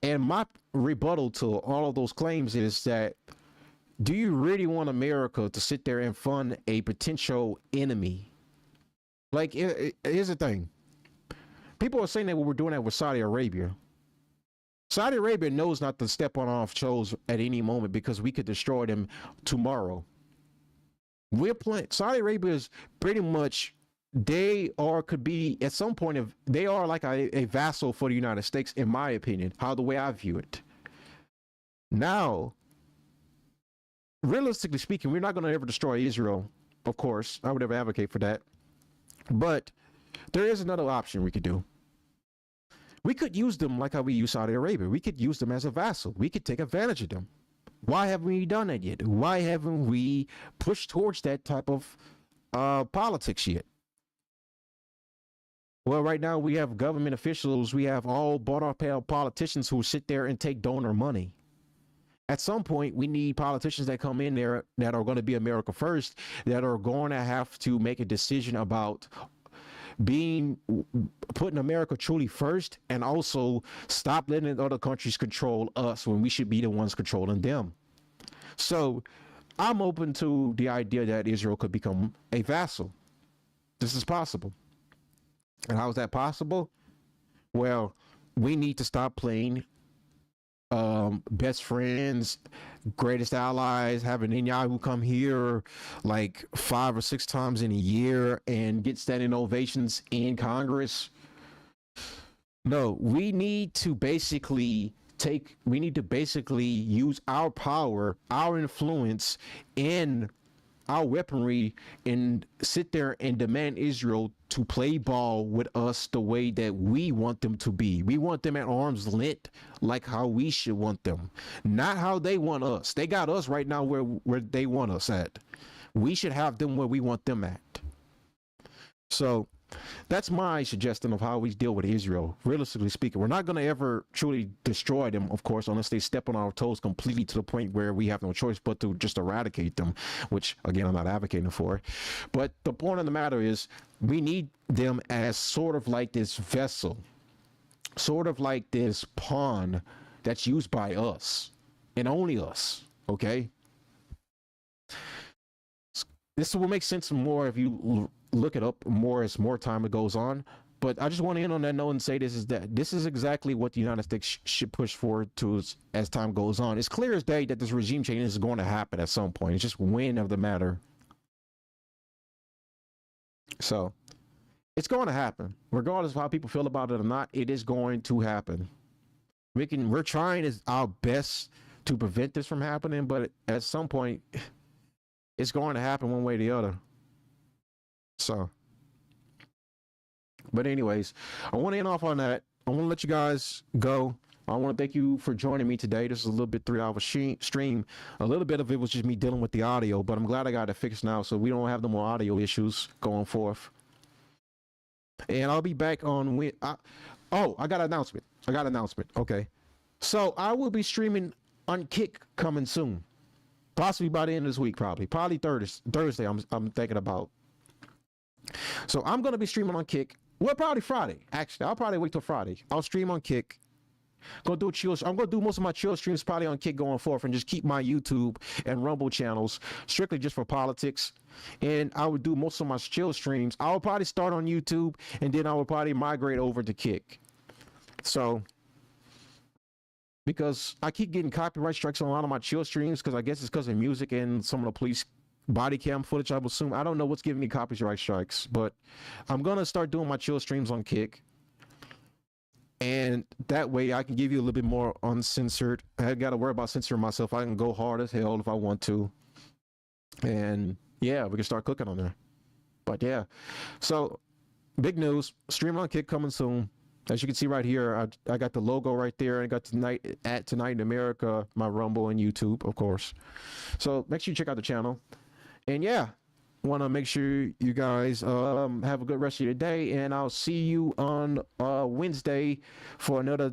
And my rebuttal to all of those claims is that, do you really want America to sit there and fund a potential enemy? Like, here's the thing. People are saying that we're doing that with Saudi Arabia. Saudi Arabia knows not to step on our toes at any moment because we could destroy them tomorrow. Saudi Arabia is pretty much, could be at some point, they are like a vassal for the United States, in my opinion, the way I view it. Now, realistically speaking, we're not going to ever destroy Israel, of course. I would never advocate for that. But there is another option we could do. We could use them like how we use Saudi Arabia. We could use them as a vassal. We could take advantage of them. Why haven't we done that yet? Why haven't we pushed towards that type of politics yet? Well, right now we have government officials, we have all bought off politicians who sit there and take donor money. at some point, we need politicians that come in there that are going to be America first, that are going to have to make a decision about putting America truly first, and also stop letting other countries control us when we should be the ones controlling them. So I'm open to the idea that Israel could become a vassal. This is possible. And how is that possible? Well, we need to stop playing best friends, greatest allies, having Netanyahu come here like 5 or 6 times in a year and get standing ovations in Congress. No, we need to basically use our power, our influence, and our weaponry, and sit there and demand Israel to play ball with us the way that we want them to be. We want them at arm's length, like how we should want them, not how they want us. They got us right now where they want us at. We should have them where we want them at. So that's my suggestion of how we deal with Israel. Realistically speaking, we're not going to ever truly destroy them, of course, unless they step on our toes completely to the point where we have no choice but to just eradicate them, which, again, I'm not advocating for. But the point of the matter is, we need them as sort of like this vessel, sort of like this pawn that's used by us and only us, okay? This will make sense more if you look it up more as more time goes on. But I just want to end on that note and say this is exactly what the United States should push forward to as time goes on. It's clear as day that this regime change is going to happen at some point. It's just when of the matter. So it's going to happen, regardless of how people feel about it or not. It is going to happen. We're trying our best to prevent this from happening, but at some point, it's going to happen one way or the other. So, but anyways, I want to end off on that. I want to let you guys go. I want to thank you for joining me today. This is a little bit 3-hour stream. A little bit of it was just me dealing with the audio, but I'm glad I got it fixed now, so we don't have no more audio issues going forth. And I'll be back on I got an announcement. Okay. So I will be streaming on Kick coming soon. Possibly by the end of this week, probably Thursday. I'm thinking about. So I'm going to be streaming on Kick. Well, probably Friday. Actually, I'll probably wait till Friday. I'll stream on Kick. I'm going to do most of my chill streams probably on Kick going forth, and just keep my YouTube and Rumble channels strictly just for politics. And I would do most of my chill streams. I will probably start on YouTube, and then I will probably migrate over to Kick. So, because I keep getting copyright strikes on a lot of my chill streams, because I guess it's because of music and some of the police body cam footage, I would assume. I don't know what's giving me copyright strikes, but I'm going to start doing my chill streams on Kick. And that way I can give you a little bit more uncensored. I got to worry about censoring myself. I can go hard as hell if I want to. And yeah, we can start cooking on there. But yeah, so big news, streaming on Kick coming soon. As you can see right here, I got the logo right there. I got Tonight in America, my Rumble and YouTube, of course. So make sure you check out the channel. And yeah, want to make sure you guys have a good rest of your day, and I'll see you on Wednesday for another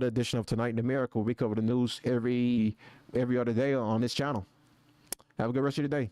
edition of Tonight in America, where we cover the news every other day on this channel. Have a good rest of your day.